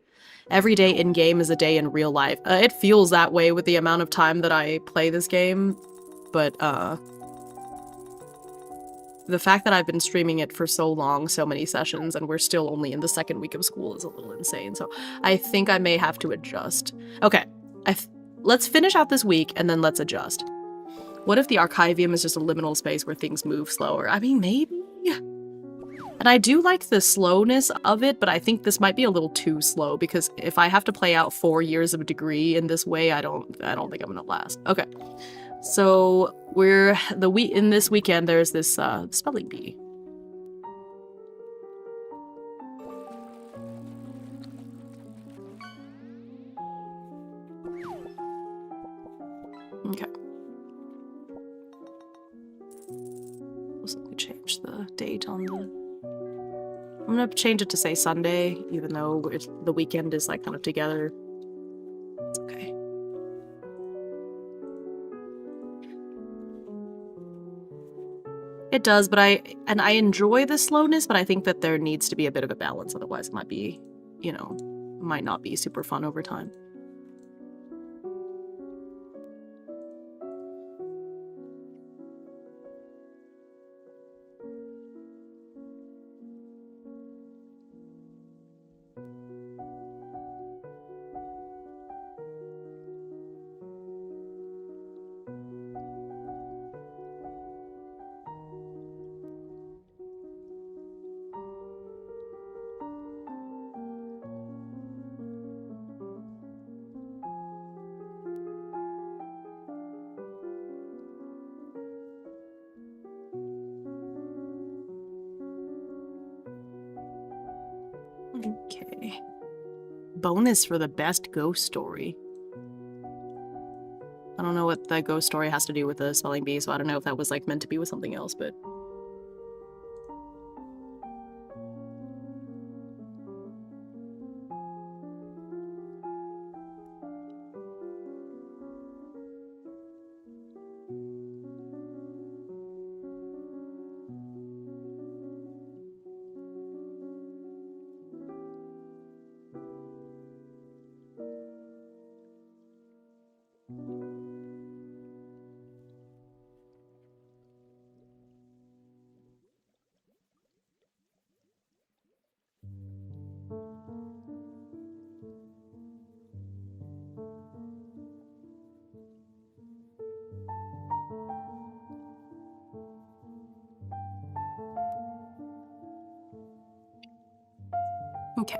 Every day in-game is a day in real life. It feels that way with the amount of time that I play this game, but the fact that I've been streaming it for so long, so many sessions, and we're still only in the second week of school is a little insane, so I think I may have to adjust. Okay, let's finish out this week, and then let's adjust. What if the Archivium is just a liminal space where things move slower? I mean, maybe? And I do like the slowness of it, but I think this might be a little too slow, because if I have to play out 4 years of a degree in this way, I don't think I'm gonna last. Okay. So in this weekend there's this spelling bee. Okay. Let's change the date on the. I'm gonna change it to say Sunday, even though the weekend is like kind of together. It's okay. It does, but I enjoy the slowness, but I think that there needs to be a bit of a balance, otherwise it might be, might not be super fun over time. Okay. Bonus for the best ghost story. I don't know what the ghost story has to do with the spelling bee, so I don't know if that was like meant to be with something else, but... Okay.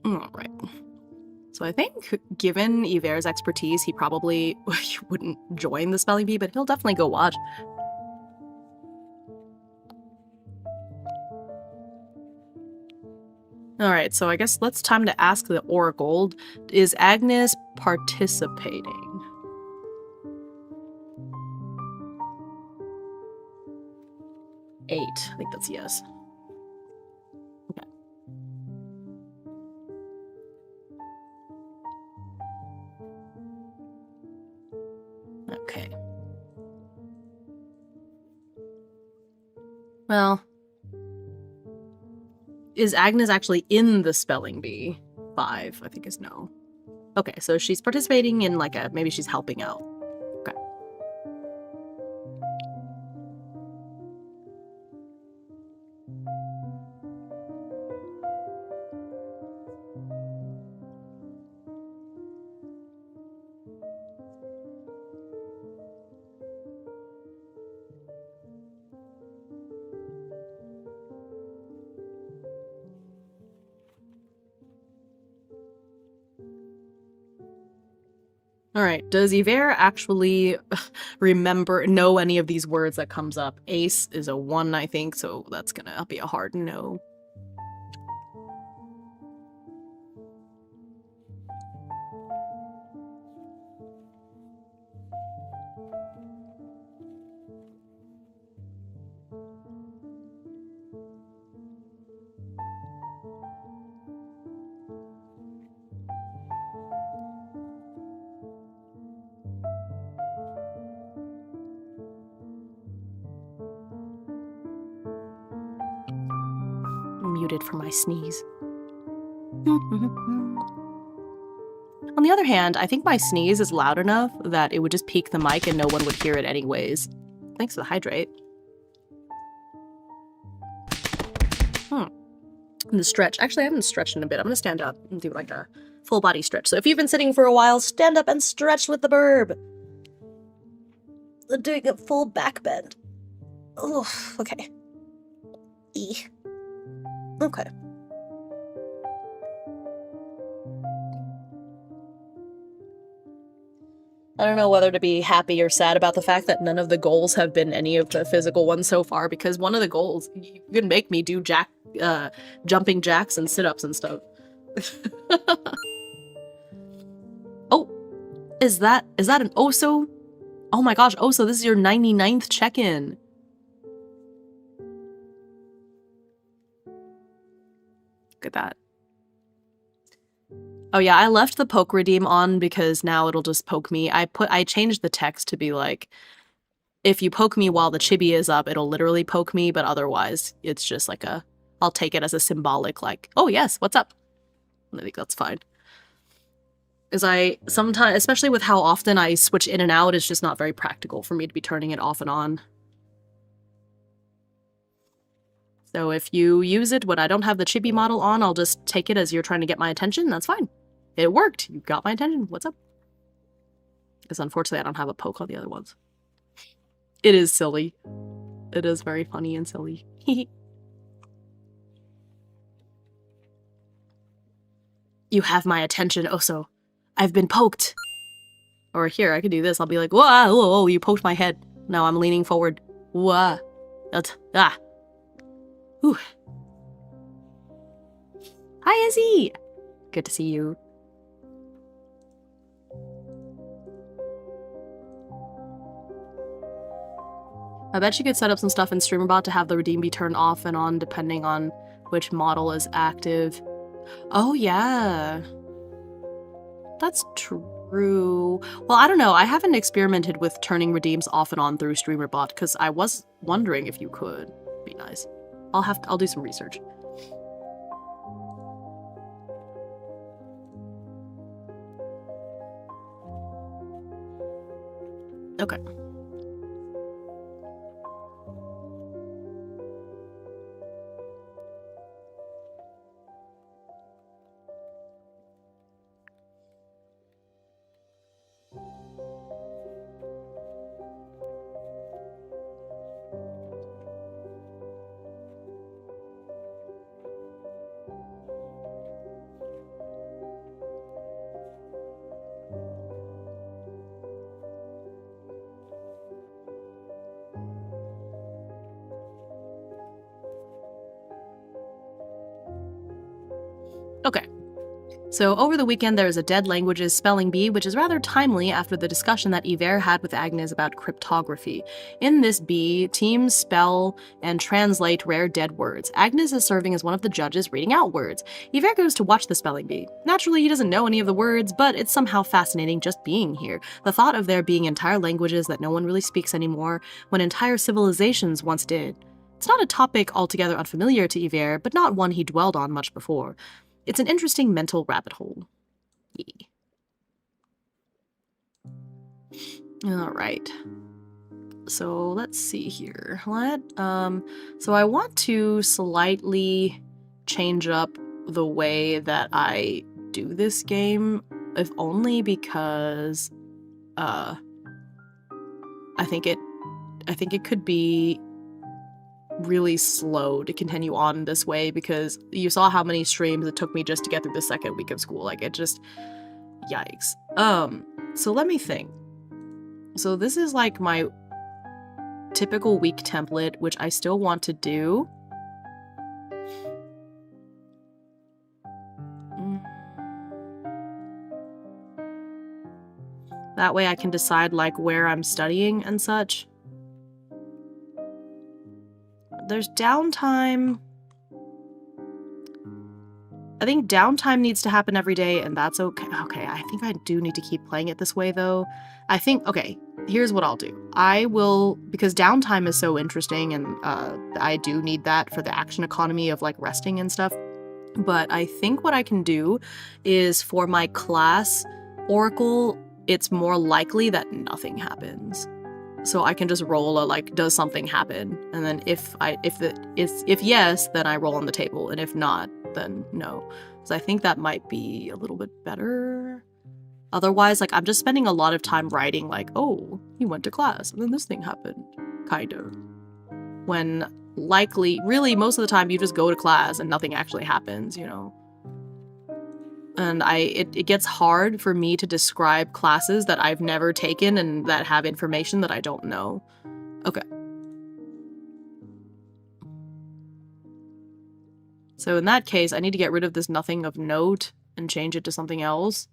Alright. So I think, given Yver's expertise, he probably wouldn't join the spelling bee, but he'll definitely go watch. Alright, so I guess it's time to ask the Oracle, is Agnes participating? Eight. I think that's yes. Okay. Okay. Well, is Agnes actually in the spelling bee? 5, I think is no. Okay, so she's participating in like maybe she's helping out. Okay. Alright, does Yver actually know any of these words that comes up? Ace is a 1, I think, so that's gonna be a hard no. Muted for my sneeze. On the other hand, I think my sneeze is loud enough that it would just peak the mic and no one would hear it anyways. Thanks for the hydrate. And the stretch. Actually, I haven't stretched in a bit. I'm gonna stand up and do like a full body stretch. So if you've been sitting for a while, stand up and stretch with the burb. Doing a full back bend. Oh, okay. Okay. I don't know whether to be happy or sad about the fact that none of the goals have been any of the physical ones so far, because one of the goals, you can make me do jumping jacks and sit-ups and stuff. Oh, is that an Oso? Oh my gosh, Oso, this is your 99th check-in. Look at that. Oh yeah, I left the poke redeem on because now it'll just poke me. I changed the text to be like, if you poke me while the chibi is up, it'll literally poke me, but otherwise it's just like I'll take it as a symbolic like, oh yes, what's up? I think that's fine. Because I sometimes, especially with how often I switch in and out, it's just not very practical for me to be turning it off and on. So if you use it when I don't have the chibi model on, I'll just take it as you're trying to get my attention. That's fine. It worked. You got my attention. What's up? Because unfortunately, I don't have a poke on the other ones. It is silly. It is very funny and silly. You have my attention, Oso. I've been poked. Or here, I could do this. I'll be like, whoa, whoa, you poked my head. Now I'm leaning forward. Whoa. Ah. Ooh. Hi, Izzy! Good to see you. I bet you could set up some stuff in StreamerBot to have the redeem be turned off and on depending on which model is active. Oh, yeah. That's true. Well, I don't know. I haven't experimented with turning redeems off and on through StreamerBot because I was wondering if you could. Be nice. I'll do some research. Okay. Okay. So over the weekend there is a Dead Languages spelling bee, which is rather timely after the discussion that Yver had with Agnes about cryptography. In this bee, teams spell and translate rare dead words. Agnes is serving as one of the judges reading out words. Yver goes to watch the spelling bee. Naturally, he doesn't know any of the words, but it's somehow fascinating just being here. The thought of there being entire languages that no one really speaks anymore, when entire civilizations once did. It's not a topic altogether unfamiliar to Yver, but not one he dwelled on much before. It's an interesting mental rabbit hole. Yeah. All right. So let's see here. So I want to slightly change up the way that I do this game, if only because I think it could be really slow to continue on this way, because you saw how many streams it took me just to get through the second week of school. Like, it just, yikes. So let me think. So this is like my typical week template, which I still want to do. That way I can decide like where I'm studying and such. There's downtime. I think downtime needs to happen every day, and that's okay. Okay, I think I do need to keep playing it this way, though. I think, okay, here's what I'll do. I will, because downtime is so interesting, and I do need that for the action economy of, like, resting and stuff. But I think what I can do is, for my class oracle, it's more likely that nothing happens. So I can just roll a, like, does something happen? And then if yes, then I roll on the table, and if not, then no. So I think that might be a little bit better. Otherwise, like, I'm just spending a lot of time writing, like, oh, he went to class, and then this thing happened, kind of. When likely, really, most of the time, you just go to class and nothing actually happens, you know? And it gets hard for me to describe classes that I've never taken and that have information that I don't know. Okay. So in that case, I need to get rid of this nothing of note and change it to something else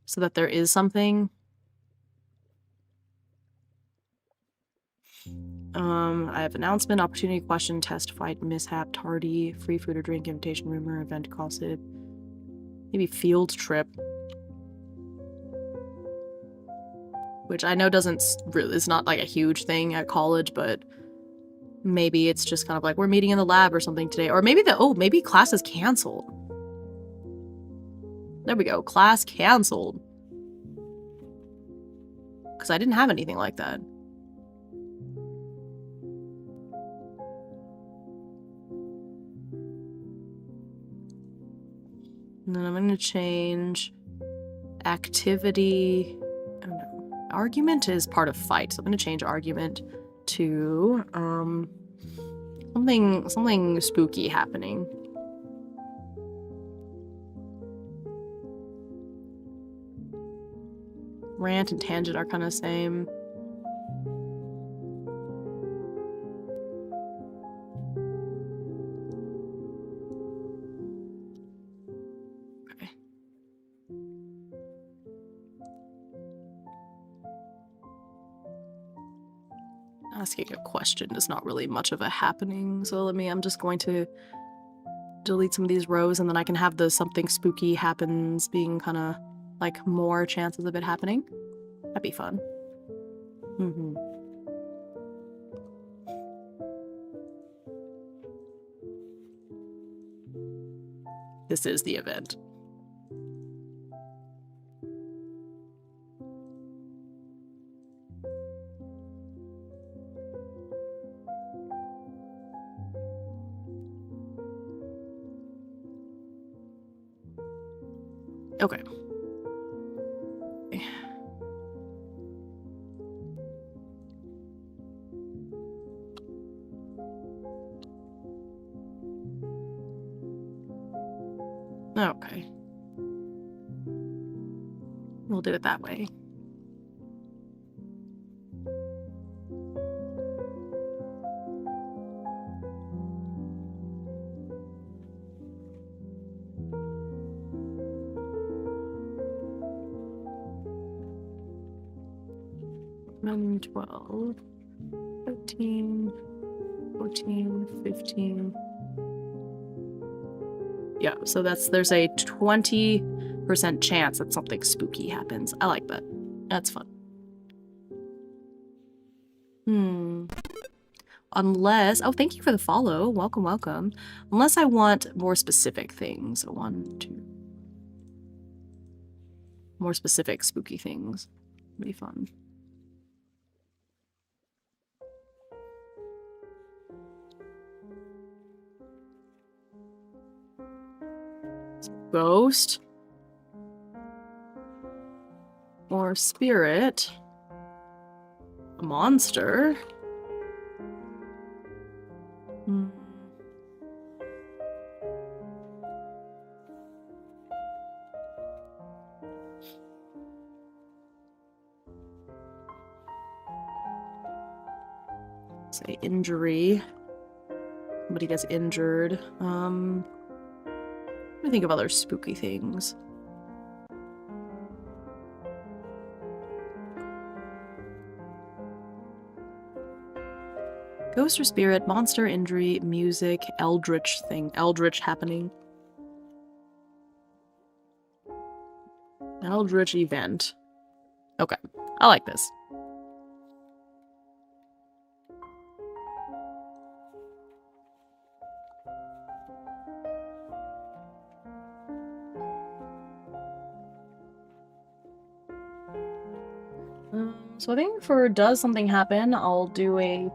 so that there is something. I have announcement, opportunity, question, test, fight, mishap, tardy, free food or drink, invitation, rumor, event, gossip. Maybe field trip. Which I know is not like a huge thing at college, but maybe it's just kind of like, we're meeting in the lab or something today. Or maybe maybe class is canceled. There we go, class canceled. Because I didn't have anything like that. And then I'm going to change activity. Oh no. Argument is part of fight, so I'm going to change argument to something spooky happening. Rant and tangent are kind of same. asking a question is not really much of a happening, so I'm just going to delete some of these rows, and then I can have the something spooky happens being kind of like more chances of it happening. That'd be fun. This is the event. Okay. Okay. We'll do it that way. And 12, 13, 14, 15. Yeah, so there's a 20% chance that something spooky happens. I like that. That's fun. Unless, oh, thank you for the follow. Welcome, welcome. Unless I want more specific things. 1, 2. More specific spooky things. Would be fun. Ghost or spirit, a monster. Say injury. Somebody gets injured. Let me think of other spooky things. Ghost or spirit, monster, injury, music, eldritch thing. Eldritch happening. Eldritch event. Okay, I like this. So I think for does something happen, I'll do a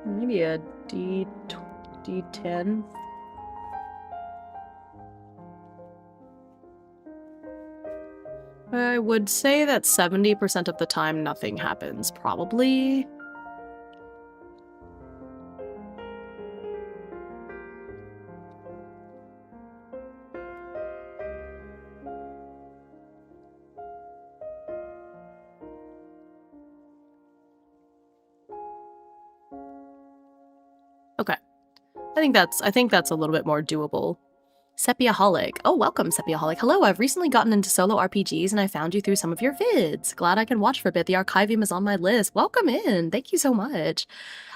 maybe a D10. I would say that 70% of the time nothing happens, probably. Okay. I think that's a little bit more doable. Sepiaholic. Oh, welcome, Sepiaholic. Hello, I've recently gotten into solo RPGs and I found you through some of your vids. Glad I can watch for a bit. The Archivium is on my list. Welcome in. Thank you so much.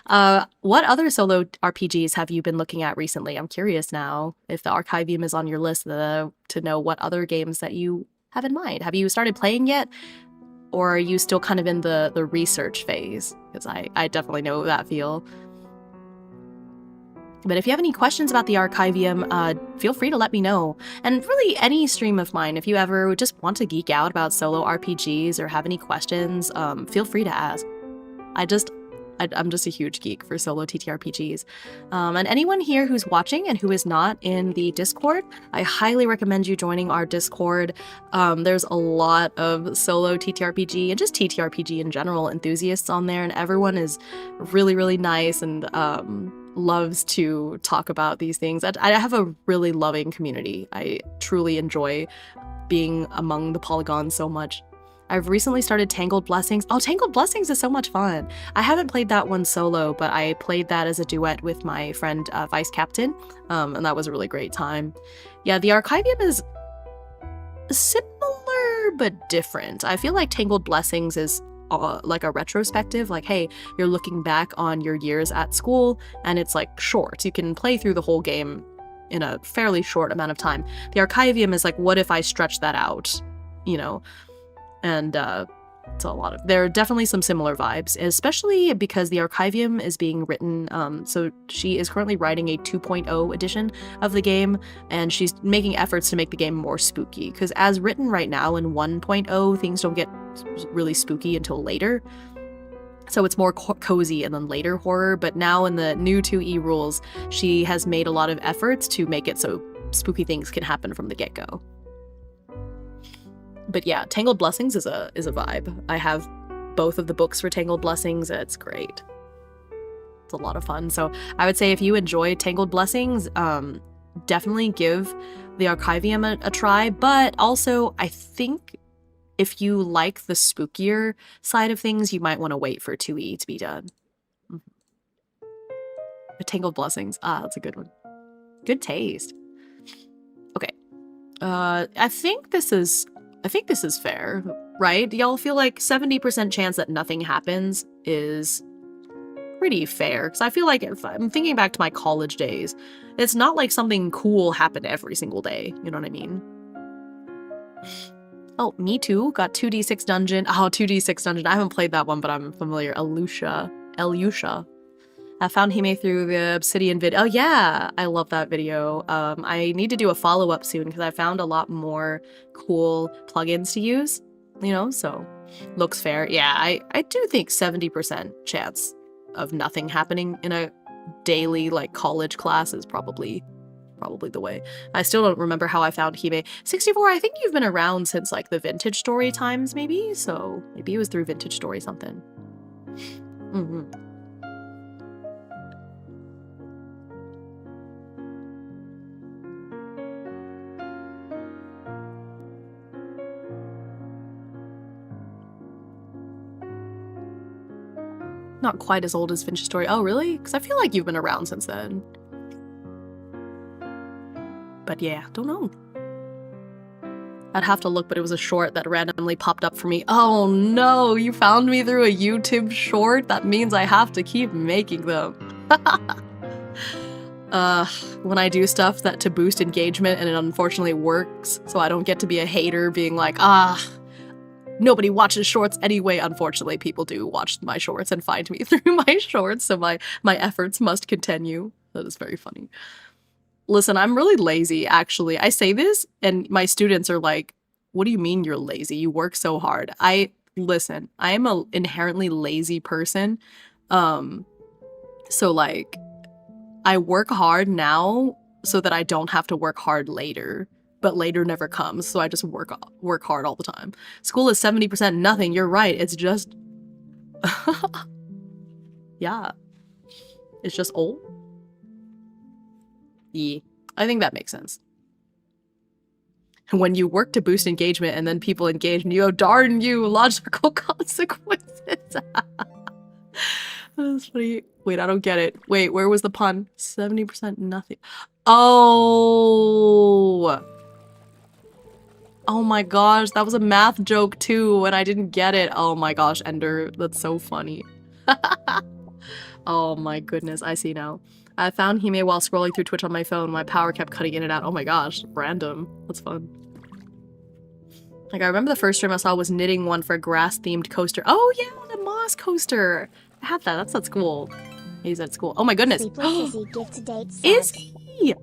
What other solo RPGs have you been looking at recently? I'm curious now if the Archivium is on your list to know what other games that you have in mind. Have you started playing yet? Or are you still kind of in the research phase? Because I definitely know that feel. But if you have any questions about the Archivium, feel free to let me know. And really, any stream of mine, if you ever just want to geek out about solo RPGs or have any questions, feel free to ask. I'm just a huge geek for solo TTRPGs. And anyone here who's watching and who is not in the Discord, I highly recommend you joining our Discord. There's a lot of solo TTRPG and just TTRPG in general enthusiasts on there, and everyone is really, really nice and loves to talk about these things. I have a really loving community. I truly enjoy being among the polygons so much. I've recently started Tangled Blessings. Oh, Tangled Blessings is so much fun. I haven't played that one solo, but I played that as a duet with my friend Vice Captain, and that was a really great time. Yeah, the Archivium is similar similar but different. I feel like Tangled Blessings is like a retrospective, like, hey, you're looking back on your years at school, and it's like short. You can play through the whole game in a fairly short amount of time. The Archivium is like, what if I stretch that out, you know? And it's a lot of, there are definitely some similar vibes, especially because the Archivium is being written, so she is currently writing a 2.0 edition of the game, and she's making efforts to make the game more spooky, because as written right now in 1.0, things don't get really spooky until later. So it's more cozy and then later horror, but now in the new 2E rules, she has made a lot of efforts to make it so spooky things can happen from the get-go. But yeah, Tangled Blessings is a vibe. I have both of the books for Tangled Blessings, and it's great. It's a lot of fun. So I would say if you enjoy Tangled Blessings, definitely give the Archivium a try, but also I think if you like the spookier side of things, you might want to wait for 2E to be done. Tangled Blessings. Ah, that's a good one. Good taste. Okay. I think this is fair, right? Y'all feel like 70% chance that nothing happens is pretty fair. Because I feel like if I'm thinking back to my college days, it's not like something cool happened every single day. You know what I mean? Oh, me too. Got 2D6 Dungeon. Oh, 2D6 Dungeon. I haven't played that one, but I'm familiar. Elusha. I found Hime through the Obsidian vid. Oh yeah, I love that video. I need to do a follow-up soon because I found a lot more cool plugins to use, you know, so looks fair. Yeah, I do think 70% chance of nothing happening in a daily, like, college class is probably the way. I still don't remember how I found Hime. 64, I think you've been around since, like, the Vintage Story times, maybe? So maybe it was through Vintage Story something. Not quite as old as Vintage Story. Oh, really? Because I feel like you've been around since then. But yeah, don't know. I'd have to look, but it was a short that randomly popped up for me. Oh no, you found me through a YouTube short? That means I have to keep making them. When I do stuff to boost engagement and it unfortunately works, so I don't get to be a hater being like, nobody watches shorts anyway. Unfortunately, people do watch my shorts and find me through my shorts, so my efforts must continue. That is very funny. Listen, I'm really lazy, actually. I say this, and my students are like, what do you mean you're lazy? You work so hard. Listen, I am an inherently lazy person. So, like, I work hard now so that I don't have to work hard later. But later never comes, so I just work hard all the time. School is 70% nothing. You're right. It's just... yeah. It's just old. Yeah. I think that makes sense. When you work to boost engagement and then people engage and you go, darn you, logical consequences. That's funny. Wait, I don't get it. Wait, where was the pun? 70% nothing. Oh! Oh my gosh, that was a math joke too, and I didn't get it. Oh my gosh, Ender, that's so funny. Oh my goodness, I see now. I found Hime while scrolling through Twitch on my phone. My power kept cutting in and out. Oh my gosh, random. That's fun. Like, I remember the first stream I saw was knitting one for a grass-themed coaster. Oh yeah, the moss coaster. I had that. That's cool. He's at school. Oh my goodness. Is he?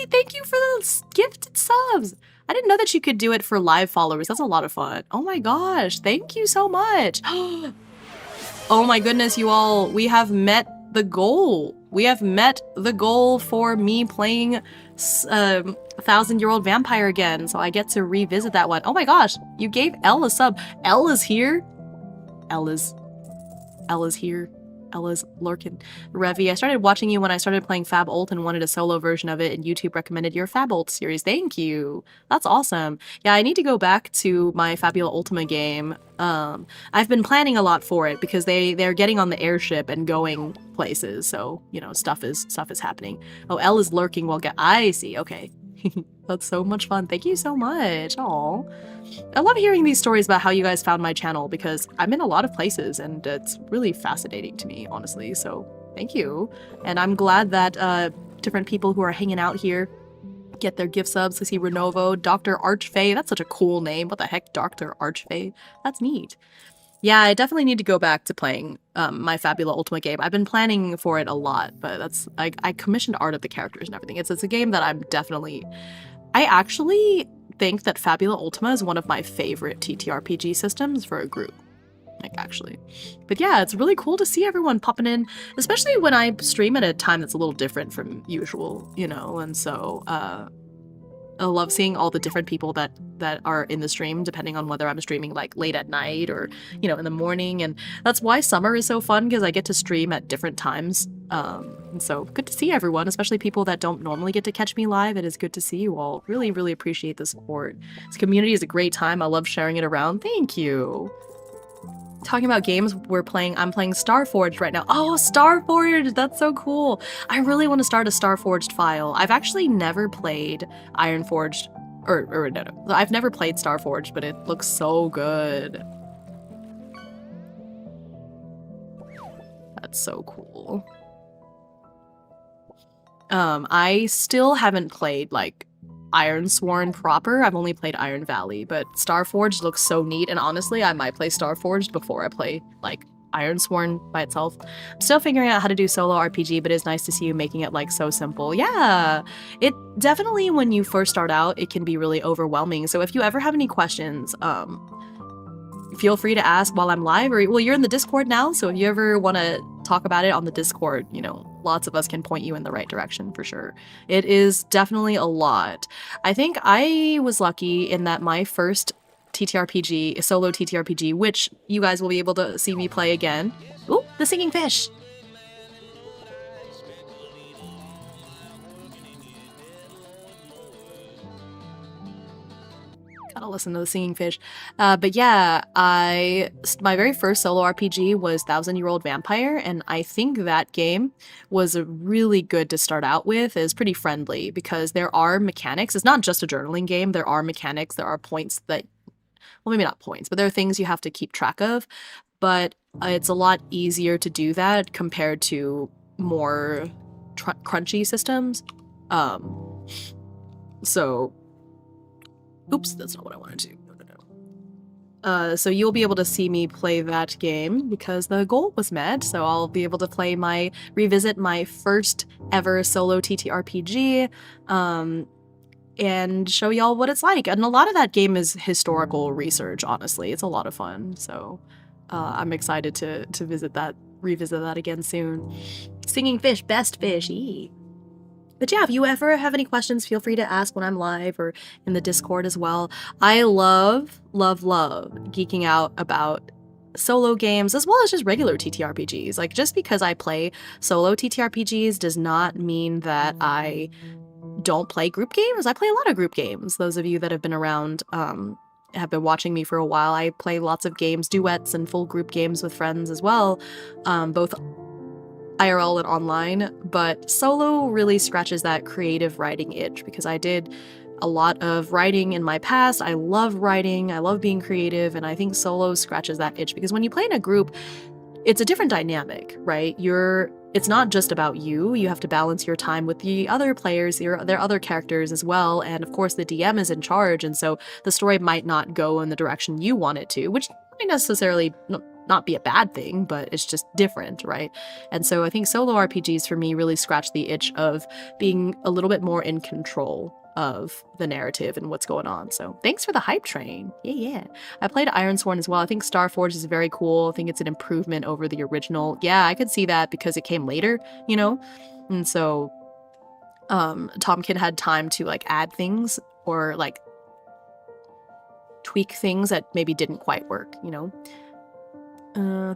Thank you for the gifted subs. I didn't know that you could do it for live followers. That's a lot of fun. Oh my gosh. Thank you so much. Oh my goodness, you all. We have met the goal. We have met the goal for me playing 1,000-year-old vampire again. So I get to revisit that one. Oh my gosh. You gave Elle a sub. Elle is here. Ella's here. Ella's lurking. Revy, I started watching you when I started playing Fab Ult and wanted a solo version of it, and YouTube recommended your Fab Ult series. Thank you. That's awesome. Yeah, I need to go back to my Fabula Ultima game. I've been planning a lot for it because they're getting on the airship and going places, so you know stuff is happening. Oh, Elle is lurking while I see. Okay. That's so much fun. Thank you so much. Aw. I love hearing these stories about how you guys found my channel because I'm in a lot of places and it's really fascinating to me, honestly. So thank you. And I'm glad that different people who are hanging out here get their gift subs. I see Renovo, Dr. Archfey. That's such a cool name. What the heck, Dr. Archfey? That's neat. Yeah, I definitely need to go back to playing my Fabula Ultima game. I've been planning for it a lot, but that's I commissioned art of the characters and everything. It's a game that I'm definitely... I actually think that Fabula Ultima is one of my favorite TTRPG systems for a group. Like, actually. But yeah, it's really cool to see everyone popping in, especially when I stream at a time that's a little different from usual, you know, and so I love seeing all the different people that are in the stream, depending on whether I'm streaming like late at night or, you know, in the morning. And that's why summer is so fun, because I get to stream at different times. And so good to see everyone, especially people that don't normally get to catch me live. It is good to see you all. Really, really appreciate the support. This community is a great time. I love sharing it around. Thank you. Talking about games we're playing, I'm playing Starforged right now. Oh, Starforged! That's so cool. I really want to start a Starforged file. I've actually never played Ironforged, no. I've never played Starforged, but it looks so good. That's so cool. I still haven't played, like, Ironsworn proper. I've only played Iron Valley, but Starforged looks so neat, and honestly, I might play Starforged before I play, like, Ironsworn by itself. I'm still figuring out how to do solo RPG, but it's nice to see you making it, like, so simple. Yeah! It definitely, when you first start out, it can be really overwhelming, so if you ever have any questions, feel free to ask while I'm live, or, well, you're in the Discord now, so if you ever want to talk about it on the Discord, you know, lots of us can point you in the right direction for sure. It is definitely a lot. I think I was lucky in that my first TTRPG, solo TTRPG, which you guys will be able to see me play again. Ooh, the singing fish! Gotta listen to the singing fish. But yeah, my very first solo RPG was 1000-Year-Old Vampire, and I think that game was really good to start out with. It's pretty friendly because there are mechanics. It's not just a journaling game. There are mechanics. There are points that, well, maybe not points, but there are things you have to keep track of. But it's a lot easier to do that compared to more crunchy systems. So oops, that's not what I wanted to. No. So you'll be able to see me play that game because the goal was met. So I'll be able to revisit my first ever solo TTRPG, and show y'all what it's like. And a lot of that game is historical research, honestly. It's a lot of fun. So I'm excited to revisit that again soon. Singing fish, best fish, eee. But yeah, if you ever have any questions, feel free to ask when I'm live or in the Discord as well. I love, love, love geeking out about solo games as well as just regular TTRPGs. Like, just because I play solo TTRPGs does not mean that I don't play group games. I play a lot of group games. Those of you that have been around, have been watching me for a while, I play lots of games, duets and full group games with friends as well, both IRL and online, but solo really scratches that creative writing itch because I did a lot of writing in my past. I love writing, I love being creative, and I think solo scratches that itch because when you play in a group, it's a different dynamic, right? It's not just about you. You have to balance your time with the other players, their other characters as well, and of course the DM is in charge, and so the story might not go in the direction you want it to, which might necessarily not be a bad thing, but it's just different, right? And so I think solo RPGs for me really scratch the itch of being a little bit more in control of the narrative and what's going on. So thanks for the hype train. Yeah. I played Ironsworn as well. I think Starforged is very cool. I think it's an improvement over the original. Yeah, I could see that because it came later, you know? And so Tomkin had time to like add things or like tweak things that maybe didn't quite work, you know?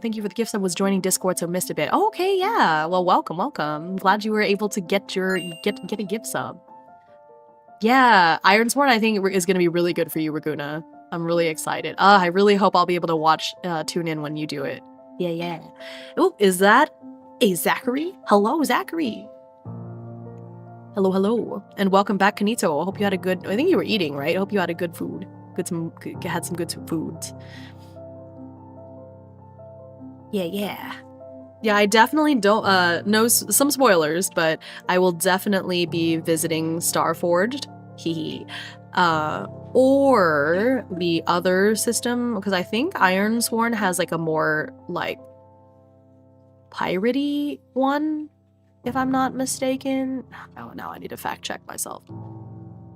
Thank you for the gifts. I was joining Discord, so missed a bit. Oh, okay, yeah. Well, welcome. I'm glad you were able to get a gift sub. Yeah, Ironsworn I think is going to be really good for you, Raguna. I'm really excited. I really hope I'll be able to tune in when you do it. Yeah. Oh, is that a Zachary? Hello, Zachary. Hello, hello, and welcome back, Kanito. I hope you had a good. I think you were eating, right? I hope you had a good food. Had some good foods. Yeah. I definitely don't know some spoilers, but I will definitely be visiting Starforged. Hee. Or the other system, because I think Ironsworn has like a more like piratey one, if I'm not mistaken. Oh, now I need to fact check myself.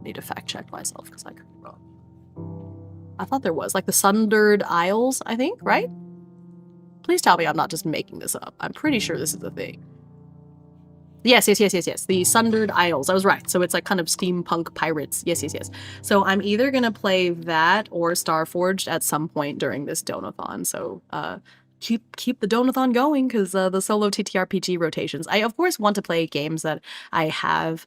Because I could be wrong. I thought there was like the Sundered Isles, I think, right? Please tell me I'm not just making this up. I'm pretty sure this is the thing. Yes. The Sundered Isles. I was right. So it's like kind of steampunk pirates. Yes. So I'm either going to play that or Starforged at some point during this Donathon. So keep the Donathon going, because the solo TTRPG rotations. I, of course, want to play games that I have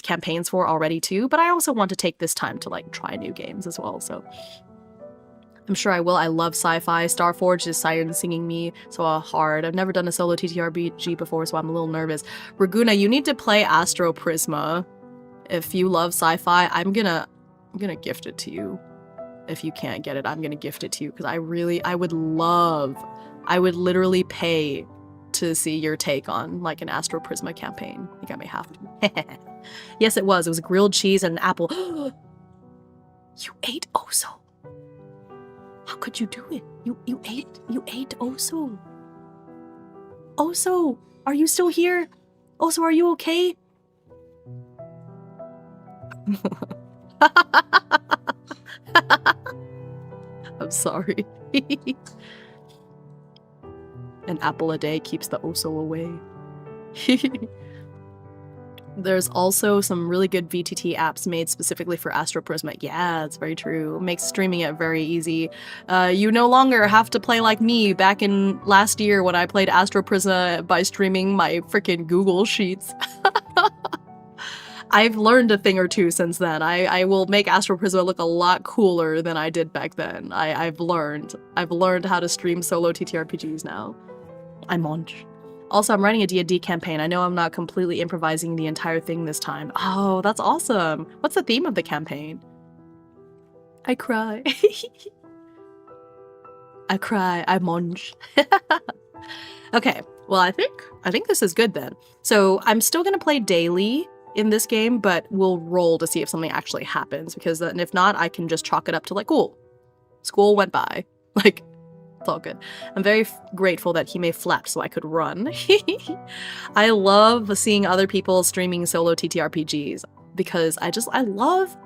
campaigns for already too, but I also want to take this time to like try new games as well. So I'm sure I will. I love sci-fi. Starforged is Siren singing me so hard. I've never done a solo TTRPG before, so I'm a little nervous. Raguna, you need to play Astro Prisma. If you love sci-fi, I'm gonna gift it to you. If you can't get it, I'm gonna gift it to you, because I would literally pay to see your take on like an Astro Prisma campaign. I think I may have to. Yes, it was. It was grilled cheese and an apple. You ate Oso. How could you do it? You ate Oso. Oso, are you still here? Oso, are you okay? I'm sorry. An apple a day keeps the Oso away. There's also some really good VTT apps made specifically for Astro Prisma. Yeah, it's very true. Makes streaming it very easy. You no longer have to play like me back in last year when I played Astro Prisma by streaming my freaking Google Sheets. I've learned a thing or two since then. I will make Astro Prisma look a lot cooler than I did back then. I've learned how to stream solo TTRPGs now. I'm on. Also, I'm writing a D&D campaign. I know I'm not completely improvising the entire thing this time. Oh, that's awesome. What's the theme of the campaign? I cry. I cry. I munch. Okay, well, I think this is good then. So I'm still going to play daily in this game, but we'll roll to see if something actually happens, because then if not, I can just chalk it up to like, cool, school went by. Like, it's all good. I'm very grateful that Hime flapped so I could run. I love seeing other people streaming solo TTRPGs, because I love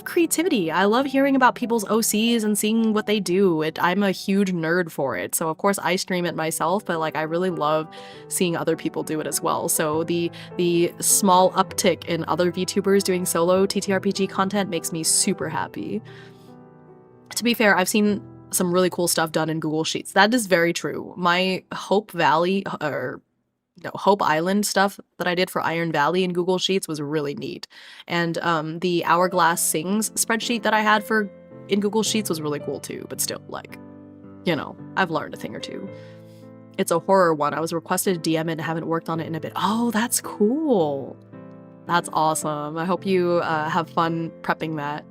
creativity. I love hearing about people's OCs and seeing what they do. I'm a huge nerd for it. So of course I stream it myself, but like I really love seeing other people do it as well. So the small uptick in other VTubers doing solo TTRPG content makes me super happy. To be fair, I've seen some really cool stuff done in Google Sheets. That is very true. My Hope Island stuff that I did for Iron Valley in Google Sheets was really neat. And the Hourglass Sings spreadsheet that I had in Google Sheets was really cool too, but still, like, you know, I've learned a thing or two. It's a horror one. I was requested to DM it and haven't worked on it in a bit. Oh, that's cool. That's awesome. I hope you have fun prepping that.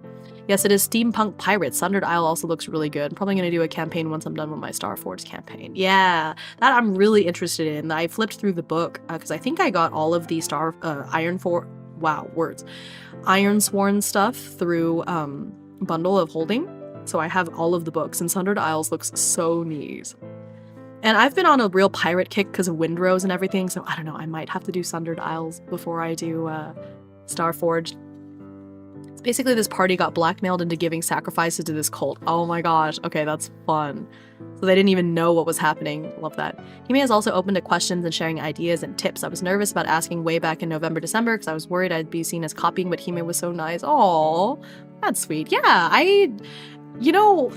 Yes, it is Steampunk Pirates. Sundered Isle also looks really good. I'm probably going to do a campaign once I'm done with my Starforged campaign. Yeah, that I'm really interested in. I flipped through the book because I think I got all of the Ironsworn stuff through Bundle of Holding. So I have all of the books, and Sundered Isles looks so neat. And I've been on a real pirate kick because of Windrose and everything, so I don't know, I might have to do Sundered Isles before I do Starforged. Basically, this party got blackmailed into giving sacrifices to this cult. Oh my gosh. Okay, that's fun. So they didn't even know what was happening. Love that. Hime is also open to questions and sharing ideas and tips. I was nervous about asking way back in November, December, because I was worried I'd be seen as copying, but Hime was so nice. Oh, that's sweet. Yeah, it's not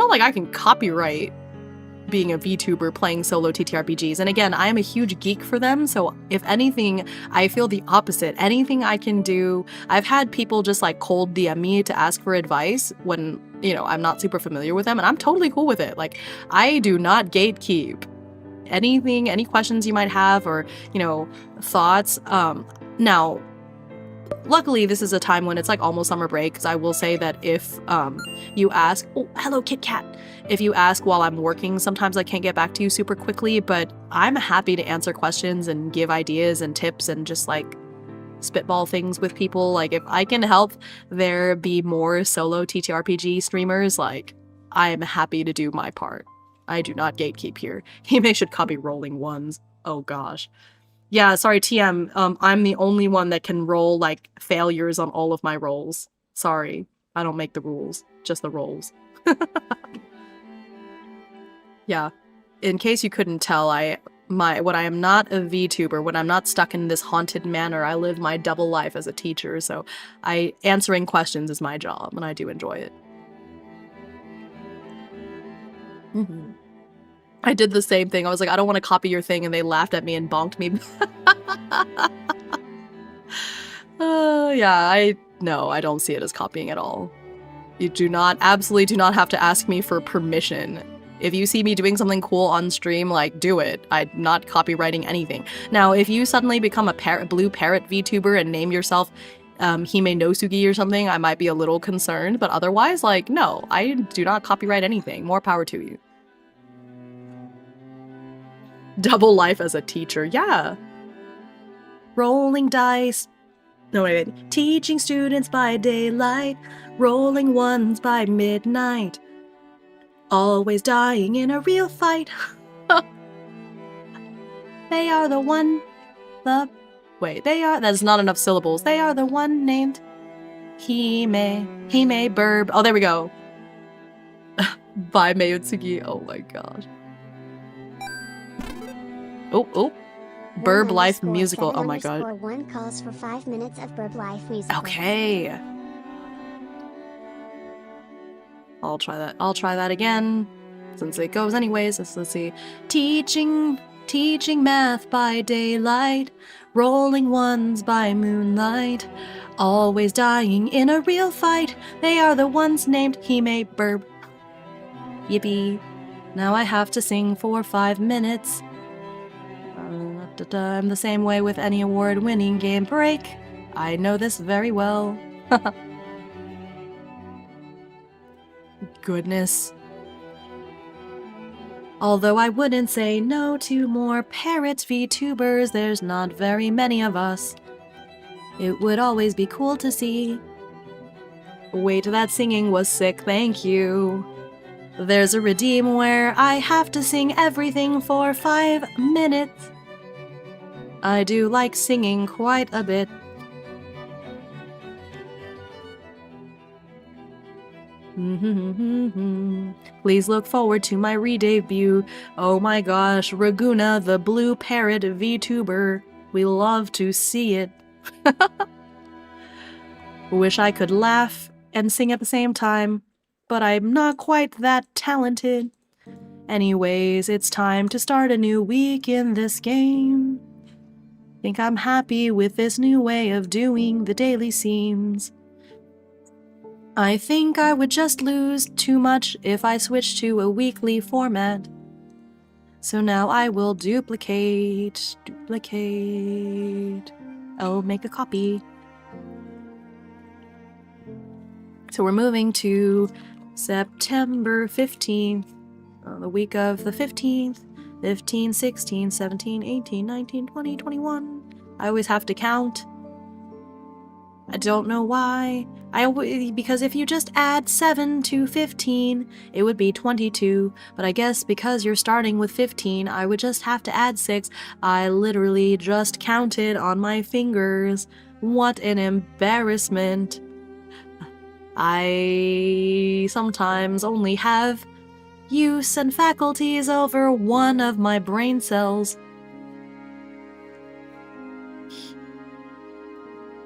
like I can copyright being a VTuber playing solo TTRPGs. And again, I am a huge geek for them, so if anything, I feel the opposite. Anything I can do, I've had people just like cold DM me to ask for advice when, you know, I'm not super familiar with them, and I'm totally cool with it. Like, I do not gatekeep anything, any questions you might have, or, you know, thoughts. Now, luckily, this is a time when it's like almost summer break, because I will say that if you ask, oh, hello, Kit Kat. If you ask while I'm working, sometimes I can't get back to you super quickly, but I'm happy to answer questions and give ideas and tips and just like spitball things with people. Like, if I can help there be more solo TTRPG streamers, like, I am happy to do my part. I do not gatekeep here. Hime should copy rolling ones. Oh gosh. Yeah, sorry, TM. I'm the only one that can roll, like, failures on all of my rolls. Sorry. I don't make the rules. Just the rolls. Yeah. In case you couldn't tell, when I am not a VTuber, when I'm not stuck in this haunted manor, I live my double life as a teacher, so answering questions is my job, and I do enjoy it. I did the same thing. I was like, I don't want to copy your thing, and they laughed at me and bonked me. Yeah, no, I don't see it as copying at all. You absolutely do not have to ask me for permission. If you see me doing something cool on stream, like, do it. I'm not copywriting anything. Now, if you suddenly become a blue parrot VTuber and name yourself Himeutsugi or something, I might be a little concerned, but otherwise, like, no, I do not copyright anything. More power to you. Double life as a teacher, yeah. Rolling dice. No, wait. Teaching students by daylight, rolling ones by midnight. Always dying in a real fight. They are the one, that's not enough syllables. They are the one named Hime Burb. Oh, there we go. By Himeutsugi. Oh my gosh. Oh. Burb Life musical. Oh my god. 1 calls for 5 minutes of Burb Life musical. Okay. I'll try that again, since it goes anyways. Let's see. Teaching math by daylight, rolling ones by moonlight, always dying in a real fight. They are the ones named Hime Burb. Yippee. Now I have to sing for 5 minutes. I'm the same way with any award-winning game break. I know this very well. Goodness. Although I wouldn't say no to more parrot VTubers, there's not very many of us. It would always be cool to see. Wait, that singing was sick, thank you. There's a redeem where I have to sing everything for 5 minutes. I do like singing quite a bit. Please look forward to my re-debut. Oh my gosh, Raguna, the blue parrot VTuber. We love to see it. Wish I could laugh and sing at the same time, but I'm not quite that talented. Anyways, it's time to start a new week in this game. Think I'm happy with this new way of doing the daily scenes. I think I would just lose too much if I switched to a weekly format. So now I will duplicate. I'll make a copy. So we're moving to September 15th, the week of the 15th, 15, 16, 17, 18, 19, 20, 21. I always have to count. I don't know why. Because if you just add 7 to 15, it would be 22. But I guess because you're starting with 15, I would just have to add 6. I literally just counted on my fingers. What an embarrassment. I sometimes only have use and faculties over one of my brain cells.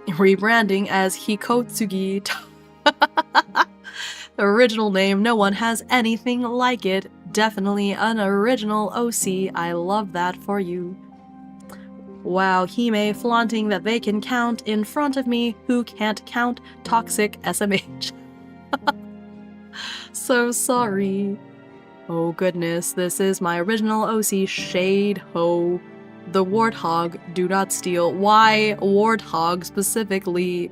Rebranding as Himeutsugi. Original name, no one has anything like it. Definitely an original OC. I love that for you. Wow, Hime flaunting that they can count in front of me who can't count. Toxic SMH. So sorry. Oh goodness, this is my original OC Shade Ho. The warthog, do not steal. Why warthog specifically?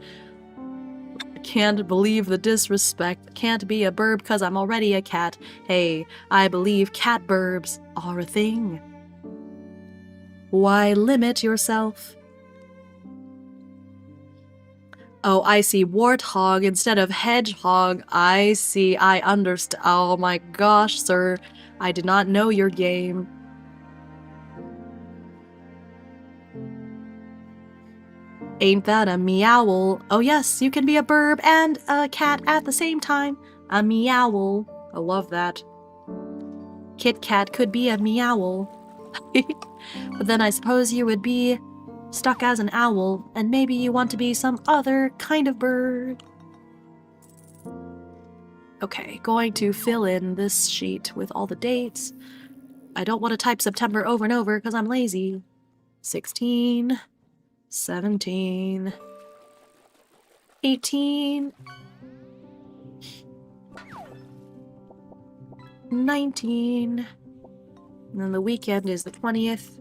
Can't believe the disrespect. Can't be a burb cause I'm already a cat. Hey, I believe cat burbs are a thing. Why limit yourself? Oh, I see. Warthog instead of hedgehog. I see. I understand. Oh my gosh, sir. I did not know your game. Ain't that a meowl? Oh yes, you can be a burb and a cat at the same time. A meowl. I love that. Kit Kat could be a meowl. But then I suppose you would be stuck as an owl, and maybe you want to be some other kind of bird. Okay, going to fill in this sheet with all the dates. I don't want to type September over and over because I'm lazy. 16, 17, 18, 19, and then the weekend is the 20th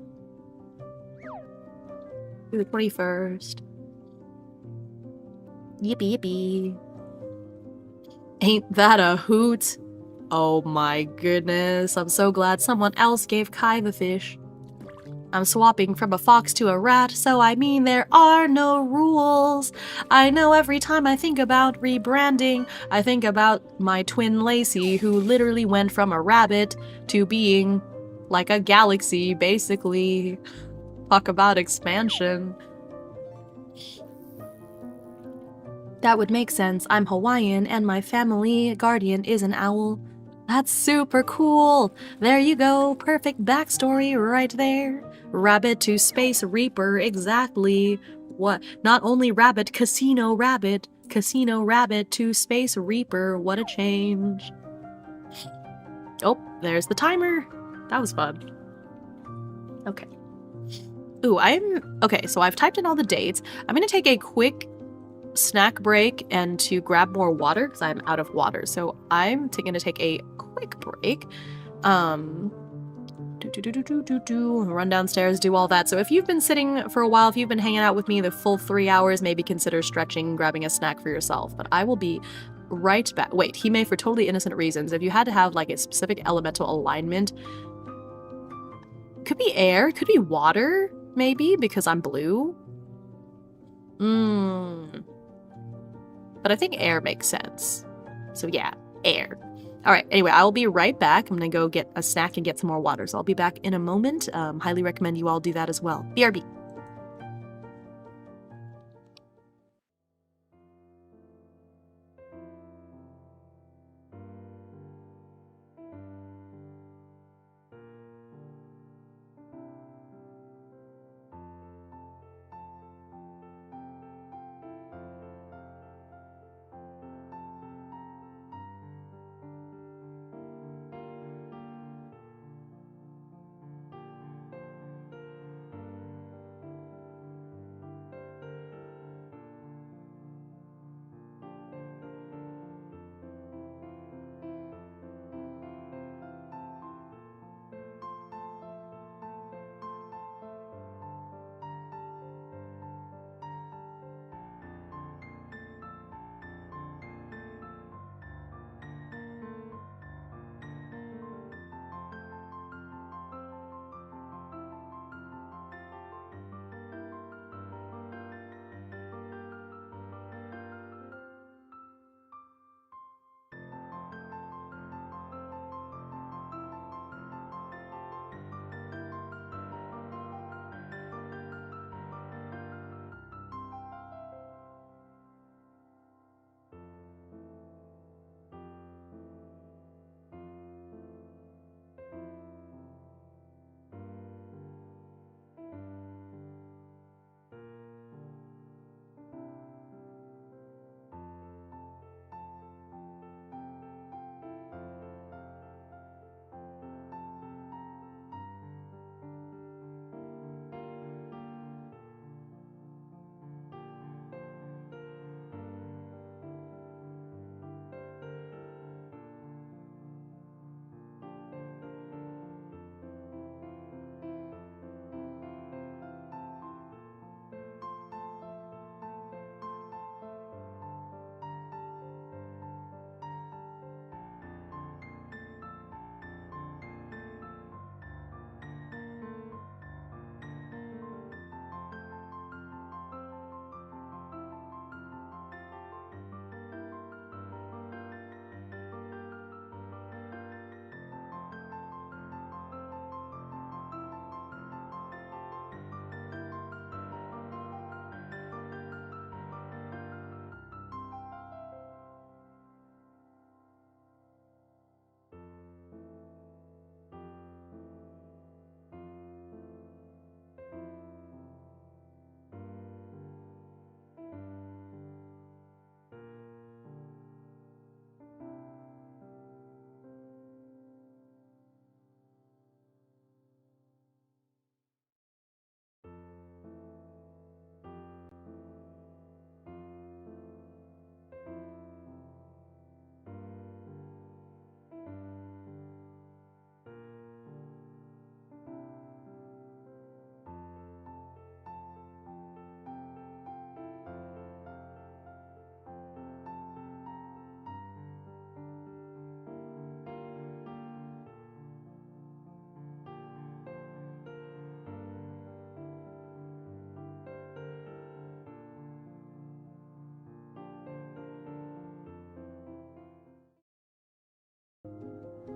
through the 21st. Yippee yippee. Ain't that a hoot? Oh my goodness, I'm so glad someone else gave Kai the fish. I'm swapping from a fox to a rat, so I mean there are no rules. I know every time I think about rebranding, I think about my twin Lacey, who literally went from a rabbit to being like a galaxy, basically. Talk about expansion. That would make sense. I'm Hawaiian and my family guardian is an owl. That's super cool. There you go. Perfect backstory right there. Rabbit to Space Reaper, exactly. What? Not only rabbit, casino rabbit. Casino rabbit to Space Reaper. What a change. Oh, there's the timer. That was fun. Okay. Ooh, okay, so I've typed in all the dates. I'm gonna take a quick snack break and to grab more water because I'm out of water. So I'm gonna take a quick break. Run downstairs, do all that. So if you've been sitting for a while, if you've been hanging out with me the full 3 hours, maybe consider stretching, grabbing a snack for yourself. But I will be right back. Wait, Hime, for totally innocent reasons. If you had to have like a specific elemental alignment, could be air, could be water, maybe, because I'm blue. But I think air makes sense. So yeah, air. Alright, anyway, I will be right back. I'm gonna go get a snack and get some more water. So I'll be back in a moment. Highly recommend you all do that as well. BRB.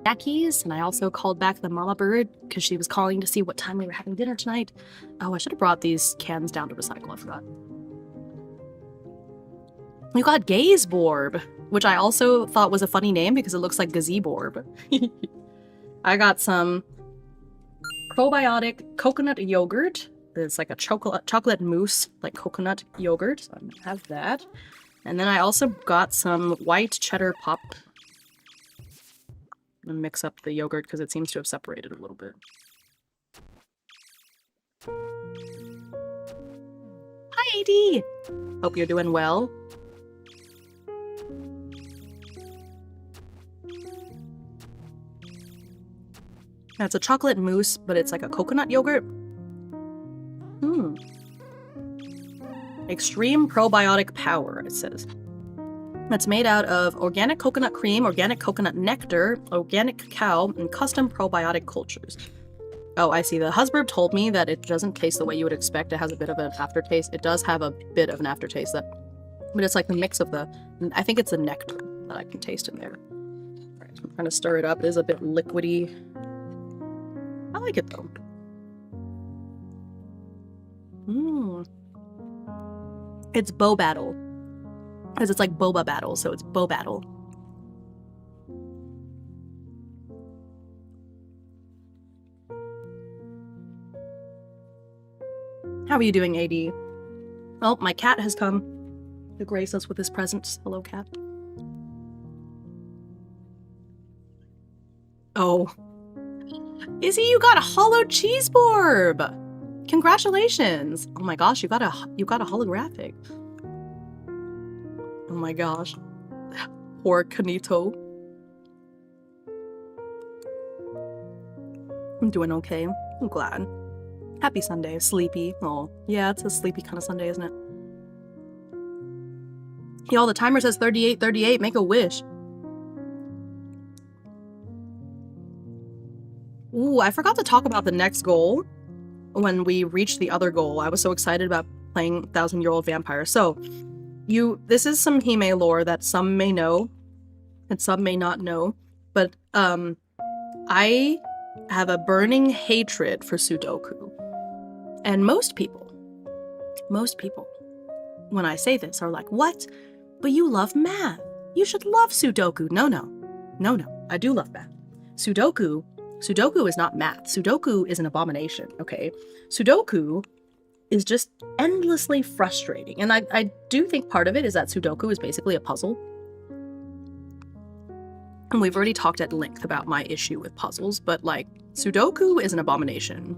Jackies, and I also called back the mama bird because she was calling to see what time we were having dinner tonight. Oh, I should have brought these cans down to recycle. I forgot. You got Gazeborb, which I also thought was a funny name because it looks like Gazeborb. I got some probiotic coconut yogurt. It's like a chocolate mousse, like coconut yogurt. So I'm gonna have that. And then I also got some white cheddar pop. I'm gonna mix up the yogurt because it seems to have separated a little bit. Hi, AD! Hope you're doing well. Yeah, it's a chocolate mousse, but it's like a coconut yogurt. Extreme probiotic power, it says. It's made out of organic coconut cream, organic coconut nectar, organic cacao, and custom probiotic cultures. Oh, I see. The husband told me that it doesn't taste the way you would expect. It has a bit of an aftertaste. It does have a bit of an aftertaste, but it's like the mix of the... I think it's the nectar that I can taste in there. All right, so I'm trying to stir it up. It is a bit liquidy. I like it, though. It's Bow Battle. Because it's like Boba Battle, so it's Bow Battle. How are you doing, AD? Well, my cat has come to grace us with his presence. Hello, cat. Oh. Izzy, you got a hollow cheeseborb! Congratulations! Oh my gosh, you got a holographic. Oh my gosh. Poor Kanito. I'm doing okay. I'm glad. Happy Sunday. Sleepy. Oh, yeah, it's a sleepy kind of Sunday, isn't it? Y'all, the timer says 38:38. Make a wish. Ooh, I forgot to talk about the next goal when we reached the other goal. I was so excited about playing 1,000-year-old vampire. So, this is some Hime lore that some may know and some may not know, but I have a burning hatred for Sudoku. And most people, when I say this, are like, what? But you love math. You should love Sudoku. No, I do love math. Sudoku is not math. Sudoku is an abomination, okay? Sudoku is just endlessly frustrating. And I do think part of it is that Sudoku is basically a puzzle. And we've already talked at length about my issue with puzzles, but like, Sudoku is an abomination.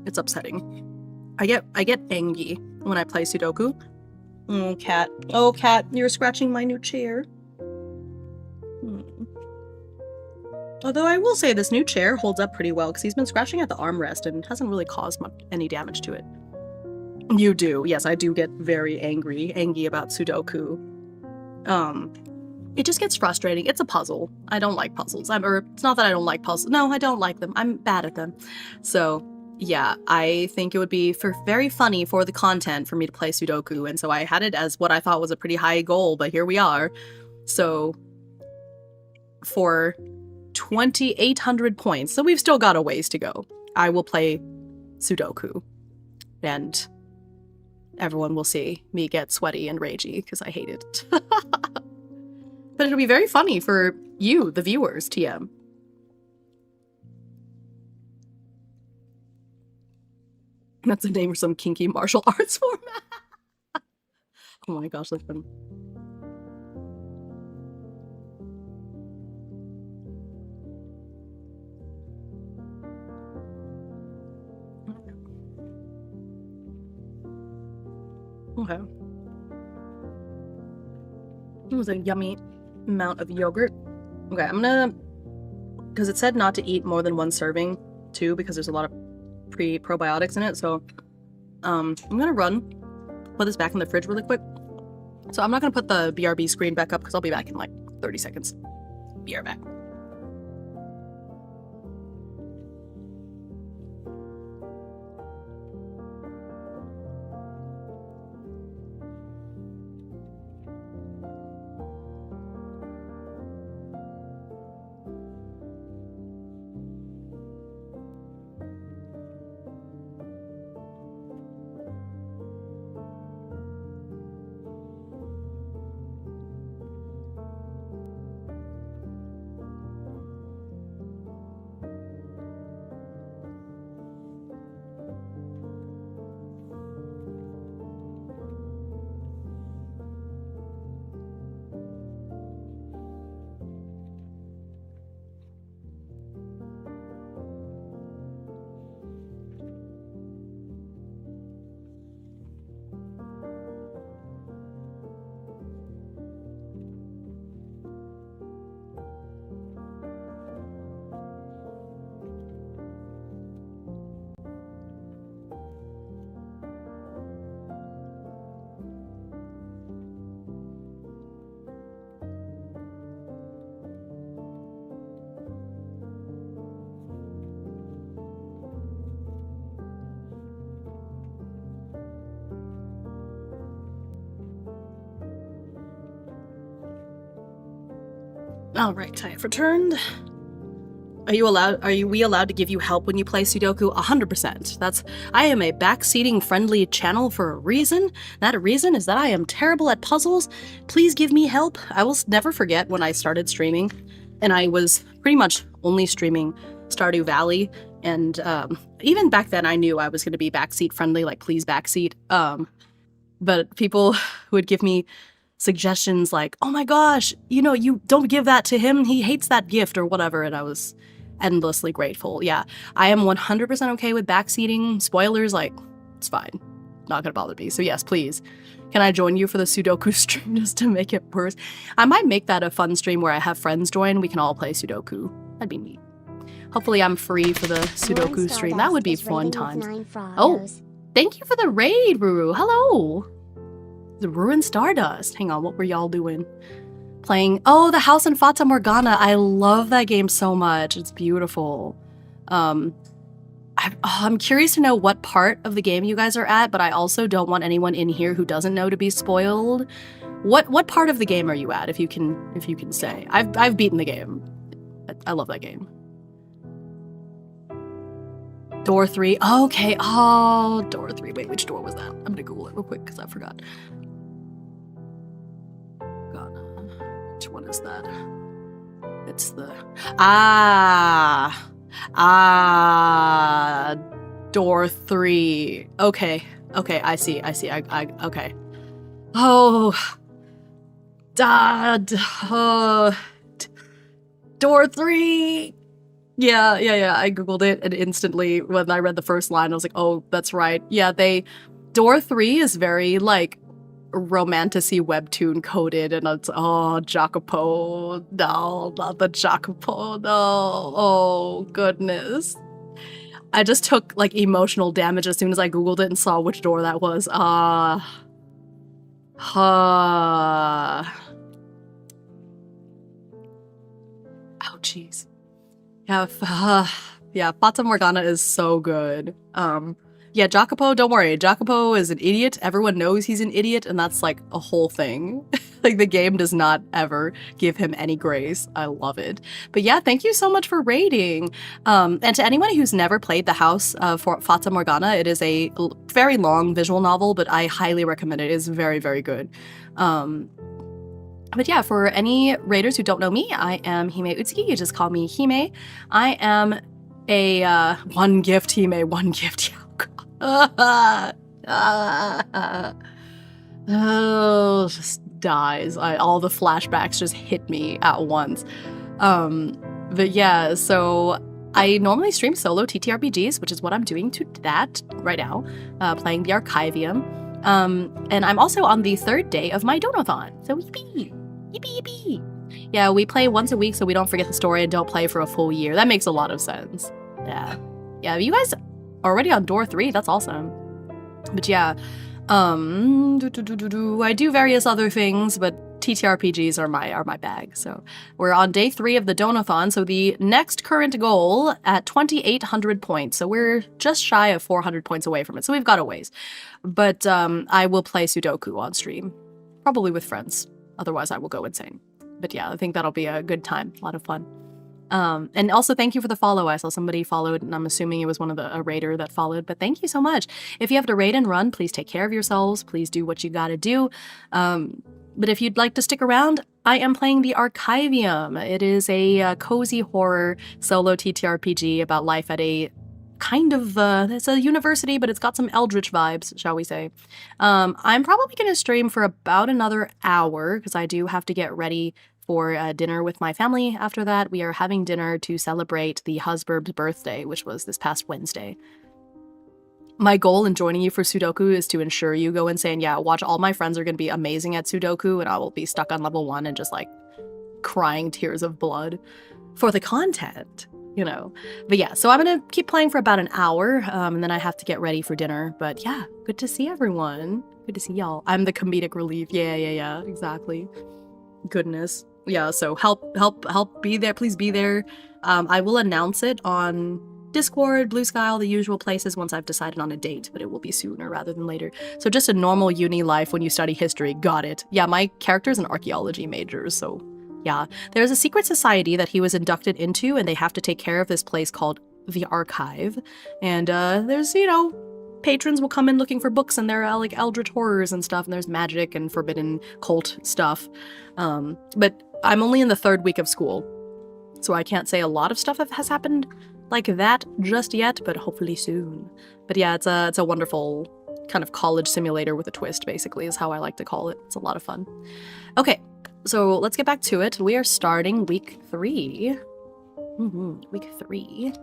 It's upsetting. I get angry when I play Sudoku. Oh, cat. Oh, cat, you're scratching my new chair. Although I will say this new chair holds up pretty well because he's been scratching at the armrest and hasn't really caused any damage to it. You do. Yes, I do get very angry about Sudoku. It just gets frustrating. It's a puzzle. I don't like puzzles. It's not that I don't like puzzles. No, I don't like them. I'm bad at them. So, yeah, I think it would be very funny for the content for me to play Sudoku, and so I had it as what I thought was a pretty high goal, but here we are. So, for 2,800 points, so we've still got a ways to go, I will play Sudoku, and everyone will see me get sweaty and ragey because I hate it. But it'll be very funny for you, the viewers, TM. That's the name for some kinky martial arts form. Oh my gosh, that's fun. Okay. It was a yummy amount of yogurt. Okay, I'm gonna... Because it said not to eat more than one serving, too, because there's a lot of probiotics in it, so... I'm gonna put this back in the fridge really quick. So I'm not gonna put the BRB screen back up, because I'll be back in, like, 30 seconds. Be right back. All right, I have returned. We allowed to give you help when you play Sudoku? 100%. I am a backseating friendly channel for a reason. That reason is that I am terrible at puzzles. Please give me help. I will never forget when I started streaming, and I was pretty much only streaming Stardew Valley, and even back then I knew I was going to be backseat friendly, like please backseat. But people would give me suggestions like, oh my gosh, you don't give that to him, he hates that gift or whatever, and I was endlessly grateful. Yeah, I am 100% okay with backseating. Spoilers, like, it's fine. Not gonna bother me. So yes, please. Can I join you for the Sudoku stream just to make it worse? I might make that a fun stream where I have friends join. We can all play Sudoku. That'd be neat. Hopefully I'm free for the Sudoku stream. That would be fun times. Oh, thank you for the raid, Ruru. Hello. The Ruined Stardust. Hang on, what were y'all doing? Playing, oh, the House in Fata Morgana. I love that game so much. It's beautiful. I'm curious to know what part of the game you guys are at, but I also don't want anyone in here who doesn't know to be spoiled. What part of the game are you at, if you can say? I've beaten the game. I love that game. Door 3. Oh, okay. Oh, door 3. Wait, which door was that? I'm gonna Google it real quick because I forgot. Which one is that? It's the... Door 3. Okay. Okay, I see. Okay. Oh. Door 3. Yeah. I Googled it, and instantly, when I read the first line, I was like, oh, that's right. Yeah, Door 3 is very, like, romantasy webtoon coded, and it's, oh, Jacopo. No, not the Jacopo. No. Oh, goodness. I just took, like, emotional damage as soon as I Googled it and saw which door that was. Oh, jeez. Yeah, Fata Morgana is so good. Yeah, Jacopo, don't worry. Jacopo is an idiot. Everyone knows he's an idiot, and that's, like, a whole thing. Like, the game does not ever give him any grace. I love it. But yeah, thank you so much for raiding. And to anyone who's never played The House for Fata Morgana, it is a very long visual novel, but I highly recommend it. It is very, very good. But yeah, for any raiders who don't know me, I am Himeutsugi. You just call me Hime. I am a one gift Hime, one gift. Oh, just dies. All the flashbacks just hit me at once. But yeah, so I normally stream solo TTRPGs, which is what I'm doing to that right now, playing the Archivium. And I'm also on the 3rd day of my Donathon. So yippee! Yippee yippee! Yeah, we play once a week so we don't forget the story and don't play for a full year. That makes a lot of sense. Yeah. Yeah, you guys are already on door 3. That's awesome. But yeah, I do various other things, but TTRPGs are my bag. So we're on day 3 of the Donathon. So the next current goal at 2,800 points. So we're just shy of 400 points away from it. So we've got a ways. But I will play Sudoku on stream, probably with friends. Otherwise, I will go insane. But yeah, I think that'll be a good time. A lot of fun. And also thank you for the follow. I saw somebody followed, and I'm assuming it was a raider that followed, but thank you so much. If you have to raid and run, please take care of yourselves. Please do what you gotta do. But if you'd like to stick around, I am playing the Archivium. It is a cozy horror solo TTRPG about life at a kind of, it's a university, but it's got some eldritch vibes, shall we say. I'm probably gonna stream for about another hour, because I do have to get ready for dinner with my family after that. We are having dinner to celebrate the husband's birthday, which was this past Wednesday. My goal in joining you for Sudoku is to ensure you go insane. Yeah, watch, all my friends are going to be amazing at Sudoku, and I will be stuck on level 1 and just, like, crying tears of blood for the content, you know. But yeah, so I'm going to keep playing for about an hour, and then I have to get ready for dinner. But yeah, good to see everyone. Good to see y'all. I'm the comedic relief. Yeah, exactly. Goodness. Yeah, so help be there. Please be there. I will announce it on Discord, Blue Sky, all the usual places once I've decided on a date, but it will be sooner rather than later. So just a normal uni life when you study history. Got it. Yeah, my character's an archaeology major, so Yeah, there's a secret society that he was inducted into, and they have to take care of this place called the Archive. And there's, you know, patrons will come in looking for books, and there are like eldritch horrors and stuff, and there's magic and forbidden cult stuff. But I'm only in the 3rd week of school, so I can't say a lot of stuff has happened like that just yet, but hopefully soon. But yeah, it's a wonderful kind of college simulator with a twist, basically, is how I like to call it. It's a lot of fun. Okay, so let's get back to it. We are starting week 3. Week 3.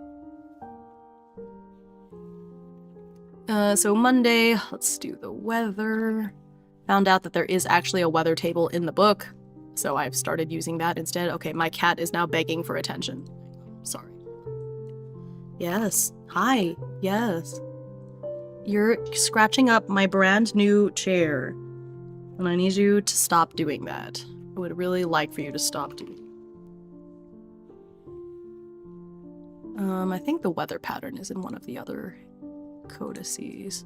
So Monday, let's do the weather. Found out that there is actually a weather table in the book, so I've started using that instead. Okay, my cat is now begging for attention. Sorry. Yes. Hi. Yes. You're scratching up my brand new chair, and I need you to stop doing that. I would really like for you to stop doing it. I think the weather pattern is in one of the other codices.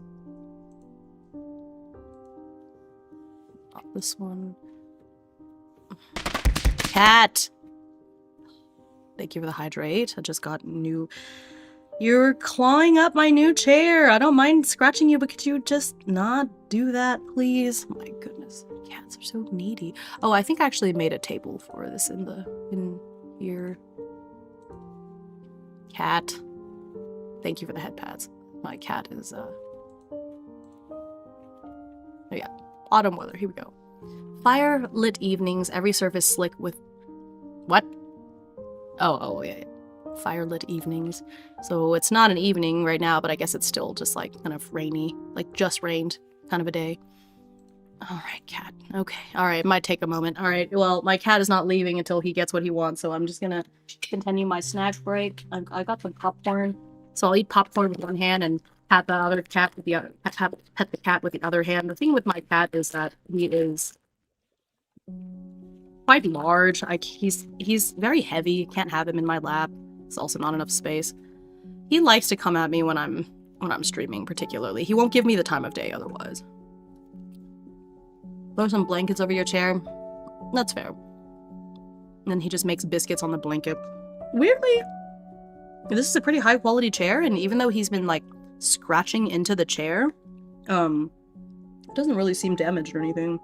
Not this one. Cat! Thank you for the hydrate. I just got new... You're clawing up my new chair. I don't mind scratching you, but could you just not do that, please? My goodness, cats are so needy. Oh, I think I actually made a table for this in here. Cat. Thank you for the head pads. My cat is, Oh yeah, autumn weather, here we go. Fire-lit evenings, every surface slick with... What? Oh, yeah. Fire-lit evenings. So it's not an evening right now, but I guess it's still just like kind of rainy, like just rained kind of a day. Alright, cat. Okay. Alright, it might take a moment. Alright, well, my cat is not leaving until he gets what he wants, so I'm just gonna continue my snack break. I got some popcorn, so I'll eat popcorn with one hand and pat the other cat with the other, pet the cat with the other hand. The thing with my cat is that he is quite large. He's very heavy. Can't have him in my lap. It's also not enough space. He likes to come at me when I'm streaming, particularly. He won't give me the time of day otherwise. Throw some blankets over your chair. That's fair. And then he just makes biscuits on the blanket. Weirdly, this is a pretty high quality chair, and even though he's been like scratching into the chair, it doesn't really seem damaged or anything.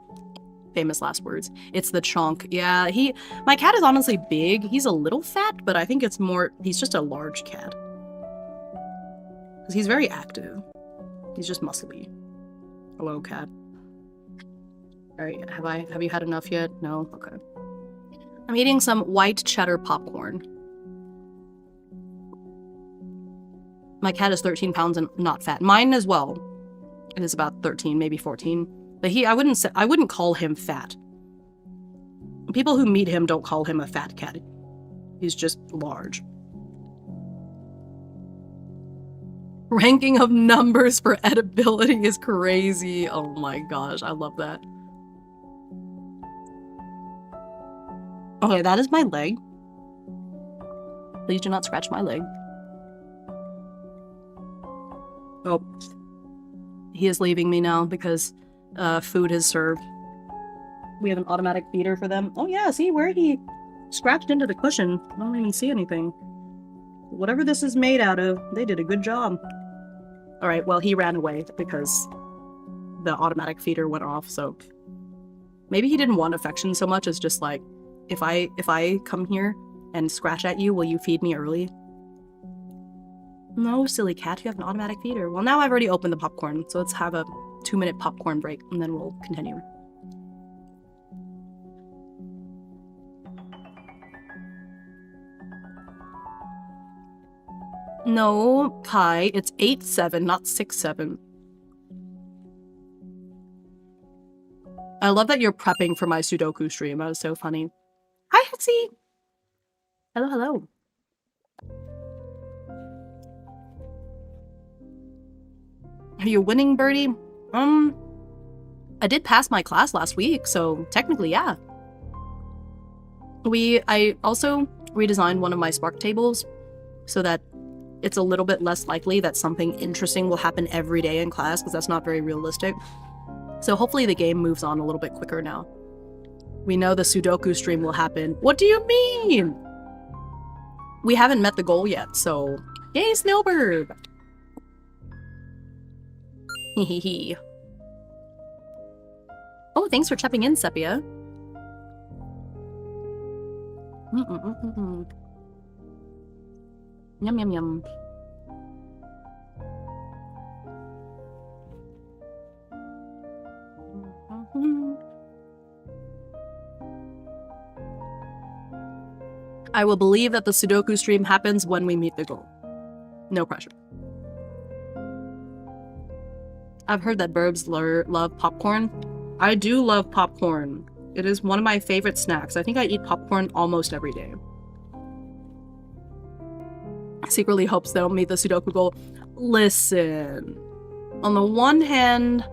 Famous last words. It's the chonk. Yeah, my cat is honestly big. He's a little fat, but I think it's more, he's just a large cat. Because he's very active. He's just muscly. Hello, cat. Alright, have you had enough yet? No? Okay. I'm eating some white cheddar popcorn. My cat is 13 pounds and not fat. Mine as well. It is about 13, maybe 14. But I wouldn't call him fat. People who meet him don't call him a fat cat. He's just large. Ranking of numbers for edibility is crazy. Oh my gosh, I love that. Okay, that is my leg. Please do not scratch my leg. Oh. He is leaving me now because food is served. We have an automatic feeder for them. Oh yeah, see where he scratched into the cushion. I don't even see anything. Whatever this is made out of, they did a good job. Alright, well, he ran away because the automatic feeder went off, so... Maybe he didn't want affection so much as just like, if I come here and scratch at you, will you feed me early? No, silly cat, you have an automatic feeder. Well, now I've already opened the popcorn, so let's have a 2-minute popcorn break, and then we'll continue. No, Kai, it's 8-7, not 6-7. I love that you're prepping for my Sudoku stream. That was so funny. Hi, Hetzy! Hello, hello. Are you winning, Birdie? I did pass my class last week, so technically, yeah. I also redesigned one of my Spark tables so that it's a little bit less likely that something interesting will happen every day in class, because that's not very realistic. So hopefully the game moves on a little bit quicker now. We know the Sudoku stream will happen. What do you mean? We haven't met the goal yet, so... Yay, Snowbird! Hehehe. Oh, thanks for checking in, Sepia. Yum, yum, yum. I will believe that the Sudoku stream happens when we meet the goal. No pressure. I've heard that Burbs love popcorn. I do love popcorn. It is one of my favorite snacks. I think I eat popcorn almost every day. Secretly hopes they'll meet the Sudoku goal. Listen. On the one hand,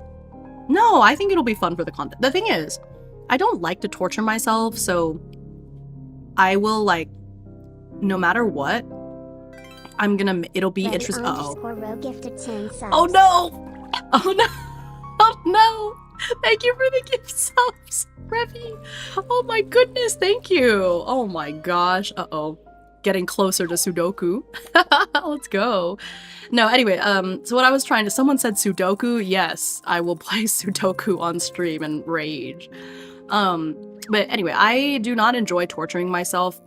no, I think it'll be fun for the content. The thing is, I don't like to torture myself, so I will, like, no matter what, it'll be interesting. Uh-oh. Oh no! Oh no! Oh no! Thank you for the gift subs, Revy. Oh my goodness, thank you. Oh my gosh. Uh-oh. Getting closer to Sudoku. Let's go. No, anyway, so what I was trying to, someone said Sudoku. Yes, I will play Sudoku on stream and rage. But anyway, I do not enjoy torturing myself.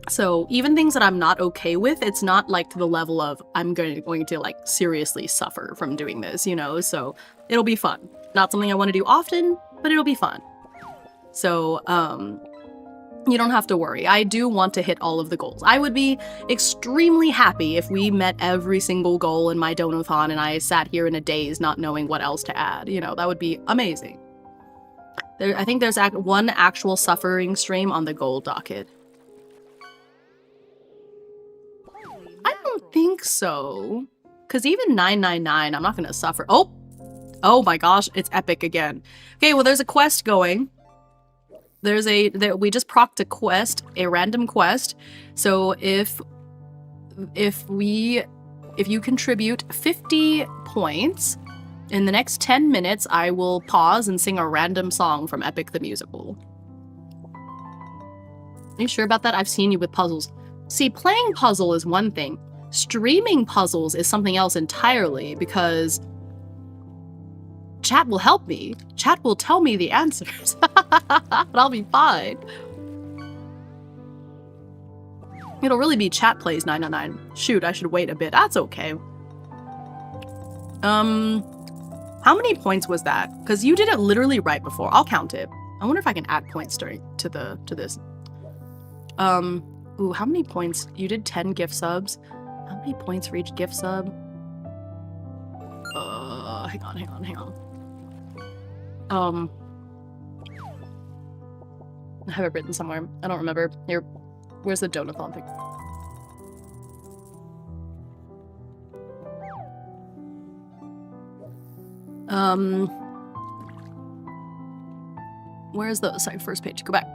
So even things that I'm not okay with, it's not like to the level of I'm going to like seriously suffer from doing this, you know? So it'll be fun. Not something I want to do often, but it'll be fun. So, you don't have to worry. I do want to hit all of the goals. I would be extremely happy if we met every single goal in my Donathon and I sat here in a daze not knowing what else to add. You know, that would be amazing. I think there's one actual suffering stream on the goal docket. I don't think so. Because even 999, I'm not going to suffer. Oh! Oh my gosh, it's epic again. Okay, well there's a quest going. We just procced a quest, a random quest. So if you contribute 50 points, in the next 10 minutes, I will pause and sing a random song from Epic the Musical. Are you sure about that? I've seen you with puzzles. See, playing puzzle is one thing. Streaming puzzles is something else entirely, because chat will help me. Chat will tell me the answers. But I'll be fine. It'll really be chat plays 999. Shoot, I should wait a bit. That's okay. How many points was that? Because you did it literally right before. I'll count it. I wonder if I can add points to this. Ooh, how many points? You did 10 gift subs. How many points for each gift sub? Hang on. I have it written somewhere. I don't remember. Here, where's the Donathon thing? Where's the first page? Go back.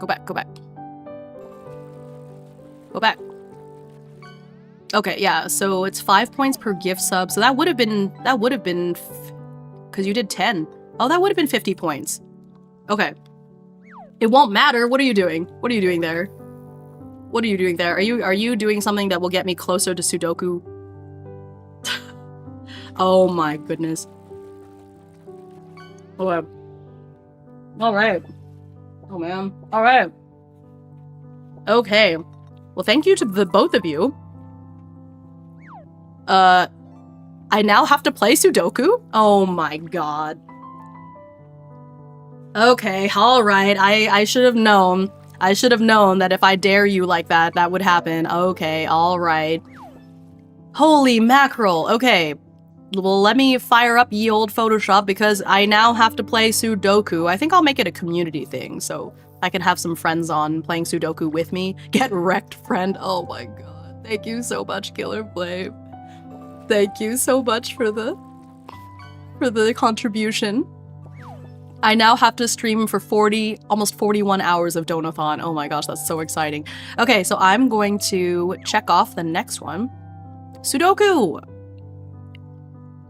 Okay, yeah, so it's 5 points per gift sub. So that would have been because you did 10. Oh, that would have been 50 points. Okay. It won't matter. What are you doing? What are you doing there? What are you doing there? Are you doing something that will get me closer to Sudoku? Oh my goodness. Oh, all right. Oh man. All right. Okay. Well, thank you to the both of you. I now have to play Sudoku? Oh my god. Okay, alright. I should have known. I should have known that if I dare you like that, that would happen. Okay, alright. Holy mackerel. Okay. Well, let me fire up ye old Photoshop because I now have to play Sudoku. I think I'll make it a community thing, so I can have some friends on playing Sudoku with me. Get wrecked, friend. Oh my god. Thank you so much, Killer Flame. Thank you so much for the contribution. I now have to stream for almost 41 hours of Donathon. Oh my gosh, that's so exciting. Okay, so I'm going to check off the next one. Sudoku!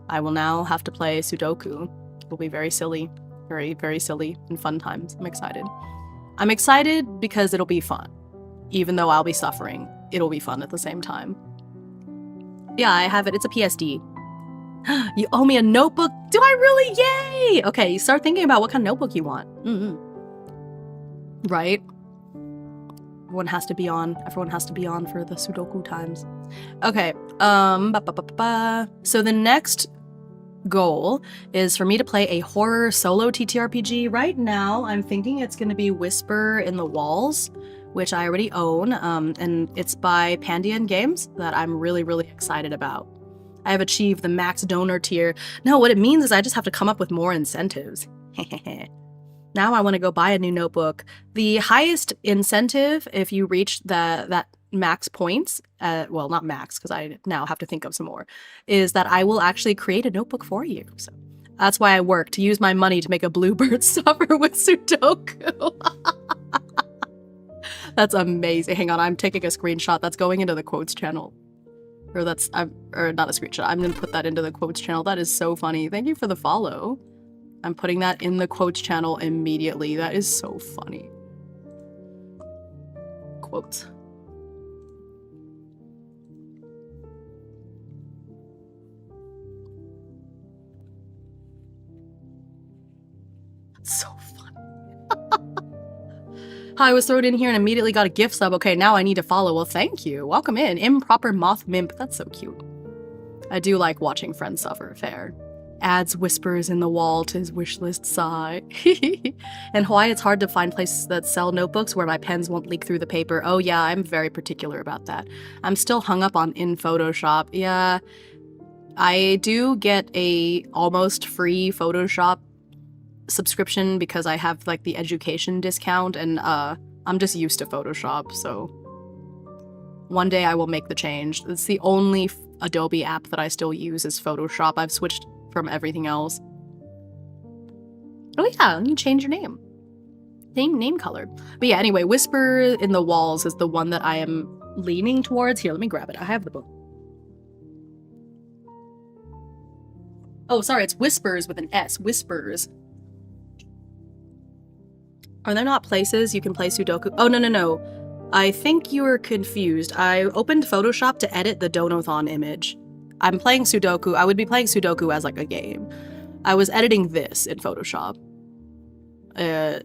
I will now have to play Sudoku. It will be very silly. Very, very silly and fun times. I'm excited. I'm excited because it'll be fun. Even though I'll be suffering, it'll be fun at the same time. Yeah, I have it. It's a PSD. You owe me a notebook? Do I really? Yay! Okay, you start thinking about what kind of notebook you want. Right? Everyone has to be on for the Sudoku times. Okay, so the next goal is for me to play a horror solo TTRPG. Right now, I'm thinking it's going to be Whisper in the Walls, which I already own, and it's by Pandian Games that I'm really, really excited about. I have achieved the max donor tier. No, what it means is I just have to come up with more incentives. Now I want to go buy a new notebook. The highest incentive, if you reach that max points, well, not max, because I now have to think of some more, is that I will actually create a notebook for you. So that's why I work, to use my money to make a Bluebird suffer with Sudoku. That's amazing. Hang on, I'm taking a screenshot. That's going into the quotes channel. Or not a screenshot. I'm going to put that into the quotes channel. That is so funny. Thank you for the follow. I'm putting that in the quotes channel immediately. That is so funny. Quotes. So fun. I was thrown in here and immediately got a gift sub. Okay, now I need to follow. Well, thank you. Welcome in. Improper Moth Mimp. That's so cute. I do like watching friends suffer. Fair. Adds whispers in the wall to his wish list sigh. In Hawaii, it's hard to find places that sell notebooks where my pens won't leak through the paper. Oh yeah, I'm very particular about that. I'm still hung up on in Photoshop. Yeah, I do get a almost free Photoshop subscription because I have like the education discount, and I'm just used to Photoshop, so one day I will make the change. It's the only Adobe app that I still use is Photoshop. I've switched from everything else. Oh yeah, you change your name. Name color. But yeah, anyway, Whisper in the Walls is the one that I am leaning towards. Here, let me grab it. I have the book. Oh, sorry, it's Whispers with an S. Whispers. Are there not places you can play Sudoku? Oh, no. I think you were confused. I opened Photoshop to edit the Donothon image. I'm playing Sudoku. I would be playing Sudoku as like a game. I was editing this in Photoshop. I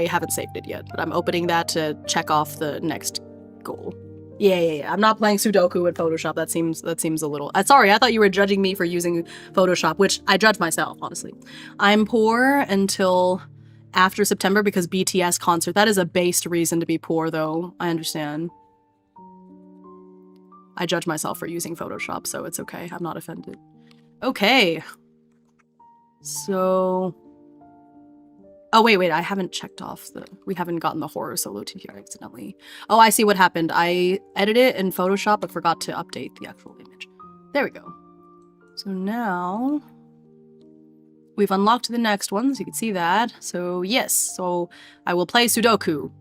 haven't saved it yet, but I'm opening that to check off the next goal. Yeah. I'm not playing Sudoku in Photoshop. That seems a little... sorry, I thought you were judging me for using Photoshop, which I judge myself, honestly. I'm poor until after September because BTS concert. That is a based reason to be poor, though. I understand. I judge myself for using Photoshop, so it's okay. I'm not offended. Okay. So... Oh, wait. I haven't checked off the... We haven't gotten the horror solo TTR accidentally. Oh, I see what happened. I edited it in Photoshop, but forgot to update the actual image. There we go. So now... We've unlocked the next one, so you can see that. So, yes. So, I will play Sudoku.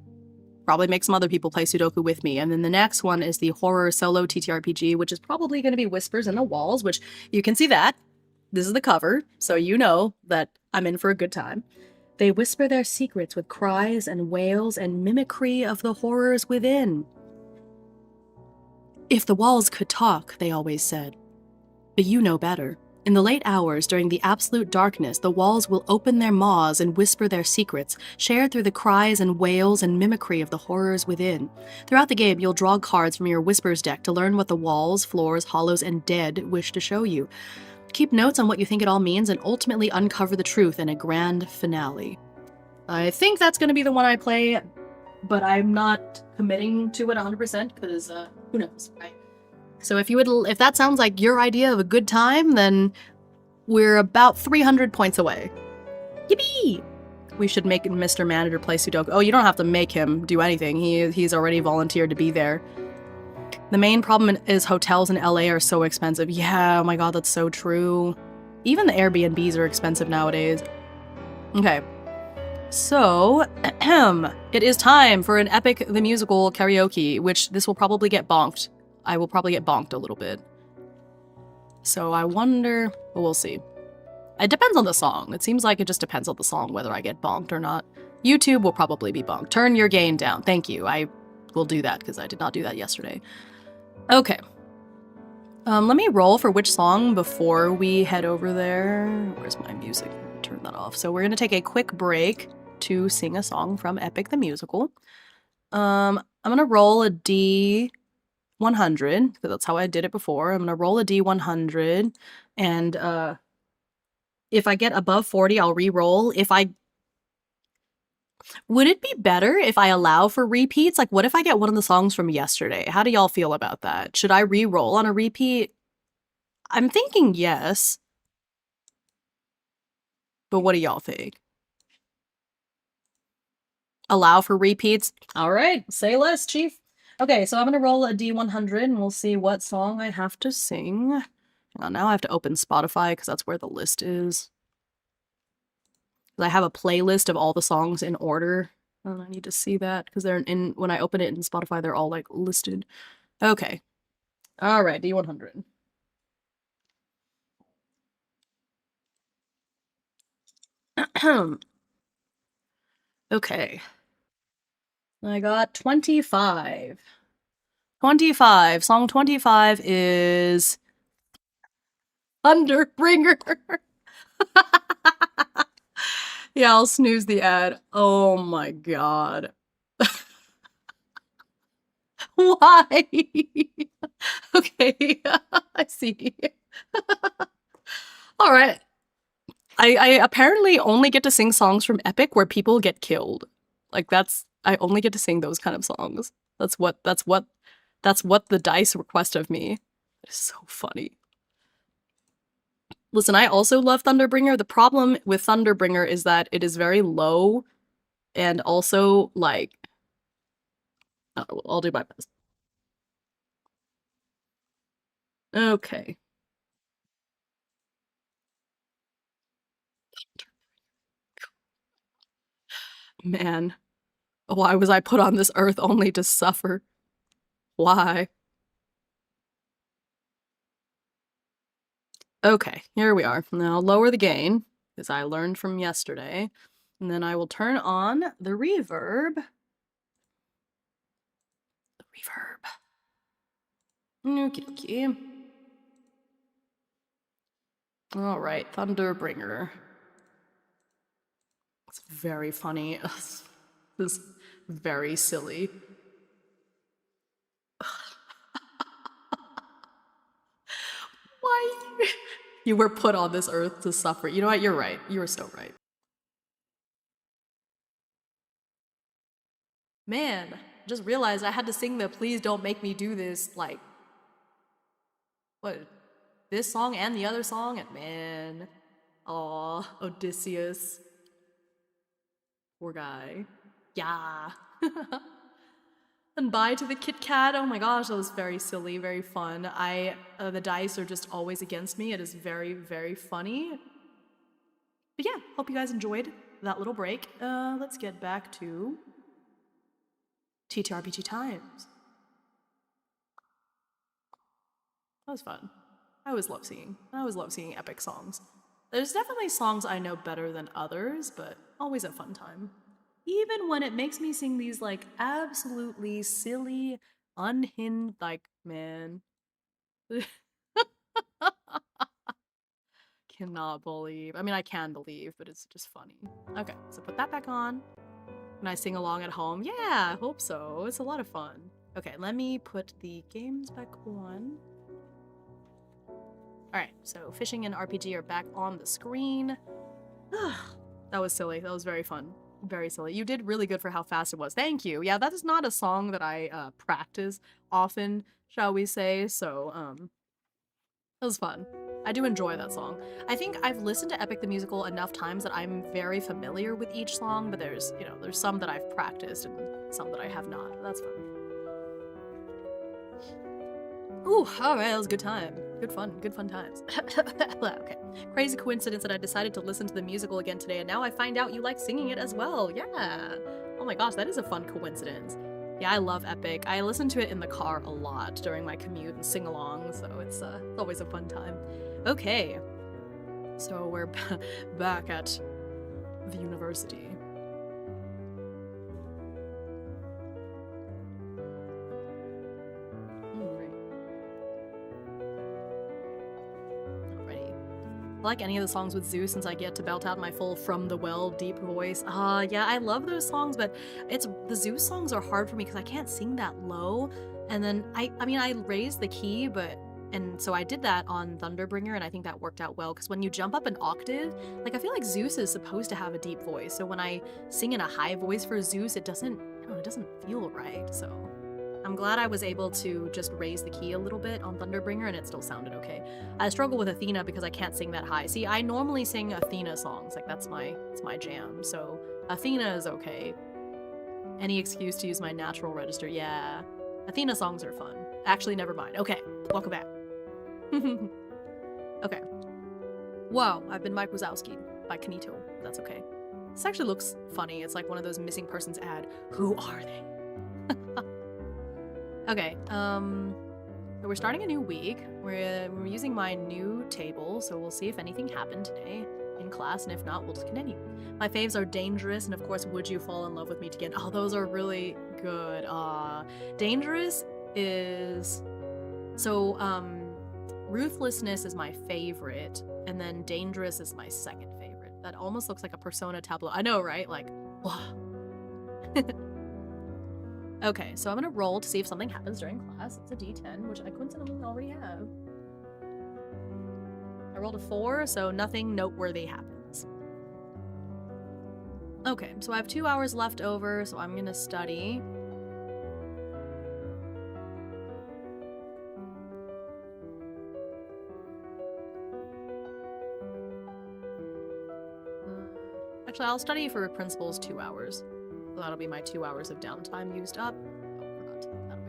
Probably make some other people play Sudoku with me. And then the next one is the horror solo TTRPG, which is probably going to be Whispers in the Walls, which you can see that. This is the cover, so you know that I'm in for a good time. They whisper their secrets with cries and wails and mimicry of the horrors within. If the walls could talk, they always said. But you know better. In the late hours, during the absolute darkness, the walls will open their maws and whisper their secrets, shared through the cries and wails and mimicry of the horrors within. Throughout the game, you'll draw cards from your Whispers deck to learn what the walls, floors, hollows, and dead wish to show you. Keep notes on what you think it all means and ultimately uncover the truth in a grand finale. I think that's going to be the one I play, but I'm not committing to it 100% because who knows, right? So if that sounds like your idea of a good time, then we're about 300 points away. Yippee! We should make Mr. Manager play Sudoku. Oh, you don't have to make him do anything. He's already volunteered to be there. The main problem is hotels in LA are so expensive. Yeah, oh my god, that's so true. Even the Airbnbs are expensive nowadays. Okay. So, it is time for an Epic the Musical karaoke, which this will probably get bonked. I will probably get bonked a little bit. So I wonder... Well, we'll see. It depends on the song. It seems like it just depends on the song whether I get bonked or not. YouTube will probably be bumped. Turn your gain down. Thank you. I will do that because I did not do that yesterday. Okay. Let me roll for which song before we head over there. Where's my music? Turn that off. So we're going to take a quick break to sing a song from Epic the Musical. I'm going to roll a D100 because that's how I did it before. I'm going to roll a D100 and if I get above 40, I'll re-roll. Would it be better if I allow for repeats? Like, what if I get one of the songs from yesterday? How do y'all feel about that? Should I re-roll on a repeat? I'm thinking yes. But what do y'all think? Allow for repeats? All right, say less, Chief. Okay, so I'm gonna roll a D100 and we'll see what song I have to sing. Hang on, now I have to open Spotify because that's where the list is. I have a playlist of all the songs in order. And I need to see that because they're in, when I open it in Spotify, they're all like listed. Okay. All right, D100. Okay. I got 25. 25. Song 25 is Thunderbringer. Yeah, I'll snooze the ad. Oh my god. Why? Okay, I see. All right. I apparently only get to sing songs from Epic where people get killed. Like I only get to sing those kind of songs. That's what the dice request of me. It is so funny. Listen, I also love Thunderbringer. The problem with Thunderbringer is that it is very low and also like I'll do my best. Okay. Man, why was I put on this earth only to suffer? Why? Okay, here we are. Now I'll lower the gain, as I learned from yesterday. And then I will turn on the reverb. The reverb. Okie dokie. Alright, Thunderbringer. It's very funny. This is very silly. Why? You were put on this earth to suffer. You know what? You're right. You were so right. Man, just realized I had to sing the Please Don't Make Me Do This, like, what? This song and the other song? And man, aw, Odysseus. Poor guy. Yeah. And bye to the Kit Kat. Oh my gosh, that was very silly, very fun. The dice are just always against me. It is very, very funny. But yeah, hope you guys enjoyed that little break. Let's get back to TTRPG times. That was fun. I always love singing epic songs. There's definitely songs I know better than others, but always a fun time. Even when it makes me sing these like absolutely silly, unhinged, like, man. Cannot believe. I mean, I can believe, but it's just funny. Okay, so put that back on. When I sing along at home, yeah, I hope so. It's a lot of fun. Okay, let me put the games back on. Alright, so fishing and RPG are back on the screen. That was silly. That was very fun. Very silly. You did really good for how fast it was. Thank you. Yeah, that is not a song that I practice often, shall we say, so, that was fun. I do enjoy that song. I think I've listened to Epic the Musical enough times that I'm very familiar with each song, but there's some that I've practiced and some that I have not. That's fun. Ooh, alright, that was a good time. Good fun times. Okay. Crazy coincidence that I decided to listen to the musical again today, and now I find out you like singing it as well. Yeah. Oh my gosh, that is a fun coincidence. Yeah, I love Epic. I listen to it in the car a lot during my commute and sing along, so it's always a fun time. Okay. So we're back at the university. like any of the songs with Zeus since I get to belt out my full From the Well deep voice. Yeah, I love those songs, but the Zeus songs are hard for me because I can't sing that low. And then I mean I raised the key, and so I did that on Thunderbringer, and I think that worked out well because when you jump up an octave, like I feel like Zeus is supposed to have a deep voice. So when I sing in a high voice for Zeus, it doesn't feel right. So I'm glad I was able to just raise the key a little bit on Thunderbringer and it still sounded okay. I struggle with Athena because I can't sing that high. See, I normally sing Athena songs, like it's my jam. So Athena is okay. Any excuse to use my natural register, yeah. Athena songs are fun. Actually, never mind. Okay, welcome back. Okay. Whoa, I've been Mike Wazowski by Kanito. That's okay. This actually looks funny. It's like one of those missing persons ad. Who are they? Okay, so we're starting a new week. We're using my new table, so we'll see if anything happened today in class, and if not, we'll just continue. My faves are Dangerous, and of course, Would You Fall in Love with Me Again? Oh, those are really good. Dangerous is... So, Ruthlessness is my favorite, and then Dangerous is my second favorite. That almost looks like a Persona tableau. I know, right? Like, wow. Okay, so I'm gonna roll to see if something happens during class. It's a D10, which I coincidentally already have. I rolled a 4, so nothing noteworthy happens. Okay, so I have 2 hours left over, so I'm gonna study. Actually, I'll study for principles 2 hours. So that'll be my 2 hours of downtime used up. Oh, forgot. That way.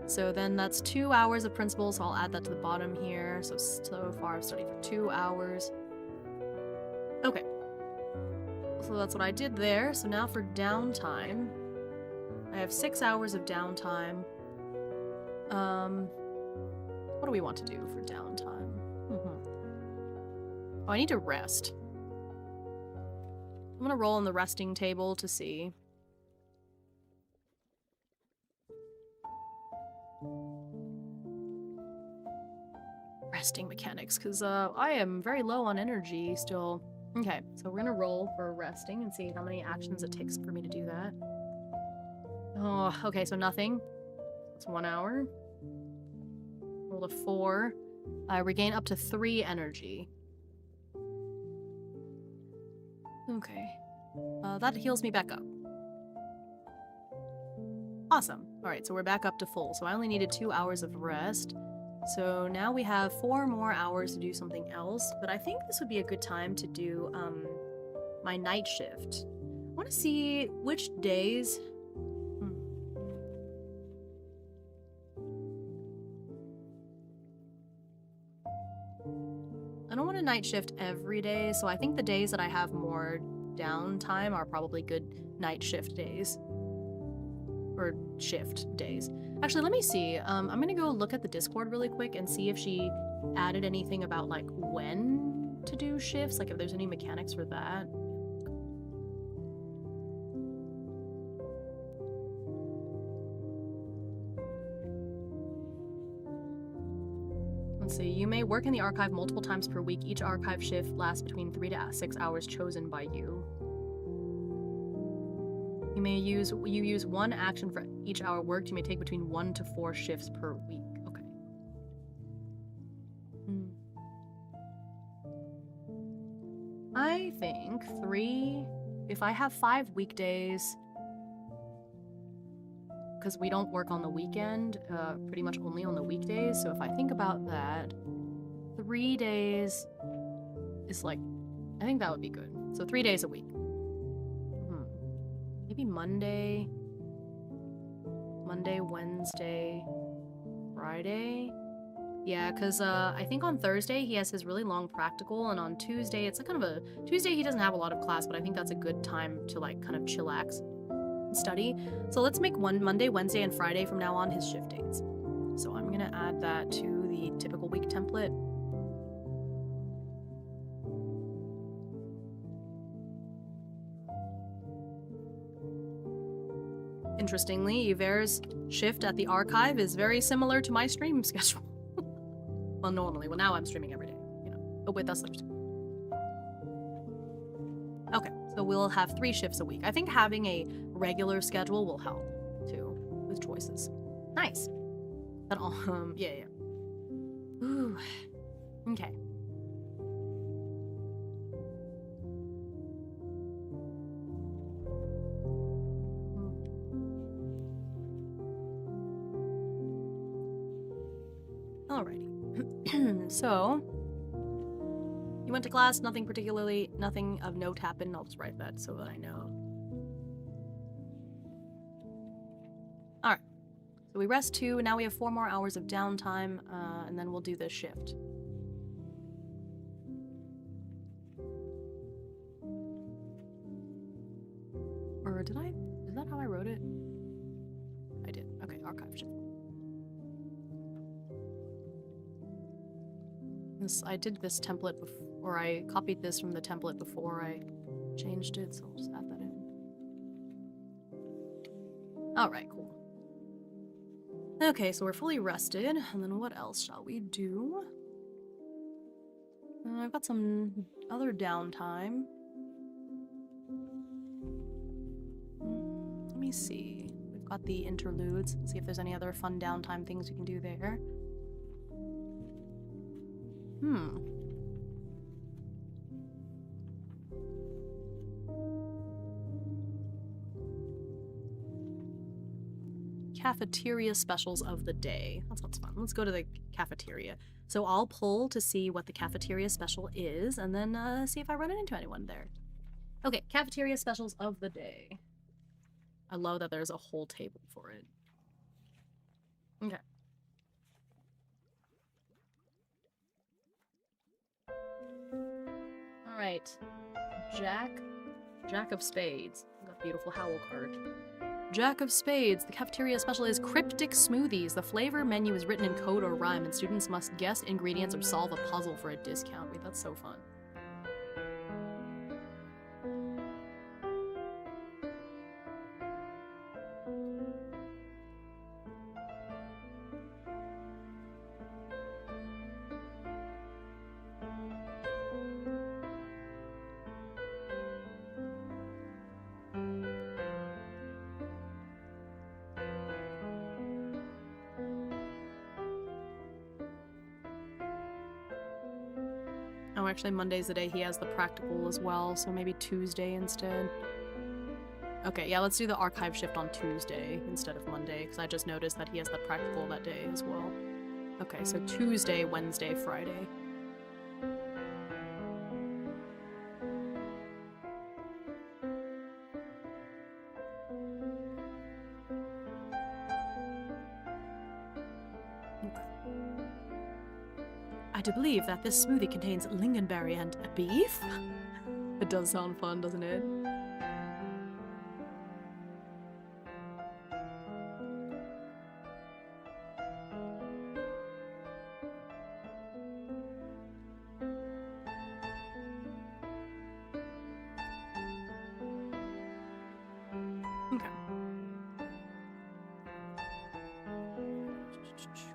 So then that's 2 hours of principles, so I'll add that to the bottom here. So far I've studied for 2 hours. Okay. So that's what I did there. So now for downtime, I have 6 hours of downtime. What do we want to do for downtime? Oh, I need to rest. I'm gonna roll on the resting table to see. Resting mechanics, because I am very low on energy still. Okay, so we're gonna roll for resting and see how many actions it takes for me to do that. Oh, okay, so nothing. It's 1 hour. Rolled a 4. I regain up to 3 energy. Okay. That heals me back up. Awesome. Alright, so we're back up to full. So I only needed 2 hours of rest. So now we have 4 more hours to do something else. But I think this would be a good time to do my night shift. I want to see which days... I don't want a night shift every day, so I think the days that I have more downtime are probably good night shift days. Or shift days. Actually, let me see. I'm gonna go look at the Discord really quick and see if she added anything about, like, when to do shifts, like if there's any mechanics for that. Let's see, you may work in the archive multiple times per week. Each archive shift lasts between 3 to 6 hours chosen by you. You use 1 action for each hour worked. You may take between 1 to 4 shifts per week. Okay. I think 3, if I have 5 weekdays, because we don't work on the weekend, pretty much only on the weekdays. So if I think about that, 3 days is like, I think that would be good. So 3 days a week. Maybe Monday, Wednesday, Friday. Yeah, because I think on Thursday he has his really long practical, and on Tuesday it's like kind of a Tuesday he doesn't have a lot of class, but I think that's a good time to like kind of chillax and study. So let's make Monday, Wednesday, and Friday from now on his shift dates. So I'm gonna add that to the typical week template. Interestingly, Yver's shift at the archive is very similar to my stream schedule. Well, normally. Well, now I'm streaming every day, you know. Oh, wait, that's Thursday. Okay, so we'll have 3 shifts a week. I think having a regular schedule will help, too, with choices. Nice. That all, yeah. Ooh. Okay. Alrighty. So, you went to class, nothing of note happened. I'll just write that so that I know. Alright. So we rest 2, and now we have 4 more hours of downtime, and then we'll do this shift. Or did I? Is that how I wrote it? I did. Okay, archive shift. I did this template before, or I copied this from the template before I changed it, so I'll just add that in. Alright, cool. Okay, so we're fully rested, and then what else shall we do? I've got some other downtime. Let me see. We've got the interludes. See if there's any other fun downtime things we can do there. Cafeteria specials of the day. That sounds fun. Let's go to the cafeteria. So I'll pull to see what the cafeteria special is, and then see if I run into anyone there. Okay, cafeteria specials of the day. I love that there's a whole table for it. Okay. Alright. Jack of Spades. Got a beautiful Howl card. Jack of Spades. The cafeteria special is cryptic smoothies. The flavor menu is written in code or rhyme, and students must guess ingredients or solve a puzzle for a discount. Wait, that's so fun. Oh, actually, Monday's the day he has the practical as well, so maybe Tuesday instead. Okay, yeah, let's do the archive shift on Tuesday instead of Monday, because I just noticed that he has the practical that day as well. Okay, so Tuesday, Wednesday, Friday. I do believe that this smoothie contains lingonberry and beef. It does sound fun, doesn't it? Okay.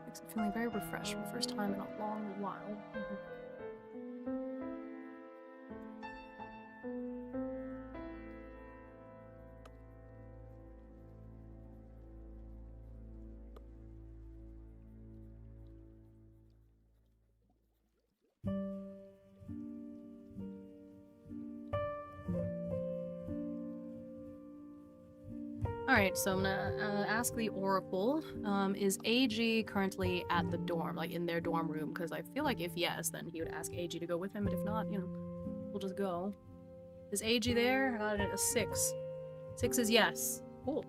Makes me feeling very refreshed for the first time in a long while. Alright, so I'm gonna ask the Oracle, is AG currently at the dorm, like in their dorm room? Because I feel like if yes, then he would ask AG to go with him, but if not, you know, we'll just go. Is AG there? I got it at a 6. 6 is yes. Cool.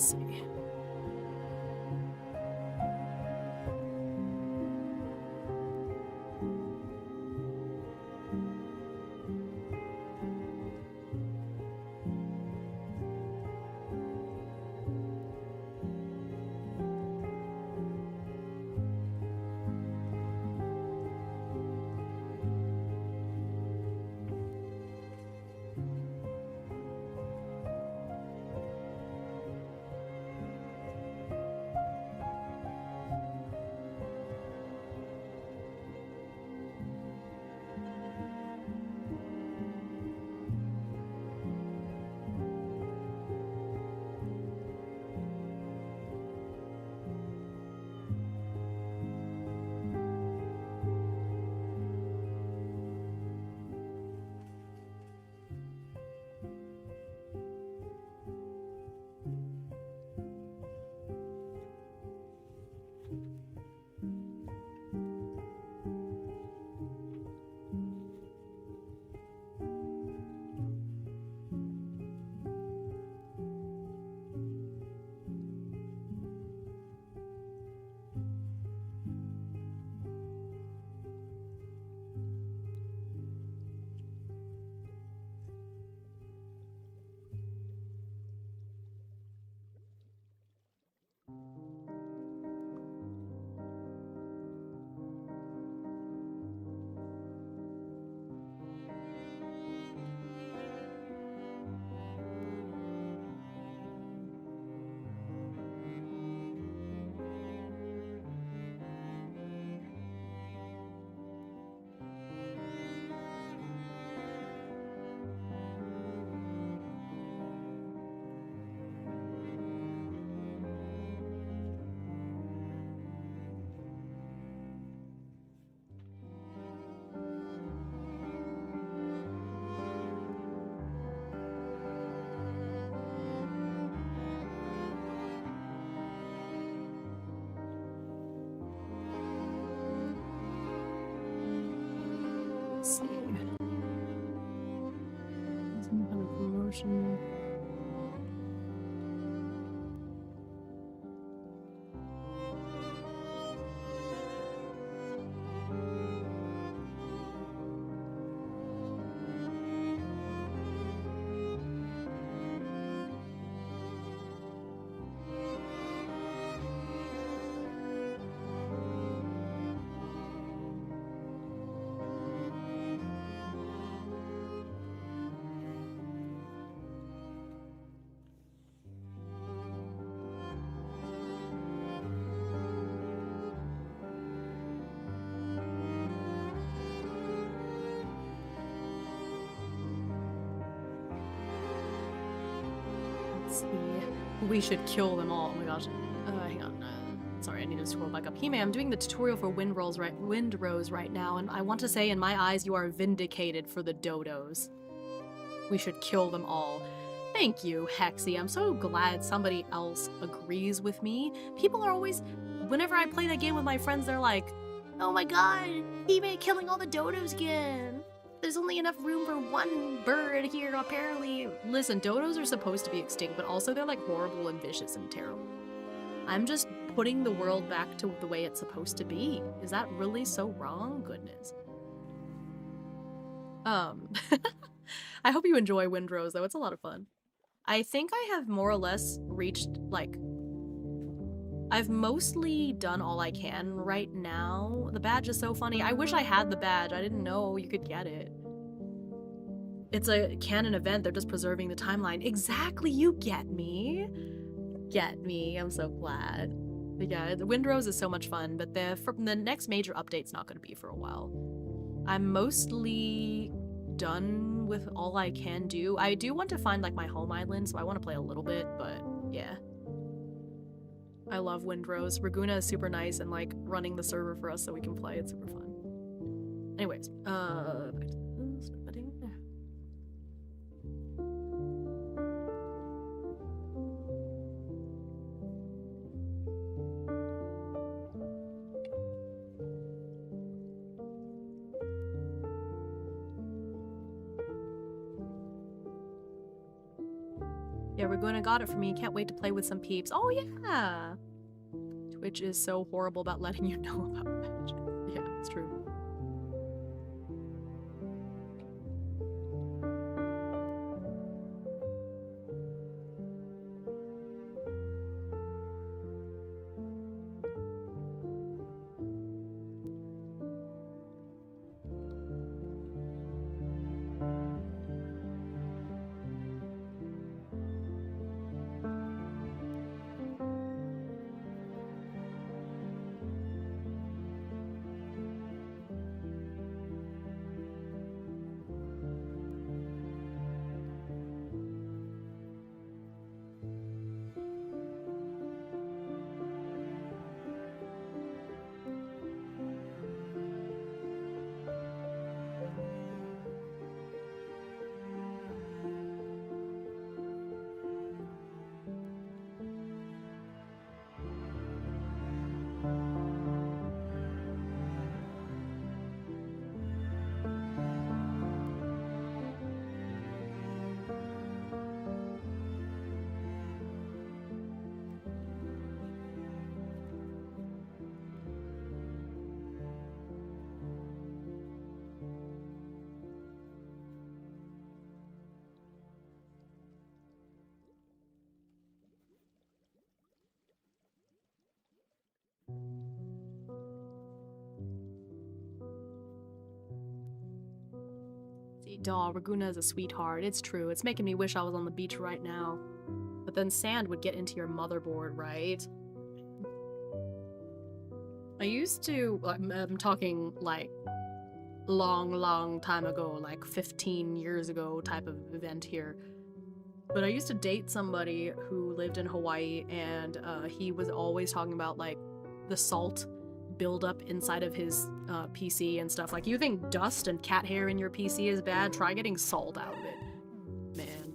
see. Let's see. Some kind of promotion. Let's see. We should kill them all. Oh my gosh. Hang on. Sorry, I need to scroll back up. Hime, I'm doing the tutorial for Windrose right now, and I want to say, in my eyes, you are vindicated for the dodos. We should kill them all. Thank you, Hexy. I'm so glad somebody else agrees with me. People are always, whenever I play that game with my friends, they're like, oh my god, Hime killing all the dodos again. There's only enough room for one bird here, apparently. Listen, dodos are supposed to be extinct, but also they're like horrible and vicious and terrible. I'm just putting the world back to the way it's supposed to be. Is that really so wrong? Goodness. I hope you enjoy Windrose, though. It's a lot of fun. I think I have more or less reached, like... I've mostly done all I can right now. The badge is so funny. I wish I had the badge. I didn't know you could get it. It's a canon event. They're just preserving the timeline. Exactly, you get me. Get me. I'm so glad. But yeah, the Windrose is so much fun, but the next major update's not going to be for a while. I'm mostly done with all I can do. I do want to find like my home island, so I want to play a little bit, but yeah. I love Windrose. Raguna is super nice and like running the server for us so we can play. It's super fun. Anyways, back to this, wedding. Yeah, Raguna got it for me. Can't wait to play with some peeps. Oh, yeah! Twitch is so horrible about letting you know about magic. Yeah, it's true. Daw, Raguna is a sweetheart. It's true. It's making me wish I was on the beach right now. But then sand would get into your motherboard, right? I used to... I'm talking, like, long time ago, like 15 years ago type of event here. But I used to date somebody who lived in Hawaii, and he was always talking about, like, the salt buildup inside of his PC and stuff. Like, you think dust and cat hair in your PC is bad? Try getting salt out of it. Man.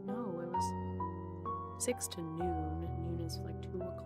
No, it was 6 to noon. Noon is like 2 o'clock.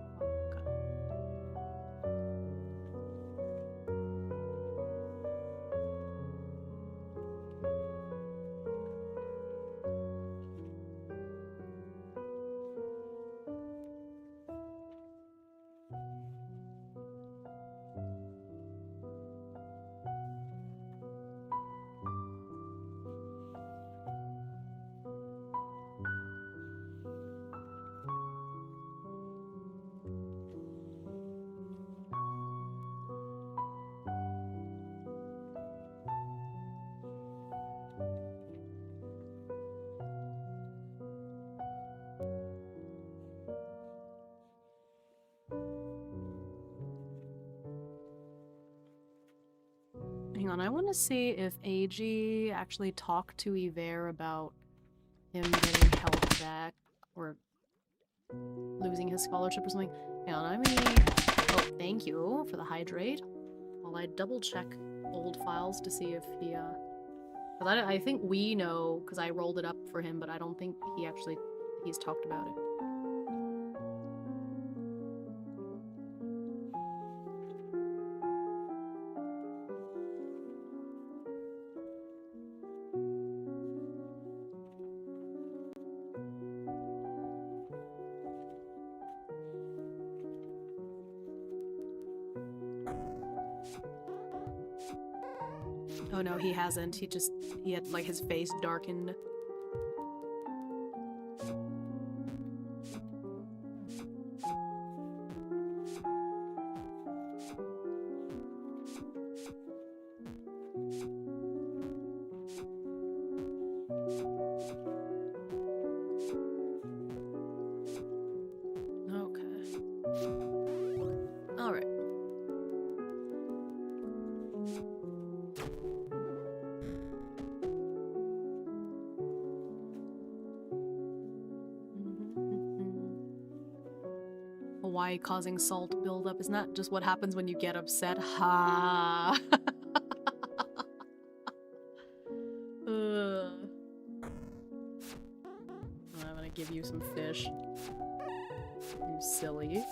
Hang on, I want to see if AG actually talked to Yver about him getting health back or losing his scholarship or something. Hang on, I mean... Oh, thank you for the hydrate. While I double check old files to see if he, Because I think we know, because I rolled it up for him, but I don't think he's talked about it. Oh no, he hasn't. He had, like, his face darkened. Okay. Alright. Why causing salt buildup is not just what happens when you get upset. Ha! I'm gonna give you some fish. You silly.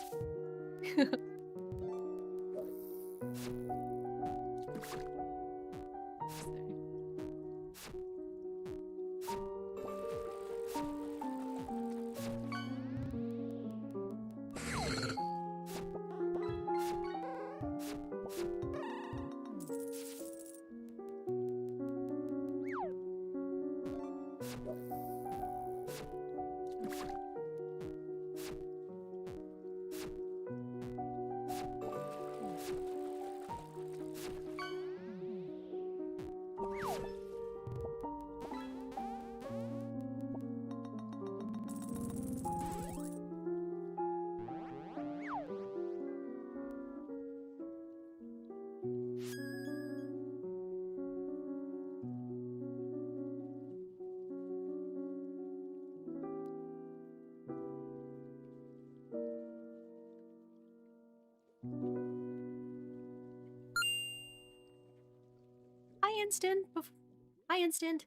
Hi, Instant.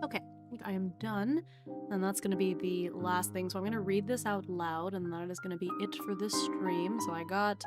Okay, I think I am done, and that's going to be the last thing. So I'm going to read this out loud, and that is going to be it for this stream. So I got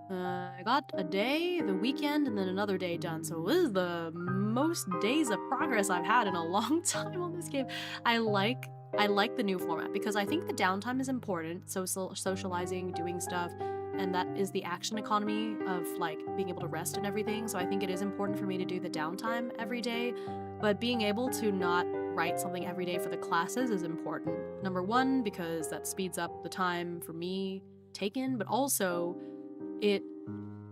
a day, the weekend, and then another day done. So this is the most days of progress I've had in a long time on this game. I like the new format because I think the downtime is important. Socializing, doing stuff, and that is the action economy of like being able to rest and everything. So I think it is important for me to do the downtime every day, but being able to not write something every day for the classes is important. Number one, because that speeds up the time for me taken, but also it,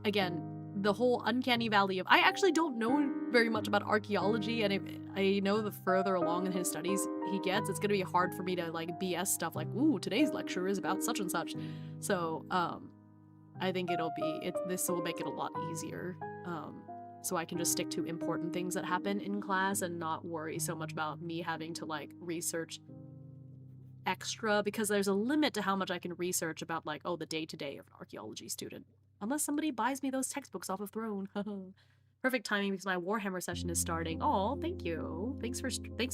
again, the whole uncanny valley of I actually don't know very much about archaeology, and I know the further along in his studies he gets, it's gonna be hard for me to like BS stuff like, ooh, today's lecture is about such and such. So I think this will make it a lot easier, so I can just stick to important things that happen in class and not worry so much about me having to like research extra, because there's a limit to how much I can research about like, oh, the day-to-day of an archaeology student. Unless somebody buys me those textbooks off of Throne. Perfect timing because my Warhammer session is starting. Oh, thank you. Thanks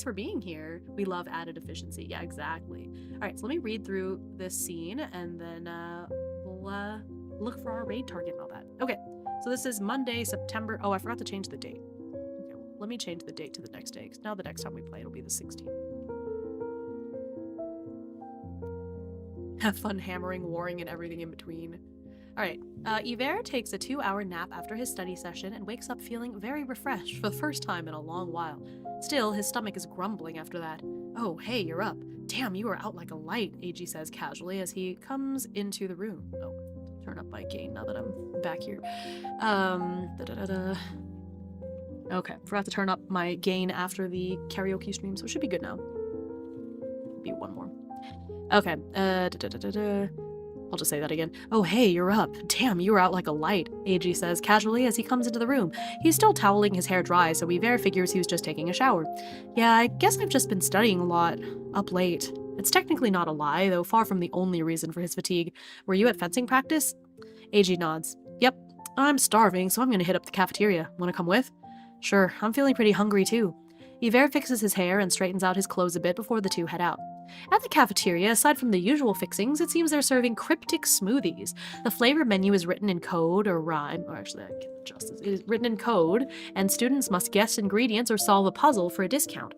for being here. We love added efficiency. Yeah, exactly. All right, so let me read through this scene and then we'll look for our raid target and all that. Okay, so this is Monday, September. Oh, I forgot to change the date. Okay, well, let me change the date to the next day, because now the next time we play it'll be the 16th. Have fun hammering, warring, and everything in between. Alright, Yver takes a 2-hour nap after his study session and wakes up feeling very refreshed for the first time in a long while. Still, his stomach is grumbling after that. Oh, hey, you're up. Damn, you were out like a light, AG says casually as he comes into the room. Oh, turn up my gain now that I'm back here. Okay, forgot to turn up my gain after the karaoke stream, so it should be good now. Be one more. Okay, I'll just say that again. Oh, hey, you're up. Damn, you were out like a light, AG says casually as he comes into the room. He's still toweling his hair dry, so Yver figures he was just taking a shower. Yeah, I guess I've just been studying a lot. Up late. It's technically not a lie, though far from the only reason for his fatigue. Were you at fencing practice? AG nods. Yep. I'm starving, so I'm gonna hit up the cafeteria. Wanna come with? Sure, I'm feeling pretty hungry too. Yver fixes his hair and straightens out his clothes a bit before the two head out. At the cafeteria, aside from the usual fixings, it seems they're serving cryptic smoothies. The flavor menu is written in code or rhyme, or actually, I can adjust this. It is written in code, and students must guess ingredients or solve a puzzle for a discount.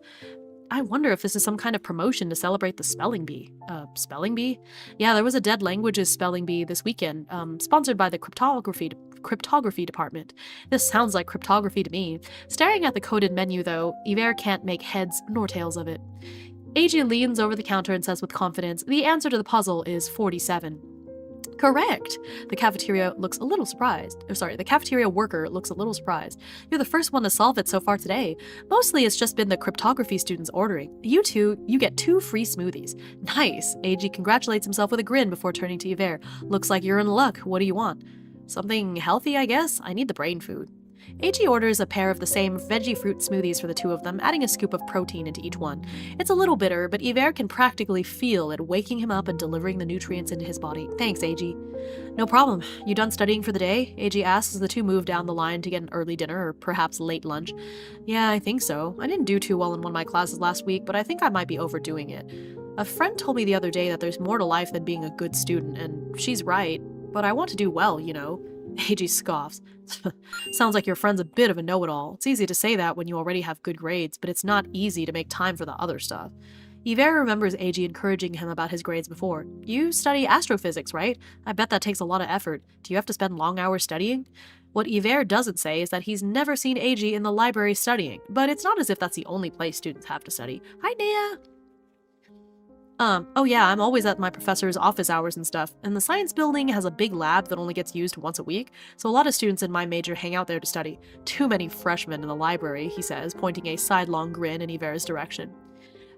I wonder if this is some kind of promotion to celebrate the spelling bee. Spelling bee? Yeah, there was a Dead Languages spelling bee this weekend, sponsored by the cryptography department. This sounds like cryptography to me. Staring at the coded menu, though, Yver can't make heads nor tails of it. AG leans over the counter and says with confidence, the answer to the puzzle is 47. Correct! The cafeteria looks a little surprised. The cafeteria worker looks a little surprised. You're the first one to solve it so far today. Mostly it's just been the cryptography students ordering. You get 2 free smoothies. Nice! AG congratulates himself with a grin before turning to Yver. Looks like you're in luck. What do you want? Something healthy, I guess? I need the brain food. AG orders a pair of the same veggie fruit smoothies for the two of them, adding a scoop of protein into each one. It's a little bitter, but Yver can practically feel it waking him up and delivering the nutrients into his body. Thanks, AG. No problem. You done studying for the day? AG asks as the two move down the line to get an early dinner or perhaps late lunch. Yeah, I think so. I didn't do too well in one of my classes last week, but I think I might be overdoing it. A friend told me the other day that there's more to life than being a good student, and she's right. But I want to do well, you know. AG scoffs. Sounds like your friend's a bit of a know-it-all. It's easy to say that when you already have good grades, but it's not easy to make time for the other stuff. Yver remembers AG encouraging him about his grades before. You study astrophysics, right? I bet that takes a lot of effort. Do you have to spend long hours studying? What Yver doesn't say is that he's never seen AG in the library studying, but it's not as if that's the only place students have to study. Hi, Nea! Oh yeah, I'm always at my professor's office hours and stuff, and the science building has a big lab that only gets used once a week, so a lot of students in my major hang out there to study. Too many freshmen in the library, he says, pointing a sidelong grin in Yver's direction.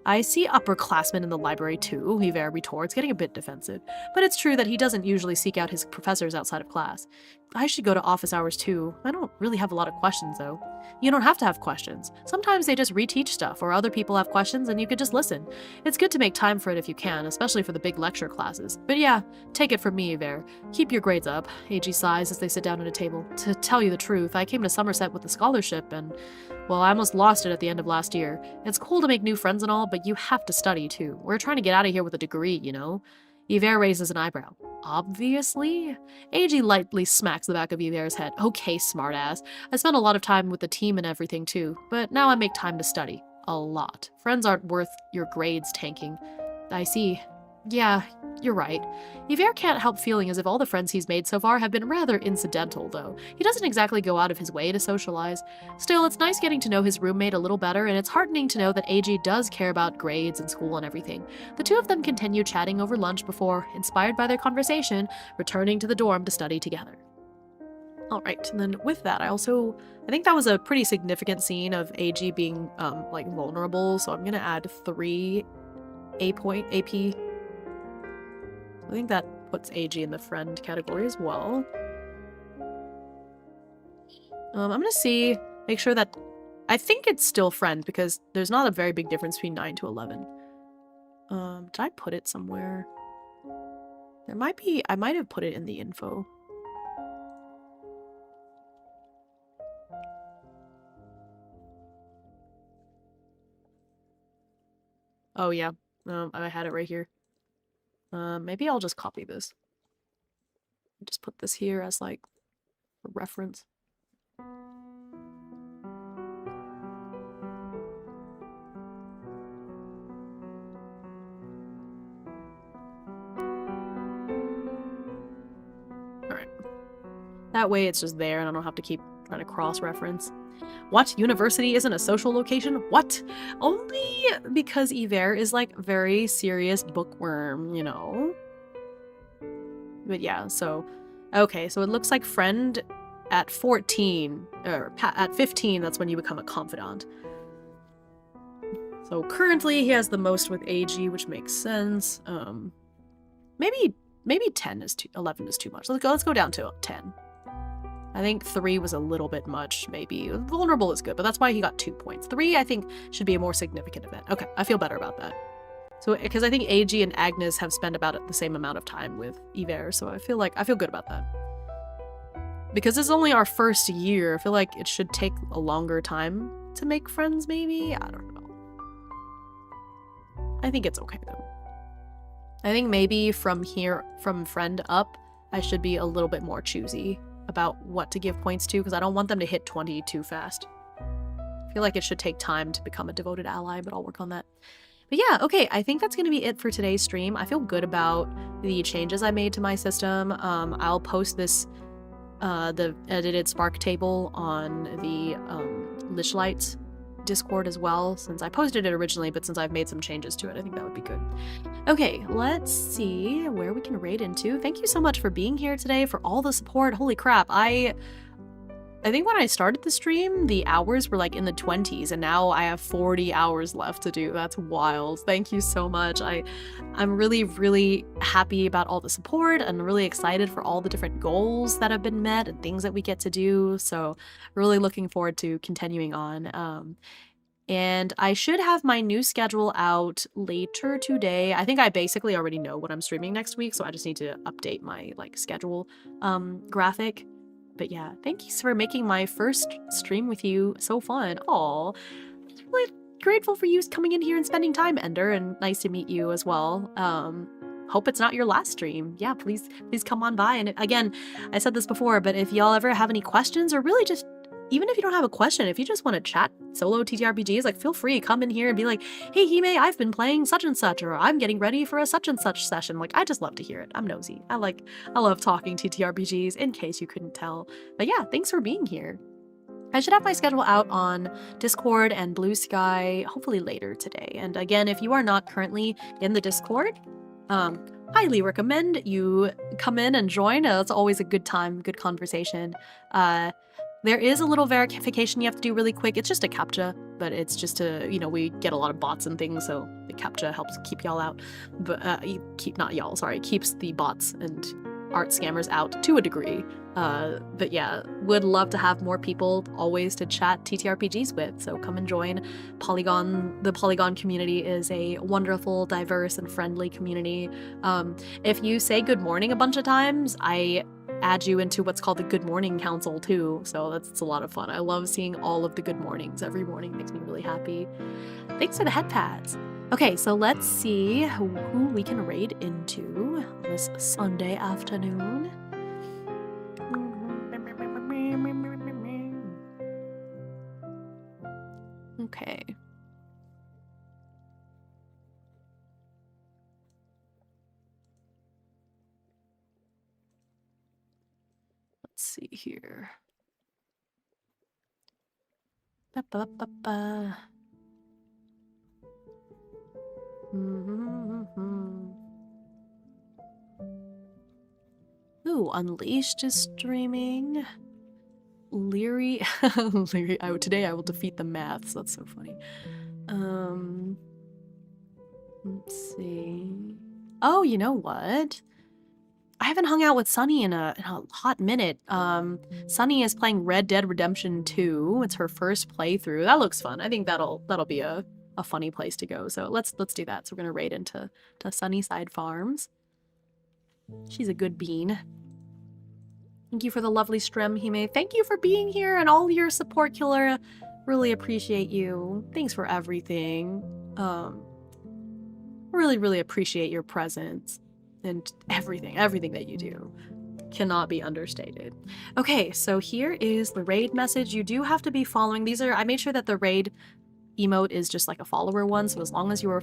I see upperclassmen in the library too, Yver retorts, getting a bit defensive. But it's true that he doesn't usually seek out his professors outside of class. I should go to office hours too. I don't really have a lot of questions though. You don't have to have questions. Sometimes they just reteach stuff, or other people have questions and you could just listen. It's good to make time for it if you can, especially for the big lecture classes. But yeah, take it from me, Yver. Keep your grades up, AG sighs as they sit down at a table. To tell you the truth, I came to Somerset with a scholarship and, well, I almost lost it at the end of last year. It's cool to make new friends and all, but you have to study too. We're trying to get out of here with a degree, you know? Yver raises an eyebrow. Obviously? AG lightly smacks the back of Yver's head. Okay, smartass. I spent a lot of time with the team and everything too, but now I make time to study. A lot. Friends aren't worth your grades tanking. I see. Yeah, you're right. Yver can't help feeling as if all the friends he's made so far have been rather incidental, though. He doesn't exactly go out of his way to socialize. Still, it's nice getting to know his roommate a little better, and it's heartening to know that AG does care about grades and school and everything. The two of them continue chatting over lunch before, inspired by their conversation, returning to the dorm to study together. Alright, and then with that, I think that was a pretty significant scene of AG being, vulnerable, so I'm gonna add 3 AP. I think that puts AG in the friend category as well. I'm gonna make sure that, I think it's still friend because there's not a very big difference between 9 to 11. Did I put it somewhere? There might be, I might have put it in the info. Oh yeah, I had it right here. Maybe I'll just copy this. Just put this here as like a reference. That way it's just there and I don't have to keep trying to cross-reference. What? University isn't a social location? What? Only because Yver is like very serious bookworm, you know? But yeah, so... Okay, so it looks like friend at 14, or at 15, that's when you become a confidant. So currently he has the most with AG, which makes sense. Maybe 10 is 11 is too much. Let's go down to 10. I think 3 was a little bit much, maybe. Vulnerable is good, but that's why he got 2 points. 3, I think, should be a more significant event. Okay, I feel better about that. So, because I think AG and Agnes have spent about the same amount of time with Yver, so I feel good about that. Because it's only our first year, I feel like it should take a longer time to make friends, maybe? I don't know. I think it's okay, though. I think maybe from here, from friend up, I should be a little bit more choosy about what to give points to, because I don't want them to hit 20 too fast. I feel like it should take time to become a devoted ally, but I'll work on that. But yeah, okay, I think that's going to be it for today's stream. I feel good about the changes I made to my system. I'll post this, the edited Spark table on the Lichlight Discord as well, since I posted it originally, but since I've made some changes to it, I think that would be good. Okay, let's see where we can raid into. Thank you so much for being here today, for all the support. Holy crap, I think when I started the stream, the hours were like in the 20s, and now I have 40 hours left to do. That's wild. Thank you so much. I'm really, really happy about all the support and really excited for all the different goals that have been met and things that we get to do. So really looking forward to continuing on. And I should have my new schedule out later today. I think I basically already know what I'm streaming next week, so I just need to update my schedule graphic. But yeah, thank you for making my first stream with you so fun. Aw, I'm really grateful for you coming in here and spending time, Ender, and nice to meet you as well. Hope it's not your last stream. Yeah, please come on by. And again, I said this before, but if y'all ever have any questions, or really just, even if you don't have a question, if you just want to chat solo TTRPGs, feel free, come in here and be like, hey Hime, I've been playing such and such, or I'm getting ready for a such and such session. I just love to hear it. I'm nosy. I love talking TTRPGs, in case you couldn't tell. But yeah, thanks for being here. I should have my schedule out on Discord and Blue Sky hopefully later today. And again, if you are not currently in the Discord, highly recommend you come in and join. It's always a good time, good conversation. There is a little verification you have to do really quick. It's just a CAPTCHA, but it's just to, we get a lot of bots and things, so the CAPTCHA helps keep y'all out. But keeps the bots and art scammers out to a degree. But yeah, would love to have more people always to chat TTRPGs with, so come and join Polygon. The Polygon community is a wonderful, diverse, and friendly community. If you say good morning a bunch of times, I add you into what's called the Good Morning Council too, so it's a lot of fun. I love seeing all of the good mornings every morning. Makes me really happy. Thanks for the head pads. Okay, so let's see who we can raid into this Sunday afternoon. Okay. Let's see here. Ooh, Unleashed is streaming. Leary. Leary. Today I will defeat the maths. That's so funny. Let's see. Oh, you know what? I haven't hung out with Sunny in a hot minute. Sunny is playing Red Dead Redemption 2. It's her first playthrough. That looks fun. I think that'll be a funny place to go. So let's do that. So we're gonna raid into Sunnyside Farms. She's a good bean. Thank you for the lovely stream, Hime. Thank you for being here and all your support, Killer. Really appreciate you. Thanks for everything. Really, really appreciate your presence and everything that you do. Cannot be understated. Okay, so here is the raid message. You do have to be following. I made sure that the raid emote is just like a follower one, so as long as you are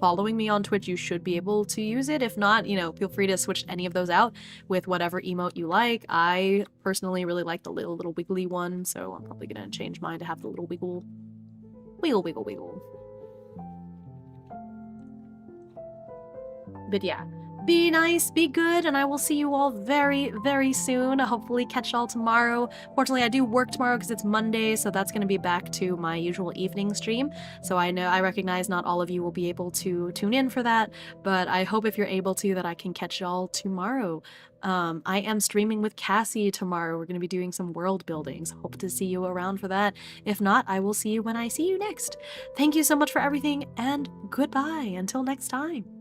following me on Twitch, you should be able to use it. If not, you know, feel free to switch any of those out with whatever emote you like. I personally really like the little wiggly one, so I'm probably gonna change mine to have the little wiggle. Wiggle, wiggle, wiggle. But yeah, be nice, be good, and I will see you all very, very soon. Hopefully catch y'all tomorrow. Fortunately, I do work tomorrow because it's Monday, so that's going to be back to my usual evening stream. So I recognize not all of you will be able to tune in for that, but I hope if you're able to that I can catch y'all tomorrow. I am streaming with Cassie tomorrow. We're going to be doing some world building, so hope to see you around for that. If not, I will see you when I see you next. Thank you so much for everything, and goodbye until next time.